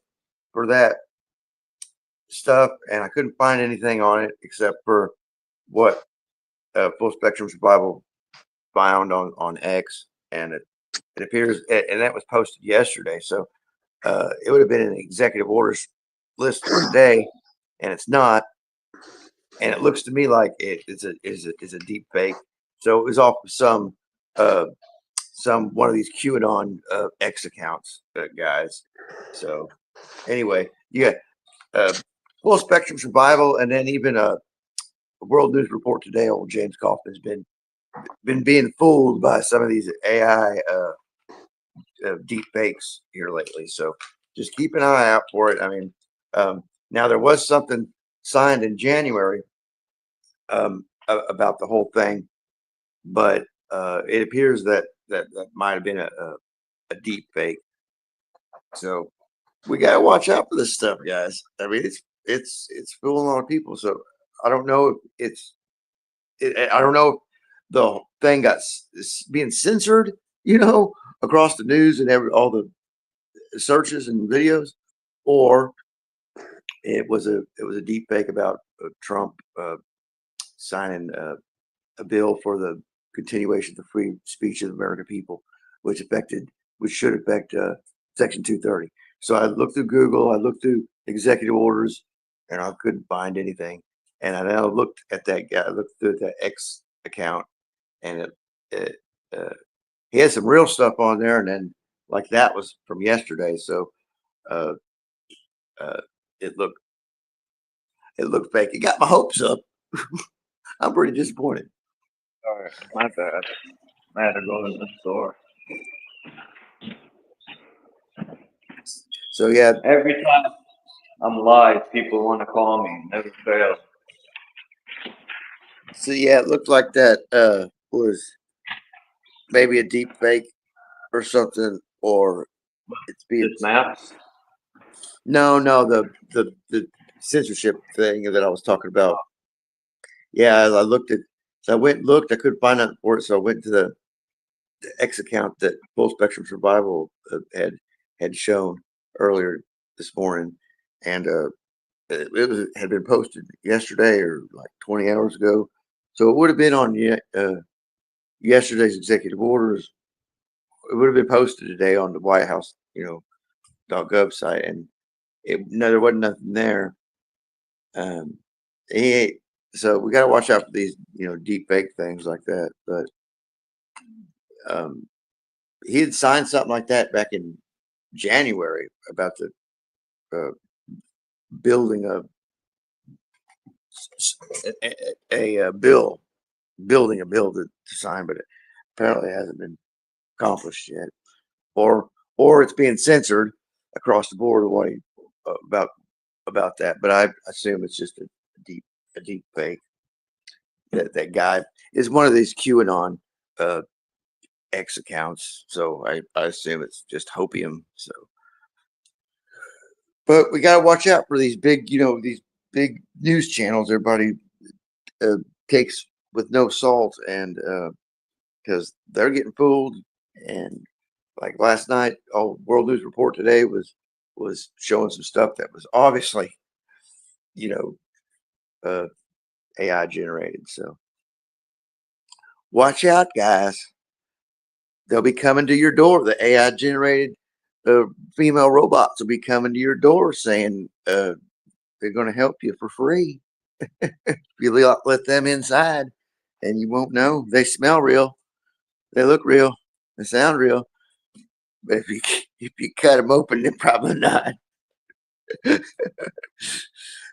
for that stuff and I couldn't find anything on it except for what Full Spectrum Survival found on X, and it appears, and that was posted yesterday. So it would have been in the executive orders list for today, and it's not. And it looks to me like it's a deep fake. So it was off of some one of these QAnon X accounts, guys. So anyway, you got Full Spectrum Survival, and then even World News Report today. Old James Kaufman's been being fooled by some of these AI deep fakes here lately. So just keep an eye out for it. I mean, now there was something signed in January about the whole thing, but it appears that might have been a deep fake. So we gotta watch out for this stuff, guys. I mean, it's fooling a lot of people. So I don't know if I don't know if the thing is being censored, across the news and all the searches and videos, or it was a deep fake about Trump signing a bill for the continuation of the free speech of the American people, which should affect Section 230. So I looked through Google, I looked through executive orders, and I couldn't find anything. And I now looked at that guy, I looked through that X account, and he had some real stuff on there, and then like that was from yesterday. So it looked fake. It got my hopes up. I'm pretty disappointed. All right, my bad. I had to go to the store. So yeah, Every time I'm live, people want to call me. Never fails. so yeah, it looked like that was maybe a deep fake or something, or it's being Just maps. no, the censorship thing that I was talking about. Yeah, I looked at, so I went and looked, I couldn't find out for it, so I went to the X account that Full Spectrum Survival had shown earlier this morning, and it had been posted yesterday or like 20 hours ago, so it would have been on yesterday's executive orders. It would have been posted today on the White House, .gov site, and there wasn't nothing there. So we got to watch out for these, deep fake things like that. But he had signed something like that back in January about the building a bill to sign, but it apparently hasn't been accomplished yet, or it's being censored across the board. What about that? But I assume it's just a deep fake. That guy is one of these QAnon X accounts, so I assume it's just hopium. So, but we got to watch out for these big, these big news channels. Everybody takes with no salt, and because they're getting fooled. And like last night, World News Report today was showing some stuff that was obviously, AI generated. So watch out, guys. They'll be coming to your door. The AI generated female robots will be coming to your door saying they're going to help you for free. If you let them inside, and you won't know. They smell real. They look real. They sound real. But if you cut them open, they're probably not. All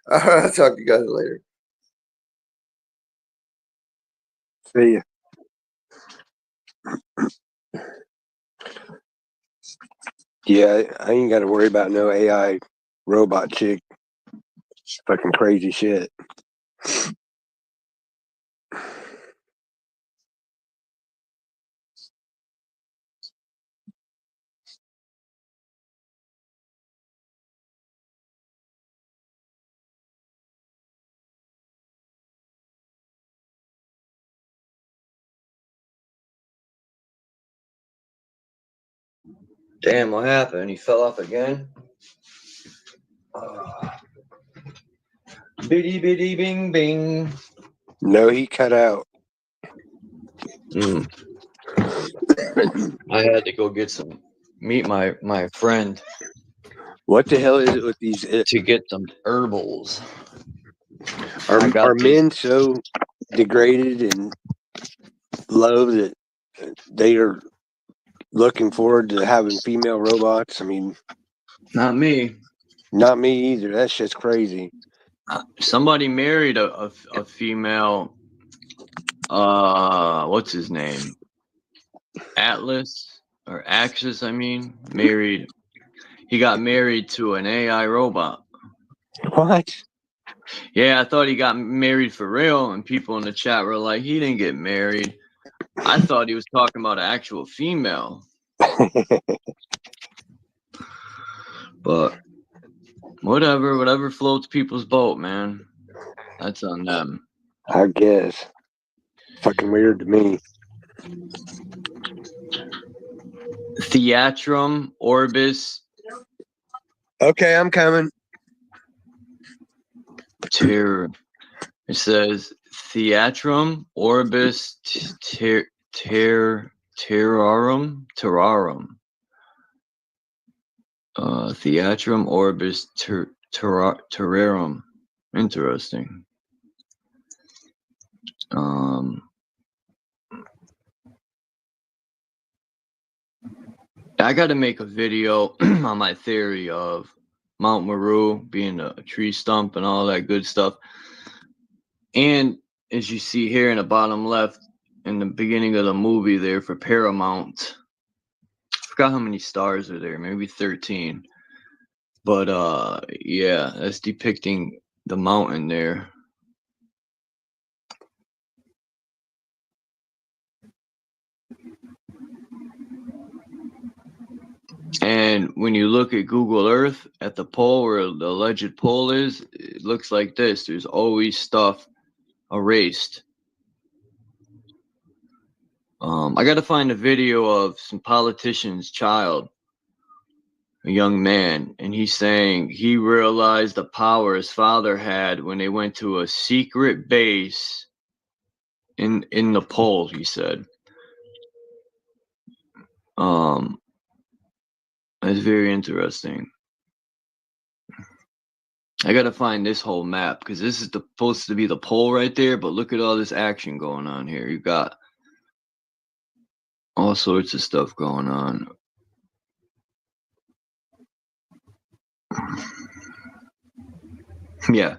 right, I'll talk to you guys later. See ya. Yeah, I ain't got to worry about no AI robot chick. It's fucking crazy shit. Damn, what happened? He fell off again? Bitty bitty bing bing. No, he cut out. I had to go meet my friend. What the hell is it with these? To get some herbals. Are men so degraded and low that they are looking forward to having female robots? I mean, not me. Not me either. That shit's crazy. Somebody married a female. What's his name? Atlas or Axis? I mean, married. He got married to an AI robot. What? Yeah, I thought he got married for real, and people in the chat were like, he didn't get married. I thought he was talking about an actual female. But whatever floats people's boat, man. That's on them. I guess. Fucking weird to me. Theatrum orbis. Okay, I'm coming. It says Theatrum orbis terrarum. Theatrum orbis terrarum. Interesting. I got to make a video on my theory of Mount Meru being a tree stump and all that good stuff. And as you see here in the bottom left, in the beginning of the movie there for Paramount, I forgot how many stars are there, maybe 13. But yeah, that's depicting the mountain there. And when you look at Google Earth at the pole where the alleged pole is, it looks like this. There's always stuff erased. I got to find a video of some politician's child, a young man, and he's saying he realized the power his father had when they went to a secret base in the pole, he said. That's very interesting. I gotta find this whole map because this is supposed to be the pole right there, but look at all this action going on here. You got all sorts of stuff going on. Yeah,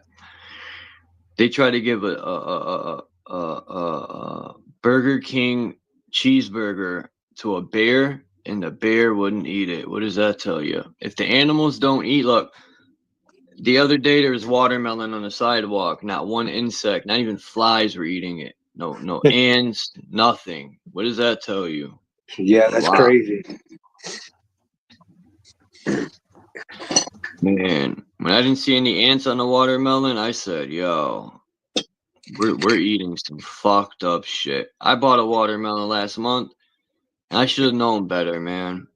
they try to give a Burger King cheeseburger to a bear, and the bear wouldn't eat it. What does that tell you? If the animals don't eat, look, the other day there was watermelon on the sidewalk. Not one insect, not even flies were eating it. No ants, nothing. What does that tell you? Yeah, that's crazy. Man, when I didn't see any ants on the watermelon, I said, yo, we're eating some fucked up shit. I bought a watermelon last month. I should have known better, man.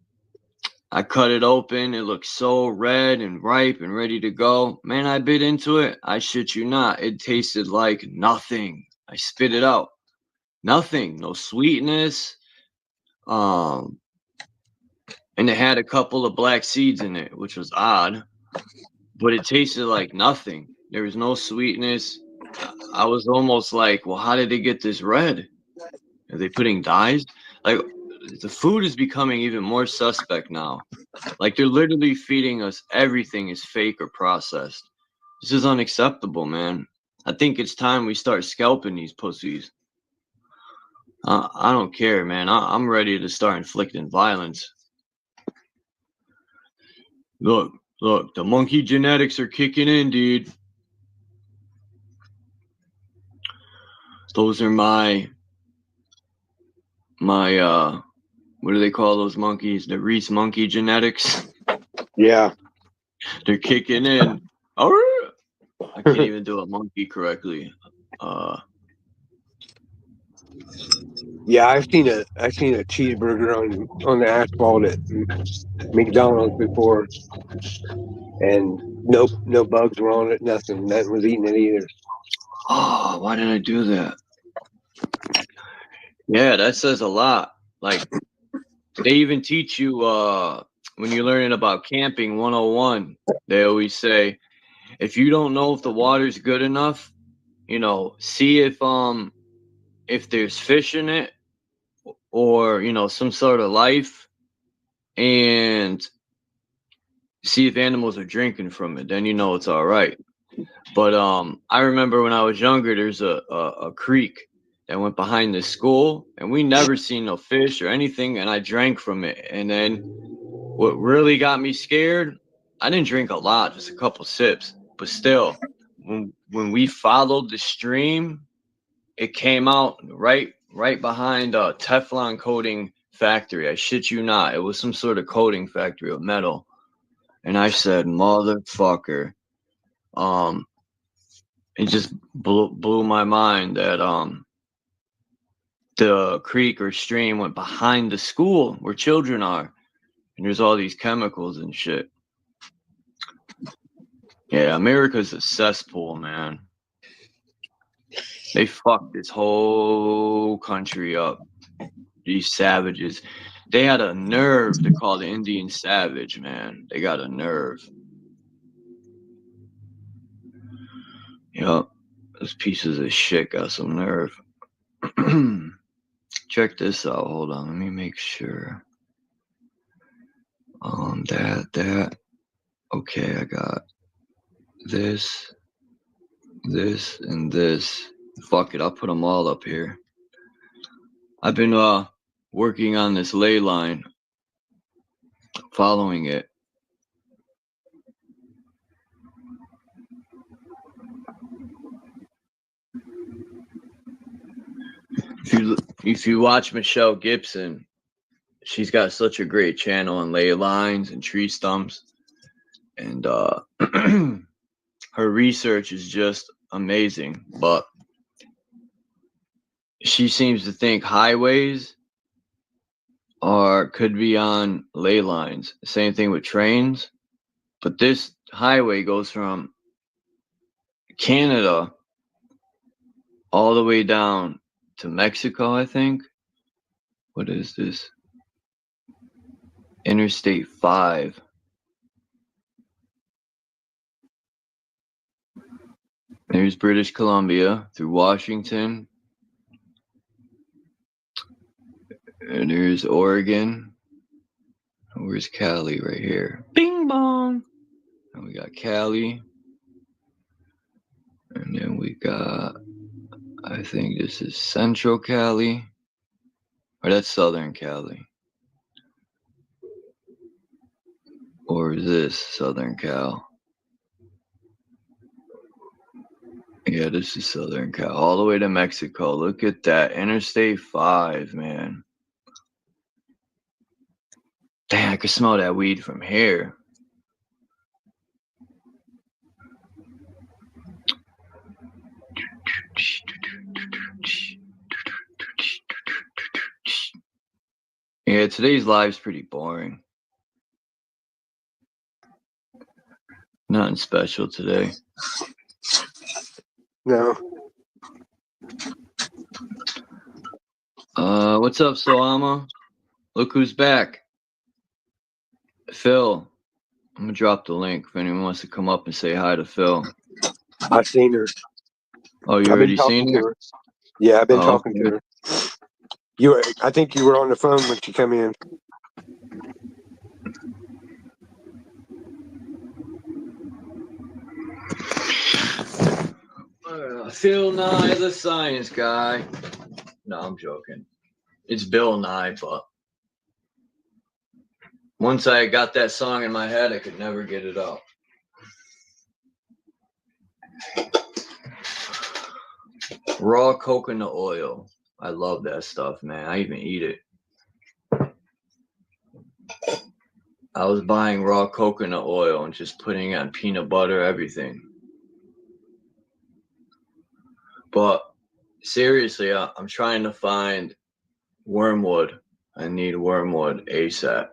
I cut it open. It looked so red and ripe and ready to go. Man, I bit into it. I shit you not. It tasted like nothing. I spit it out. Nothing. No sweetness. And it had a couple of black seeds in it, which was odd. But it tasted like nothing. There was no sweetness. I was almost like, well, how did they get this red? Are they putting dyes? Like, the food is becoming even more suspect now. Like, they're literally feeding us everything is fake or processed. This is unacceptable, man. I think it's time we start scalping these pussies. I don't care, man. I'm ready to start inflicting violence. Look, the monkey genetics are kicking in, dude. Those are my what do they call those monkeys? The Reese monkey genetics. Yeah. They're kicking in. I can't even do a monkey correctly. Yeah, I've seen a cheeseburger on the asphalt at McDonald's before, and no bugs were on it, nothing was eating it either. Oh, why did I do that? Yeah, that says a lot. Like, they even teach you when you're learning about camping 101, they always say, if you don't know if the water's good enough, see if there's fish in it or, some sort of life, and see if animals are drinking from it. Then it's all right. But I remember when I was younger, there's a creek that went behind the school, and we never seen no fish or anything, and I drank from it. And then what really got me scared, I didn't drink a lot, just a couple sips, but still, when we followed the stream, it came out right behind Teflon coating factory. I shit you not. It was some sort of coating factory of metal. And I said, motherfucker. It just blew my mind that the creek or stream went behind the school where children are. And there's all these chemicals and shit. Yeah, America's a cesspool, man. They fucked this whole country up. These savages. They had a nerve to call the Indians savage, man. They got a nerve. Yup. Those pieces of shit got some nerve. Check this out. Hold on. Let me make sure. That. Okay, I got this, and this. Fuck it. I'll put them all up here. I've been working on this ley line, following it. If you watch Michelle Gibson, she's got such a great channel on ley lines and tree stumps, and her research is just amazing. But she seems to think highways could be on ley lines. Same thing with trains, but this highway goes from Canada all the way down to Mexico, I think. What is this? Interstate 5. There's British Columbia through Washington. And there's Oregon. Where's Cali? Right here. Bing bong. And we got Cali. And then we got, I think this is Central Cali. Or that's Southern Cali. Or is this Southern Cal? Yeah, this is Southern Cal. All the way to Mexico. Look at that. Interstate 5, man. Damn, I can smell that weed from here. Yeah, today's live's pretty boring. Nothing special today. No. What's up, Salama? Look who's back. Phil. I'm gonna drop the link if anyone wants to come up and say hi to Phil. I've seen her. Oh, you already seen her? Yeah, I've been talking to her. I think you were on the phone when she came in. Phil Nye, the science guy. No, I'm joking. It's Bill Nye, but once I got that song in my head, I could never get it out. Raw coconut oil. I love that stuff, man. I even eat it. I was buying raw coconut oil and just putting it on peanut butter, everything. But seriously, I'm trying to find wormwood. I need wormwood ASAP.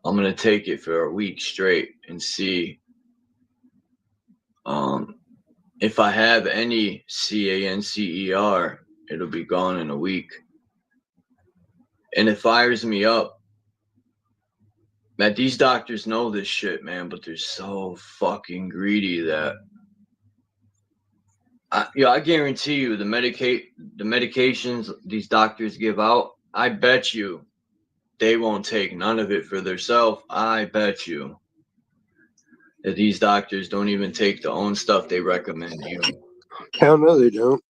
I'm going to take it for a week straight and see if I have any CANCER, it'll be gone in a week. And it fires me up. Man, these doctors know this shit, man, but they're so fucking greedy that I guarantee you the medications these doctors give out, I bet you they won't take none of it for themselves. I bet you that these doctors don't even take the own stuff they recommend you. Hell no, they don't.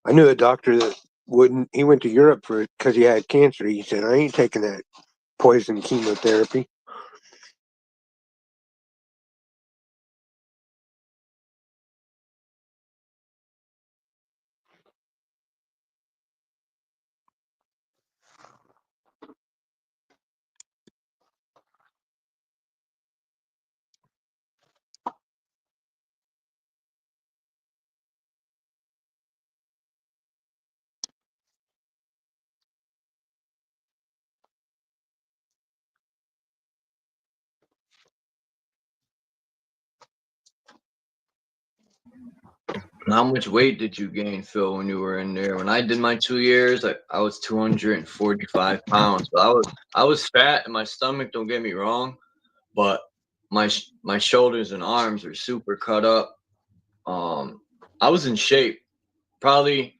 I knew a doctor that wouldn't. He went to Europe for it because he had cancer. He said, "I ain't taking that poison chemotherapy." How much weight did you gain, Phil, when you were in there? When I did my 2 years, I was 245 pounds. But I was fat in my stomach. Don't get me wrong, but my shoulders and arms are super cut up. I was in shape, probably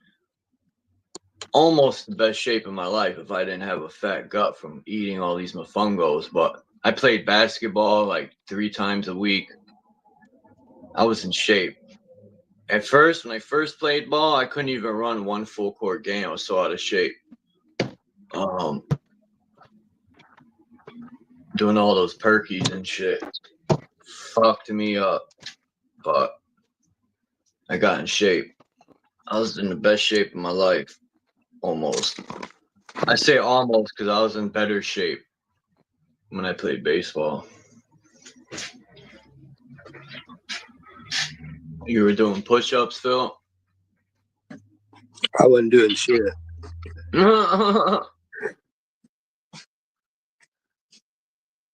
almost the best shape of my life if I didn't have a fat gut from eating all these mofungos. But I played basketball like 3 times a week. I was in shape. At first, when I first played ball, I couldn't even run 1 full court game. I was so out of shape. Doing all those perkies and shit fucked me up, but I got in shape. I was in the best shape of my life, almost. I say almost because I was in better shape when I played baseball. You were doing push-ups, Phil? I wasn't doing shit.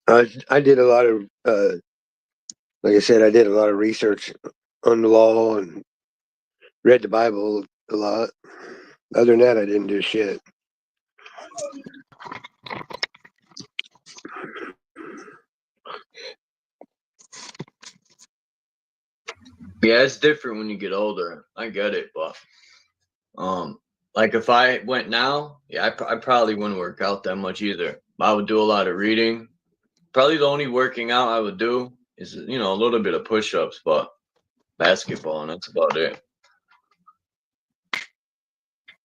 I did a lot of, like I said, I did a lot of research on the law and read the Bible a lot. Other than that, I didn't do shit. Yeah, it's different when you get older. I get it, but like if I went now, yeah, I probably wouldn't work out that much either. I would do a lot of reading. Probably the only working out I would do is, a little bit of push-ups, but basketball, and that's about it.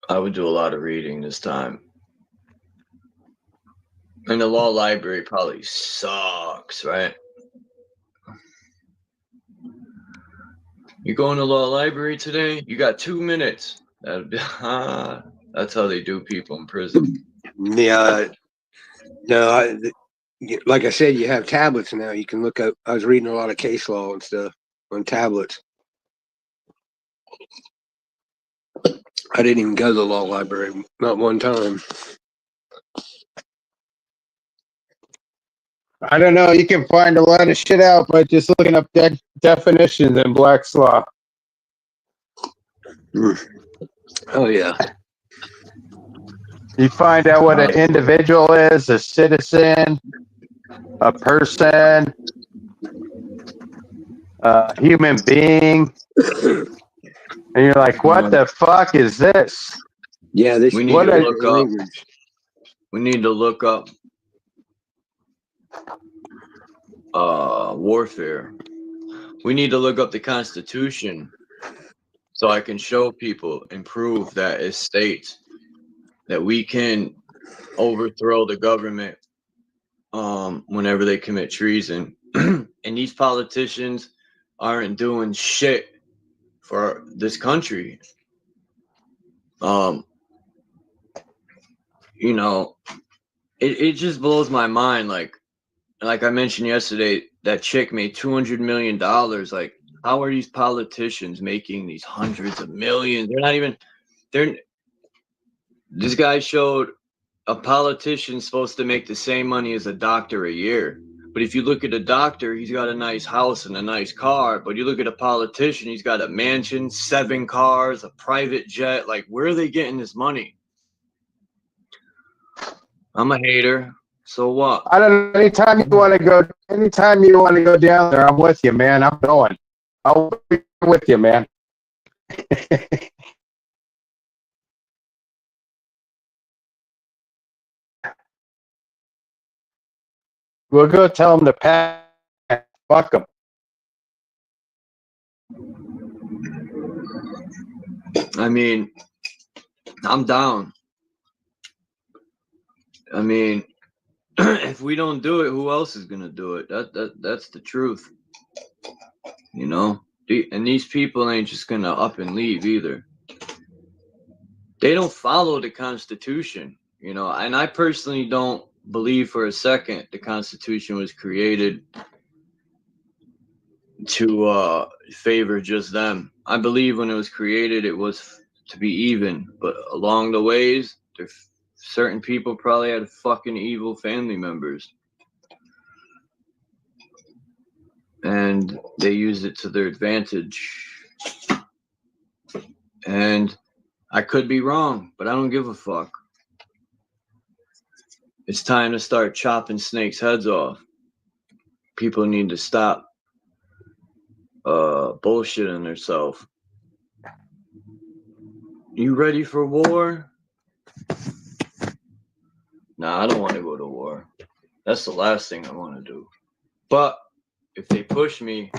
I would do a lot of reading this time. And the law library probably sucks, right? You going to law library today? You got 2 minutes. That's how they do people in prison. Yeah. No, like I said, you have tablets now. You can look up. I was reading a lot of case law and stuff on tablets. I didn't even go to the law library, not one time. I don't know. You can find a lot of shit out by just looking up definitions in Black's Law. Oh, yeah. You find out what an individual is, a citizen, a person, a human being. And you're like, what the fuck is this? Yeah, this we need to look up. We need to look up warfare. We need to look up the Constitution so I can show people and prove that it states that we can overthrow the government whenever they commit treason. And these politicians aren't doing shit for this country. It just blows my mind. Like I mentioned yesterday, that chick made $200 million. Like, how are these politicians making these hundreds of millions? This guy showed a politician supposed to make the same money as a doctor a year. But if you look at a doctor, he's got a nice house and a nice car. But you look at a politician, he's got a mansion, 7 cars, a private jet. Like, where are they getting this money? I'm a hater. So what? I don't know. Anytime you want to go down there, I'm with you, man. I'm going. I'll be with you, man. We'll go tell them to pack. Fuck them. I mean, I'm down. I mean, if we don't do it, who else is gonna do it? That's the truth. And these people ain't just gonna up and leave either. They don't follow the Constitution, and I personally don't believe for a second the Constitution was created to favor just them. I believe when it was created, it was to be even, but along the ways, certain people probably had fucking evil family members, and they used it to their advantage. And I could be wrong, but I don't give a fuck. It's time to start chopping snakes' heads off. People need to stop bullshitting themselves. You ready for war? Nah, I don't want to go to war. That's the last thing I want to do. But if they push me,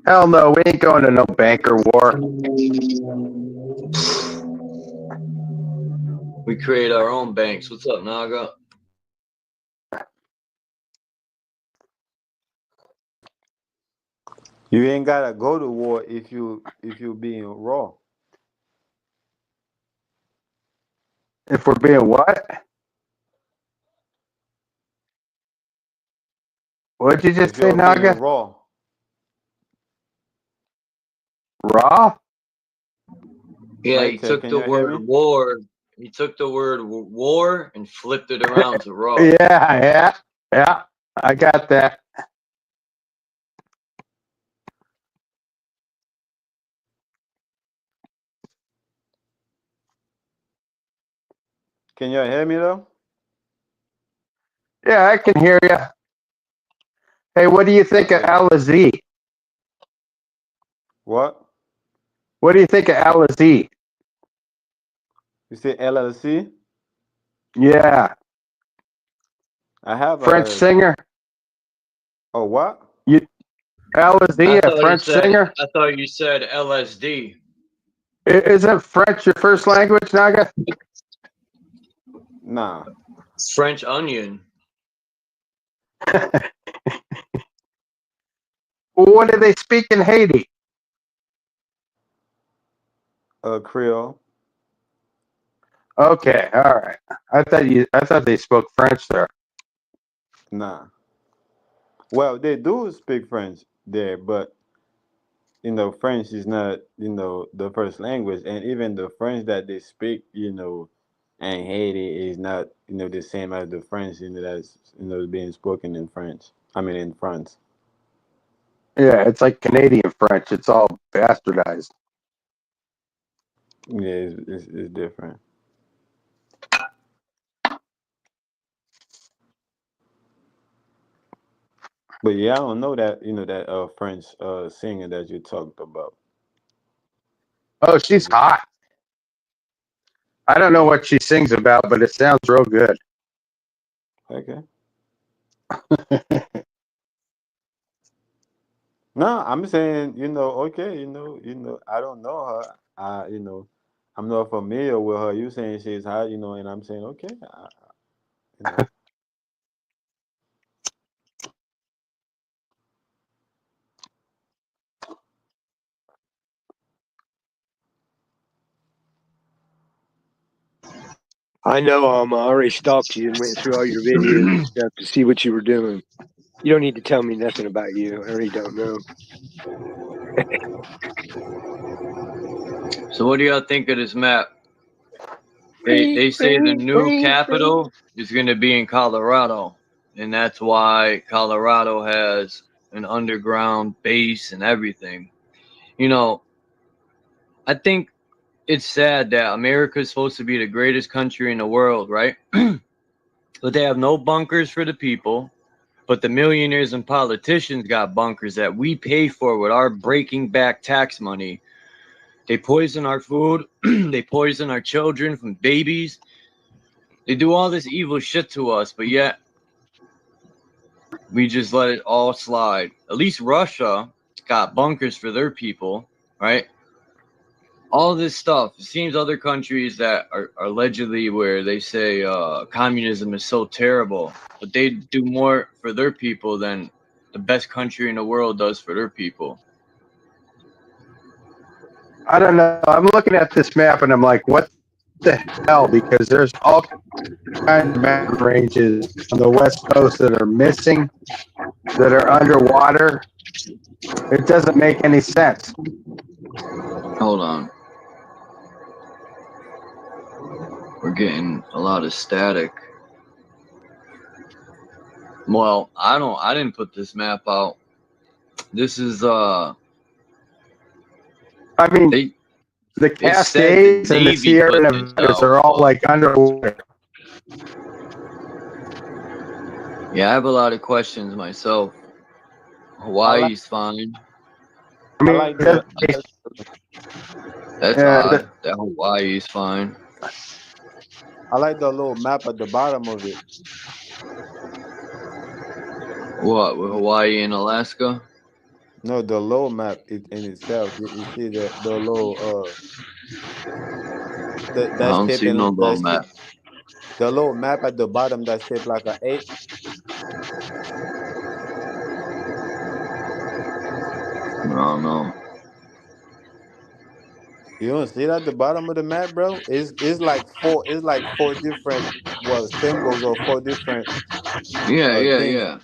Hell no, we ain't going to no banker war. we create our own banks. What's up, Naga? You ain't gotta go to war if you being raw. If we're being what? What'd you just If say, you're being Naga? raw. Raw? Yeah, Mic he check, took can the you hear word me? war. He took the word war and flipped it around to raw. Yeah. I got that. Can you hear me though? Yeah, I can hear you. Hey, what do you think of Alizé? What? What do you think of Alizé? You say LLC? Yeah, I have French singer. Oh, what? Alizé, a French singer. I thought you said LSD. Isn't French your first language, Naga? Nah. French onion. What do they speak in Haiti? Creole. Okay, all right. I thought they spoke French there. Nah. Well, they do speak French there, but French is not, the first language, and even the French that they speak, in Haiti is not, the same as the French, that's, being spoken in French. I mean, in France. Yeah, it's like Canadian French. It's all bastardized. Yeah, it's different. But yeah, I don't know that, that French singer that you talked about. Oh, she's hot. I don't know what she sings about, but it sounds real good. Okay. No, I'm saying, okay, I don't know her. I'm not familiar with her. You saying she's hot, and I'm saying, okay. I know I already stalked you and went through all your videos and stuff to see what you were doing. You don't need to tell me nothing about you. I already don't know. So what do y'all think of this map? They say the new capital is going to be in Colorado, and that's why Colorado has an underground base and everything. I think it's sad that America is supposed to be the greatest country in the world, right? But they have no bunkers for the people. But the millionaires and politicians got bunkers that we pay for with our breaking back tax money. They poison our food. They poison our children from babies. They do all this evil shit to us, but yet we just let it all slide. At least Russia got bunkers for their people, right? All this stuff. It seems other countries that are allegedly where they say communism is so terrible, but they do more for their people than the best country in the world does for their people. I don't know. I'm looking at this map and I'm like, what the hell? Because there's all kinds of mountain ranges on the west coast that are missing, that are underwater. It doesn't make any sense. Hold on. We're getting a lot of static. Well, I didn't put this map out. This is I mean, the They said the Cascades and the Navy Sierra put Nevadas this are out, all but like underwater. yeah, I have a lot of questions myself. Hawaii's fine. I I mean, like the That's odd. That Hawaii's fine. I like the little map at the bottom of it. What, with Hawaii and Alaska? No, the low map in itself. You see the little I that don't shape see in no little map. the little map at the bottom that shaped like a 8. I don't know. You don't see that at the bottom of the map, bro? It's like four different symbols or four different things. Yeah.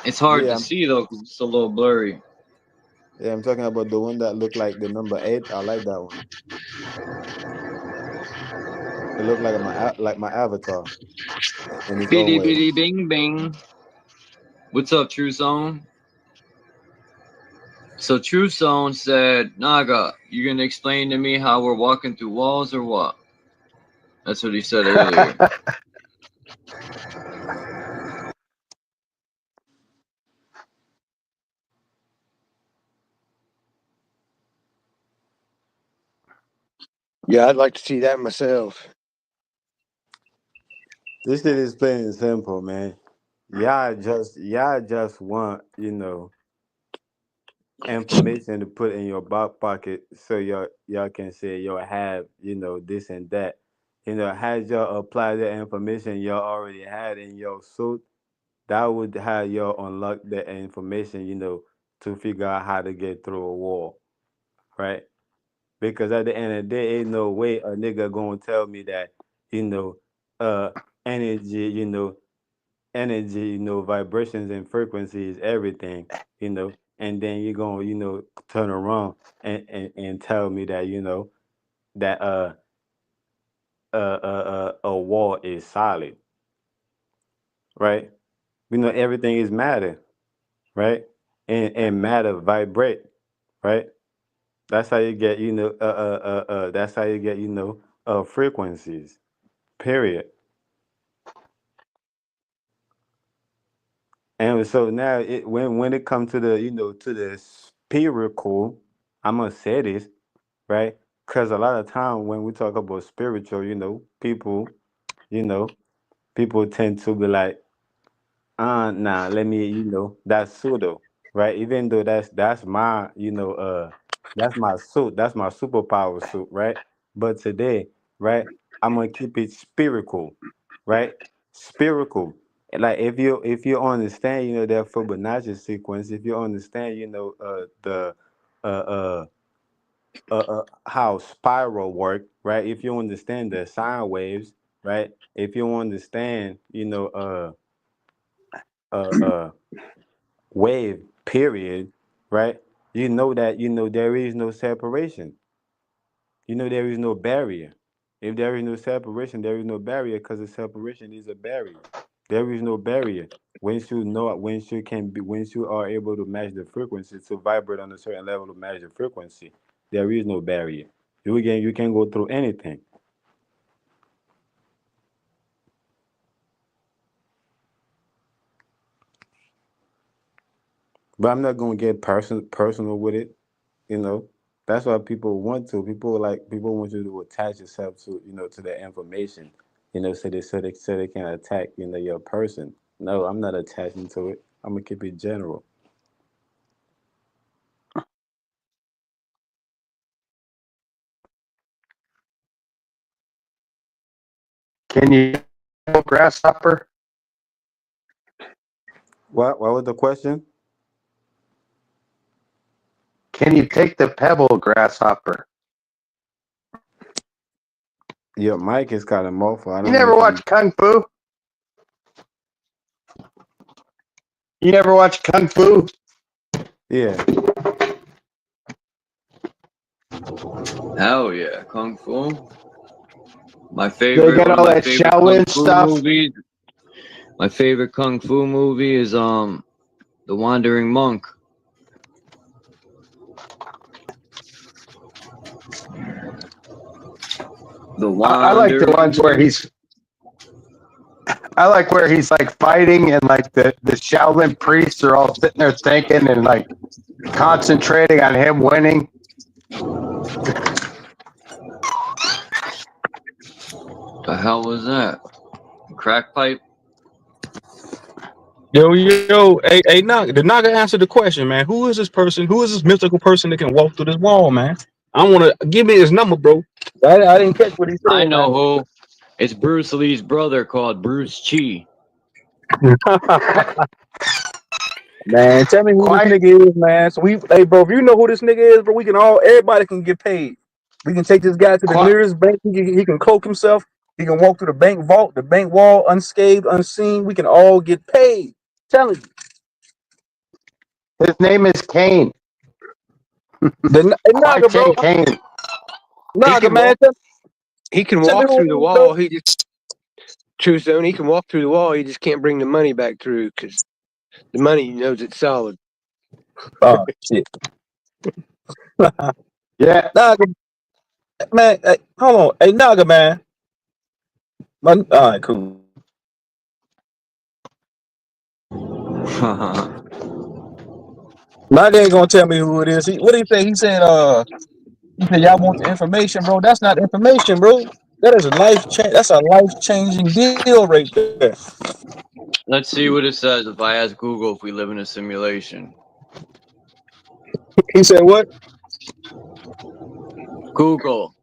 It's hard Yeah, to see though because it's a little blurry. I'm talking about the one that looked like the number 8. I like that one. It looked like my avatar in its own Bitty way. bitty bing bing. What's up, True Zone? So True Zone said, Naga, you gonna explain to me how we're walking through walls or what? That's what he said earlier. Yeah, I'd like to see that myself. This shit is plain and simple, man. Y'all just want, information to put in your back pocket so y'all can say y'all have, this and that. Had y'all apply the information y'all already had in your suit, that would have y'all unlock the information, to figure out how to get through a wall. Right? Because at the end of the day, ain't no way a nigga gonna tell me that, you know, energy, vibrations and frequencies, everything, and then you're gonna, turn around and tell me that, that a wall is solid, right? Everything is matter, right? And matter vibrate, right? That's how you get, that's how you get, frequencies, period. And so now when it comes to the, to the spiritual, I'm gonna say this, right? Because a lot of time when we talk about spiritual, you know, people tend to be like, nah, let me, that's pseudo, right? Even though that's my, that's my suit, that's my superpower suit, right? But today, right, I'm gonna keep it spiritual, right? Spiritual. Like if you understand, that Fibonacci sequence, if you understand, the uh how spiral work, right? If you understand the sine waves, right? If you understand, uh wave period, right? You know that there is no separation. There is no barrier. If there is no separation, there is no barrier because the separation is a barrier. There is no barrier. Once you are able to match the frequency to vibrate on a certain level to match the frequency, there is no barrier. You can go through anything. But I'm not gonna get personal with it. That's why people want to. People want you to attach yourself to to the information. So they can attack your person. No, I'm not attaching to it. I'm gonna keep it general. Can you grasshopper? What was the question? Can you take the pebble, grasshopper? Your mic is kind of muffled. I You don't know never if watch Kung Fu? You never watch Kung Fu? Yeah. Hell yeah, Kung Fu. My They favorite, got one of all my that favorite Kung Shaolin Fu stuff. movies. My favorite Kung Fu movie is The Wandering Monk. The I like the ones where he's. I like where he's like fighting and like the Shaolin priests are all sitting there thinking and like concentrating on him winning. The hell was that? Crack pipe? Yo, hey, Naga, the Naga answered the question, man. Who is this person? Who is this mystical person that can walk through this wall, man? I want to give me his number, bro. I didn't catch what he said. I know who. It's Bruce Lee's brother called Bruce Chi. Man, tell me who this nigga is, man. So hey, bro, if you know who this nigga is, bro, everybody can get paid. We can take this guy to the nearest bank. He can cloak himself. He can walk through the bank vault, the bank wall, unscathed, unseen. We can all get paid. Telling you. His name is Kane. Naga, bro. Kane. Naga, man. He can walk through the wall. He just True Zone. He can walk through the wall. He just can't bring the money back through because the money knows it's solid. Oh shit. Yeah, Naga, man. Hey, hold on. Hey, Naga, man. All right, cool. Naga ain't gonna tell me who it is. What did he say? He said, y'all want the information, bro. That's not information, bro. That is a that's a life-changing deal right there. Let's see what it says if I ask Google if we live in a simulation. He said what? Google,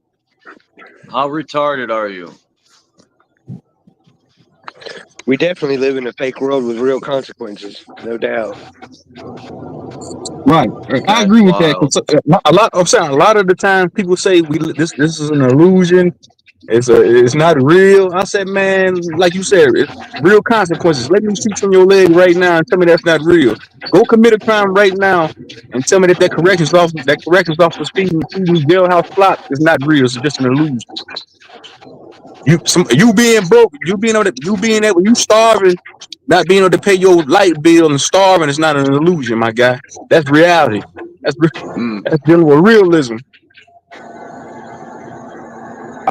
how retarded are you? We definitely live in a fake world with real consequences, no doubt. Right, I agree with that. A lot of the time people say this is an illusion. It's not real. I said, man, like you said, it's real consequences. Let me shoot from your leg right now and tell me that's not real. Go commit a crime right now and tell me that corrections officer feeding jailhouse plot is not real. It's just an illusion. You being broke, you starving, not being able to pay your light bill and starving is not an illusion, my guy. That's reality. That's dealing with realism.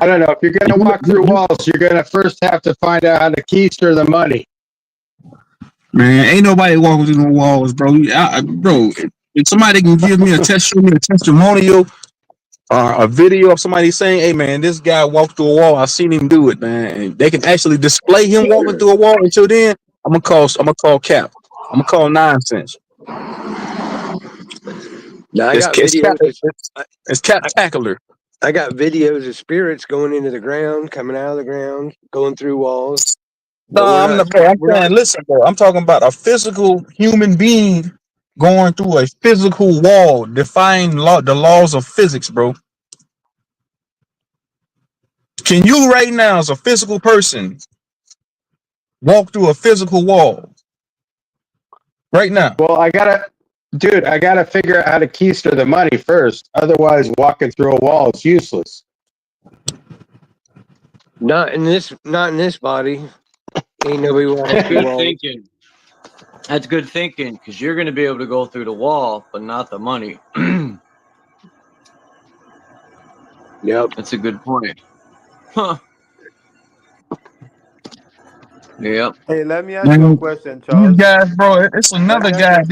I don't know. If you're going to walk through walls, you're going to first have to find out how to keister the money. Man, ain't nobody walking through the walls, bro. Bro, if somebody can give me a testimonial or a video of somebody saying, hey, man, this guy walked through a wall. I seen him do it, man. And they can actually display him walking through a wall. Until then, I'm gonna call cap. I'm gonna call nonsense. Now, It's captacular. I got videos of spirits going into the ground, coming out of the ground, going through walls. No, I'm saying, listen, bro. I'm talking about a physical human being going through a physical wall, defying the laws of physics, bro. Can you right now, as a physical person, walk through a physical wall? Right now. Well, I gotta figure out how to keister the money first. Otherwise, walking through a wall is useless. Not in this body. Ain't nobody walking That's through good walls. thinking. That's good thinking, because you're going to be able to go through the wall, but not the money. Yep. That's a good point. Huh. Yep. Hey, let me ask you a question, Charles. These guys, bro, it's another guy.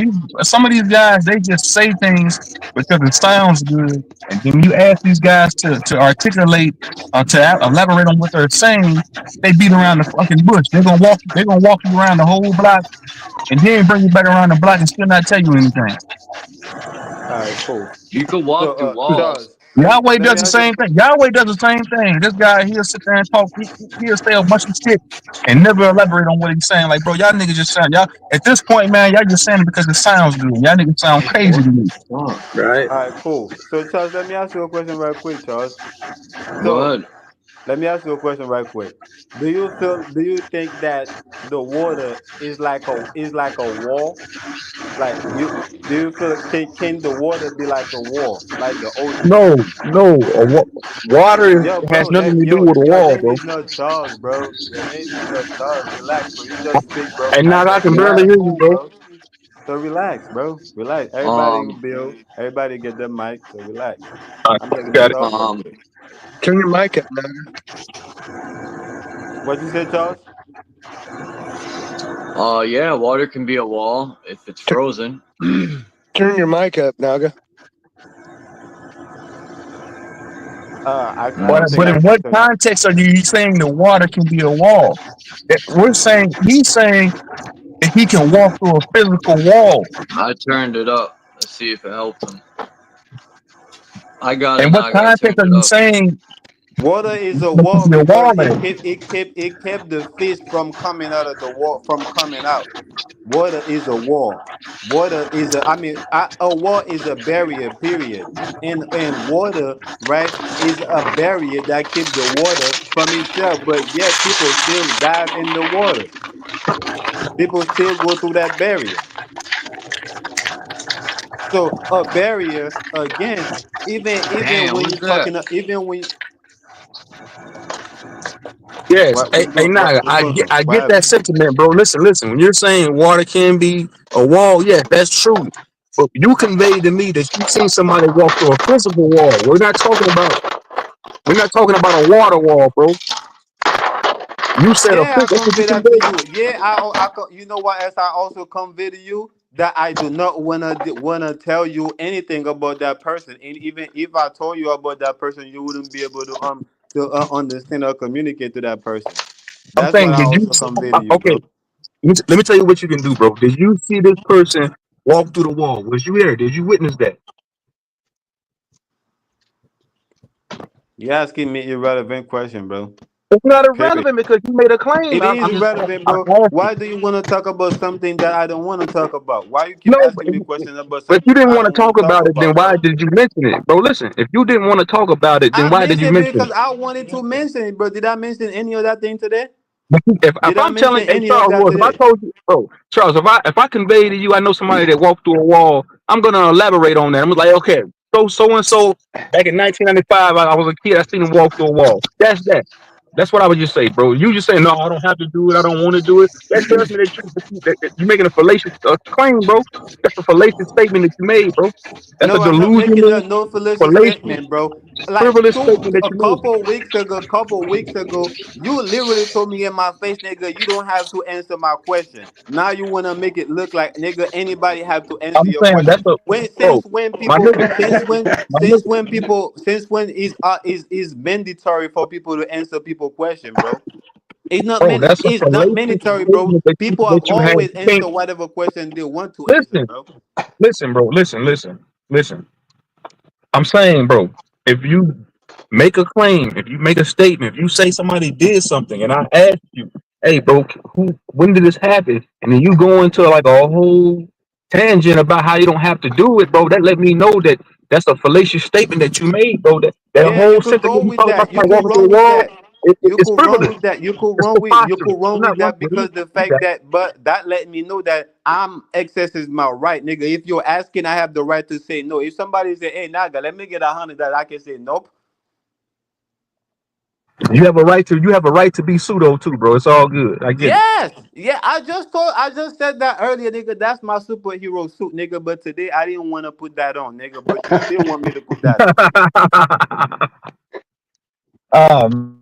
Some of these guys, they just say things because it sounds good. And then you ask these guys to articulate, to elaborate on what they're saying, they beat around the fucking bush. They're gonna walk you around the whole block and then bring you back around the block and still not tell you anything. All right, cool. You could walk through walls. Charles, Yahweh does the same thing. Yahweh does the same thing. This guy, he'll sit there and talk. He'll say a bunch of shit and never elaborate on what he's saying. Like, bro, y'all niggas just sound, y'all at this point, man, y'all just saying it because it sounds good. Y'all niggas sound crazy to me. Right. all right, cool. So, Charles, let me ask you a question right quick, Charles. Go ahead. Let me ask you a question right quick. Do you think that the water is like a wall? Like do you feel can the water be like a wall, like the ocean? No. Water has nothing to do with a Your wall, name bro. is not Charles, bro. Your name is not Charles. Relax, bro. You just speak, bro. And now I can barely hear you, bro. So relax, bro. Relax. Everybody Um, build. Everybody get their mic. So relax. I I'm taking got this it. off real um, quick. Turn your mic up, man. What you say, Charles? yeah, water can be a wall if it's frozen. Turn your mic up, Naga. I But don't think but I in can what turn it. context are you saying the water can be a wall? We're saying he's saying that he can walk through a physical wall. I turned it up. Let's see if it helps him. I got In it, what Naga. I context turned are it you up. saying Water is a there can wall be a because wall it there? kept the fish from coming out of the wall from coming out. Water is a wall. Water is a wall is a barrier. Period. And water, right, is a barrier that keep the water from itself. But yet people still dive in the water. People still go through that barrier. So a barrier again, even Damn, when who's you're that? talking, even when Yes, what what's hey, going Naga, what's going I what get that happened? sentiment, bro. Listen. When you're saying water can be a wall, yes, that's true. But you conveyed to me that you seen somebody walk through a physical wall. We're not talking about a water wall, bro. You said a Yeah, I that's what you convey that to conveyed. you. Yeah, you know what else I also convey to you that I do not wanna tell you anything about that person, and even if I told you about that person, you wouldn't be able to understand or communicate to that person. I'm That's what saying, I did you? also convey to you, Okay, bro. let me tell you what you can do, bro. Did you see this person walk through the wall? Was you there? Did you witness that? You're asking me irrelevant question, bro. It's not Period. irrelevant because you made a claim. It is I'm just irrelevant, I bro. asked you. Why do you want to talk about something that I don't want to talk about? Why you keep No, asking me questions about but you something didn't I want to don't want talk to talk about it. Then about, why bro? did you mention it, bro? Listen, if you didn't want to talk about it, then I why did you mentioned mention because it? I wanted to mention it, bro. Did I mention any other thing today? If Did I I'm telling, mention hey any of Charles, that Ward, if I today? told you, bro, Charles, if I convey to you, I know somebody that walked through a wall. I'm gonna elaborate on that. I'm like, okay, so and so back in 1995, I was a kid. I seen him walk through a wall. That's that. That's what I would just say, bro. You just say no, I don't have to do it. I don't want to do it. That tells me that you're making a fallacious claim, bro. That's a fallacious statement that you made, bro. That's a No, I'm not making delusional, no fallacious fallacious, statement, bro. Like frivolous statement that a you made. couple weeks ago, you literally told me in my face, nigga, you don't have to answer my question. Now you wanna make it look like, nigga, anybody have to answer I'm your saying question. that's a When bro. since when My people nigga, my nigga. since when is mandatory for people to answer people question, bro? Bro, that's a It's not fallacious mandatory, bro. statement People have that you had. always You can't answered whatever question they want to answer, listen, bro. listen, bro. Listen. I'm saying, bro, if you make a claim, if you make a statement, if you say somebody did something, and I ask you, hey, bro, when did this happen? And then you go into like a whole tangent about how you don't have to do it, bro. That let me know that that's a fallacious statement that you made, bro. That Yeah, you whole could sentence go that you with talk about that. You somebody could walking through run the with wall, that. You it's could run frivolous. with that. You could It's run with preposterous. I'm not that with you. because the fact that but that let me know that I'm excess is my right, nigga. If you're asking, I have the right to say no. If somebody say, hey Naga, let me get 100 that I can say nope. You have a right to be pseudo too, bro. It's all good. I get it. Yes. Yeah, I just said that earlier, nigga. That's my superhero suit, nigga. But today I didn't want to put that on, nigga. But you still want me to put that on. um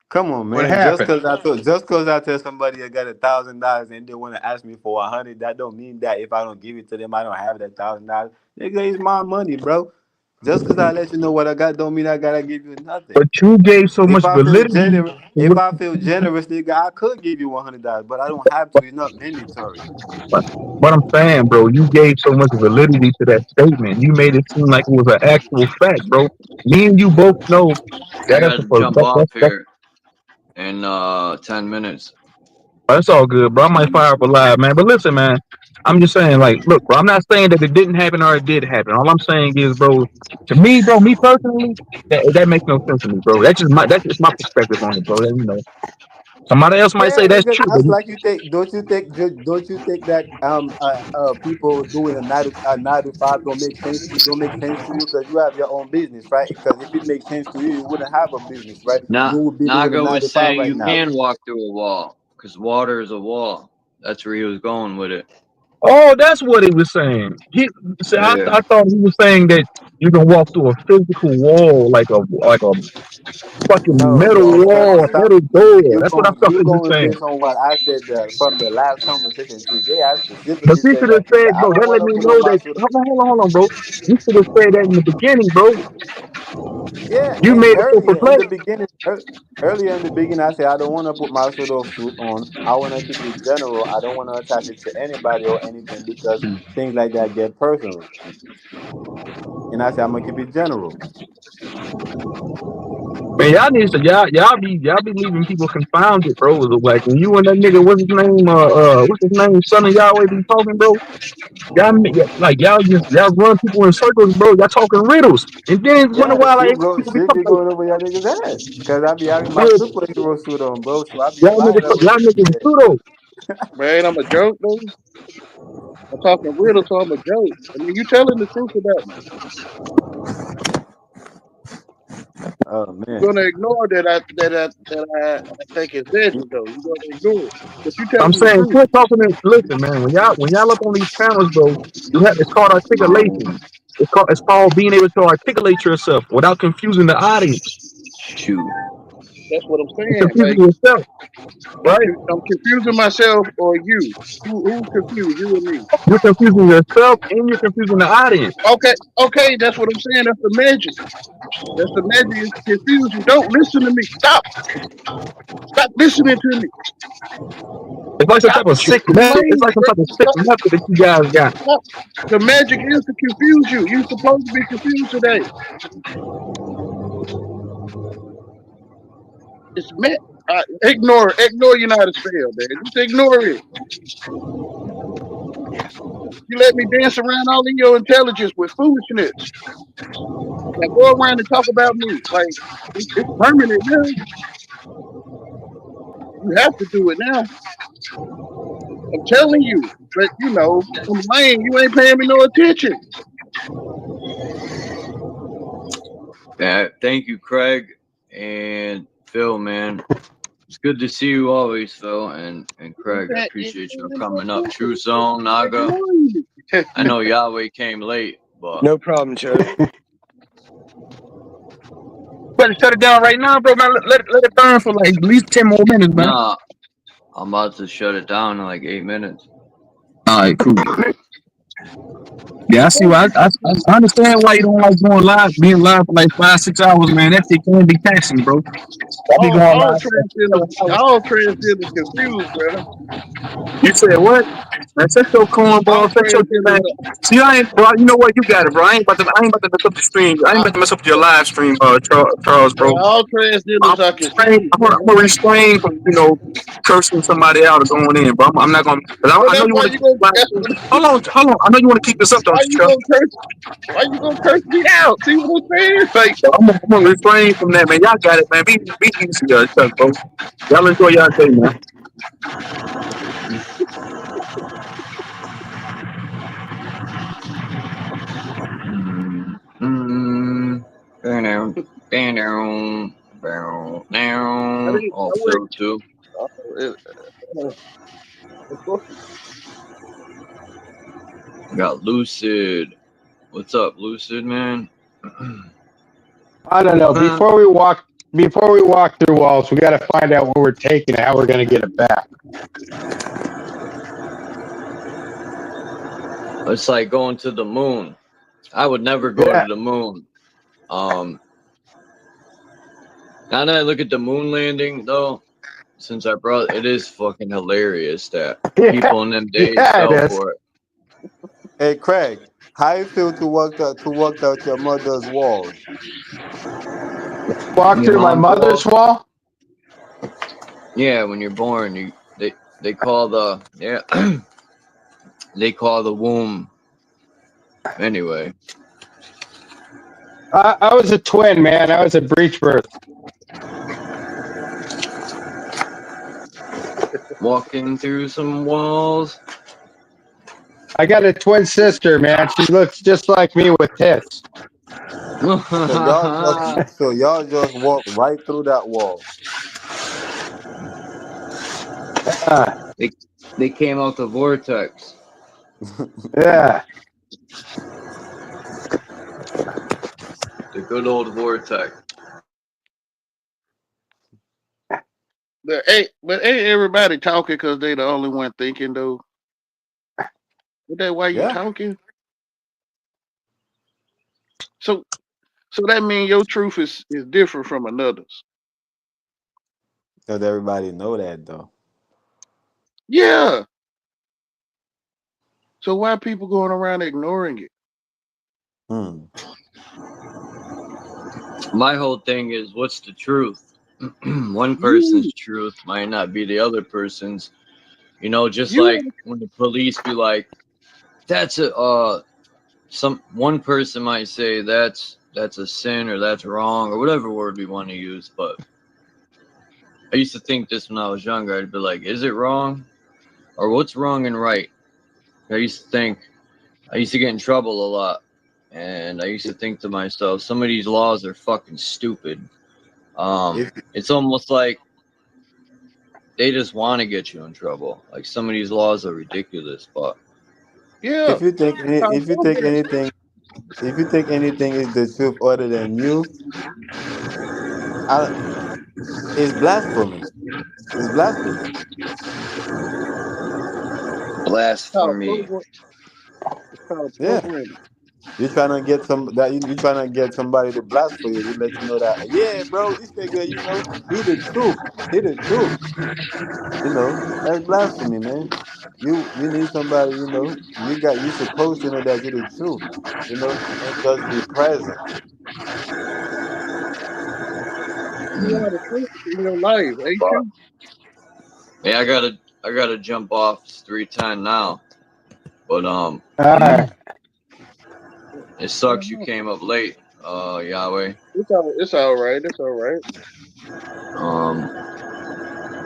Come on, what man. happened? Just cause I tell somebody I got $1,000 and they want to ask me for 100, that don't mean that if I don't give it to them, I don't have that $1,000. Nigga, it's my money, bro. Just cause I let you know what I got, don't mean I gotta give you nothing. But you gave so much validity to If what, I feel generous, nigga, I could give you $100, but I don't have to. It's not mandatory. what I'm saying, bro. You gave so much validity to that statement. You made it seem like it was an actual fact, bro. Me and you both know I that gotta jump off here in 10 minutes. that's all good, bro. I might fire up a live, man. But listen, man. I'm just saying, like, look, bro. I'm not saying that it didn't happen or it did happen. All I'm saying is, bro, to me, bro, me personally, that makes no sense to me, bro. That's just my perspective on it, bro. You know. Somebody else might say Yeah, that's because true, that's like you think. Don't you think that people doing a 9 to 5 don't make sense to you because you have your own business, right? Because if it makes sense to you, you wouldn't have a business, right? You would be doing a Naga 9 to was 5 saying right you now. can walk through a wall because water is a wall. That's where he was going with it. Oh, that's what he was saying. I Yeah. thought he was saying that you can walk through a physical wall, like a fucking No, metal bro. wall, a Stop. metal door. You That's what I going thought you he was going saying. based on what I said from the last conversation. Today, I But specifically you said should that have said, I bro, don't that want let to me put know on my that. suit. Hold on, bro. You should have said that in the beginning, bro. Yeah, You and made it so earlier in the perplexed. beginning, earlier in the beginning, I said I don't want to put my sort of suit on. I want to keep it general. I don't want to attach it to anybody or anything because things like that get personal. And I said I'm gonna keep it general. Man, y'all be leaving people confounded, bro. Like when you and that nigga, what's his name, son of Yahweh be talking, bro. Y'all run people in circles, bro. Y'all talking riddles, and then once in a Yeah, while, like people be shit be talking like, going over your niggas' head because I be having my bro, superhero suit on, bro. So I be flying over y'all niggas shit. pseudo. Man, I'm a joke, though. I'm talking riddle, so I'm a joke. I mean, you telling the truth about me. Oh man. You're gonna ignore that I think it's legend, though. You're gonna ignore it, but you I'm telling the saying, truth. quit talking. Listen, man, when y'all up on these panels, bro, it's called articulation. It's called being able to articulate yourself without confusing the audience. Shoot. That's what I'm You're saying. confusing Like yourself, right? I'm confusing myself or you. Who's confused? You or me? You're confusing yourself and you're confusing the audience. Okay, that's what I'm saying. That's the magic. That's the magic is confusion. Don't listen to me. Stop listening to me. It's like some Stop type of sick method. It's explaining, like some bro. type of sick method that you guys got. Stop. The magic is to confuse you. You're supposed to be confused today. It's meant. Ignore you know how to spell, man. Just ignore it. You let me dance around all in your intelligence with foolishness. Like go around and talk about me. Like it's permanent now. You have to do it now. I'm telling you. But you know, I'm lame. You ain't paying me no attention. Yeah, thank you, Craig and Phil, man. It's good to see you always, Phil and Craig. I appreciate you coming up. True Zone, Naga. I know Yahweh came late, but No problem, Chuck. Better shut it down right now, bro. Man, let it burn for like at least 10 more minutes, man. nah, I'm about to shut it down in like 8 minutes. All right, cool. Yeah, I see why. I understand why you don't like being live for like 5-6 hours, man. That shit can be taxing, bro. I be going All live for like 7 hours. transgenders confused, bro. You said what? Man, shut your cornball. All Shut your man. transgenders See, bro. You know what? You got it, bro. I ain't about to mess up the stream. I ain't about to mess up your live stream, Charles, bro. all transgenders are confused, I'm bro. gonna restrain from cursing somebody out or going in, bro. I'm not gonna. Well, I know that's you why want you to. gonna. That's what, Hold on. I know you want to keep this up, don't why you, you Chuck? gonna curse? Why you gonna curse me out? See what I'm saying? Like, I'm gonna refrain from that, man. Y'all got it, man. Be easy, Chuck, bro. Y'all enjoy y'all day, man. Oh, Phil too. Got Lucid. What's up, Lucid, man? I don't know. Before we walk through walls, we got to find out where we're taking it, how we're going to get it back. It's like going to the moon. I would never go to the moon. Now that I look at the moon landing, though, since I brought it is fucking hilarious that people in them days fell for it. Hey Craig, how you feel to walk out your mother's walls? Walk through my mother's wall? Yeah, when you're born, they call the they call the womb. Anyway, I was a twin, man. I was a breech birth. Walking through some walls. I got a twin sister, man. She looks just like me with tits. So y'all just walk right through that wall. They came out the vortex. Yeah. The good old vortex. But ain't everybody talking because they the only one thinking though? Is that why you talking? So that means your truth is different from another's. Because everybody know that though. Yeah. So why people going around ignoring it? My whole thing is, what's the truth? One person's truth might not be the other person's. You know, just like when the police be like, "That's a one person might say that's a sin or that's wrong or whatever word we want to use." But I used to think this when I was younger. I'd be like, "Is it wrong, or what's wrong and right?" I used to get in trouble a lot. And I used to think to myself, some of these laws are fucking stupid. It's almost like they just want to get you in trouble. Like some of these laws are ridiculous, but If you think anything is the truth other than you, it's blasphemy. It's blasphemy. Blasphemy. Yeah. You're trying to get somebody to blaspheme you. You let you know that, yeah, bro, this nigga, you know, he the truth. You know, that's blasphemy, man. You need somebody, you know, you supposed to know that you're the truth, you know, and just be present. You are the truth in your life, ain't you? Yeah, I gotta jump off. It's 3:10 now. But it sucks you came up late, Yahweh. It's all right. It's all right.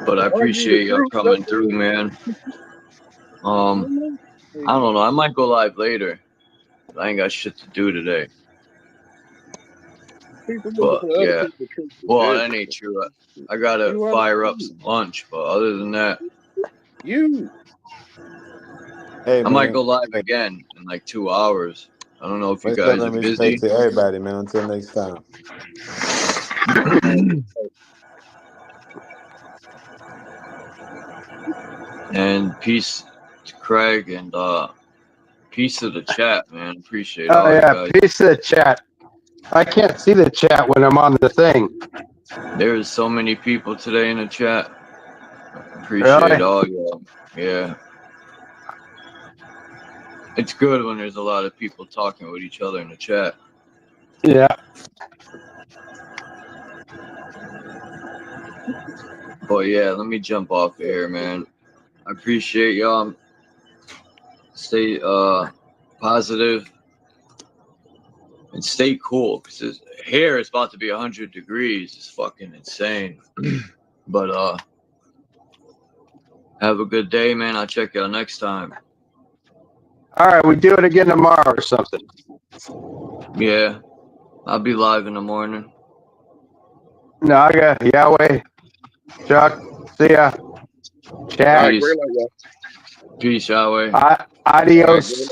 But I appreciate you coming through, man. I don't know. I might go live later. I ain't got shit to do today. But yeah, well, that ain't true. I gotta fire up some lunch, but other than that, Hey, I might go live again in like 2 hours. I don't know if you guys are busy. To everybody, man. Until next time. And peace to Craig and peace to the chat, man. Appreciate Oh all yeah, you guys. peace to the chat. I can't see the chat when I'm on the thing. There's so many people today in the chat. Appreciate all y'all. Yeah. It's good when there's a lot of people talking with each other in the chat. Yeah. But yeah, let me jump off here, man. I appreciate y'all. Stay positive and stay cool, because here it's about to be 100 degrees. It's fucking insane. But have a good day, man. I'll check y'all next time. All right, we do it again tomorrow or something. Yeah, I'll be live in the morning. Naga, Yahweh, Chuck, see ya. Chat. Peace, Yahweh. Adios.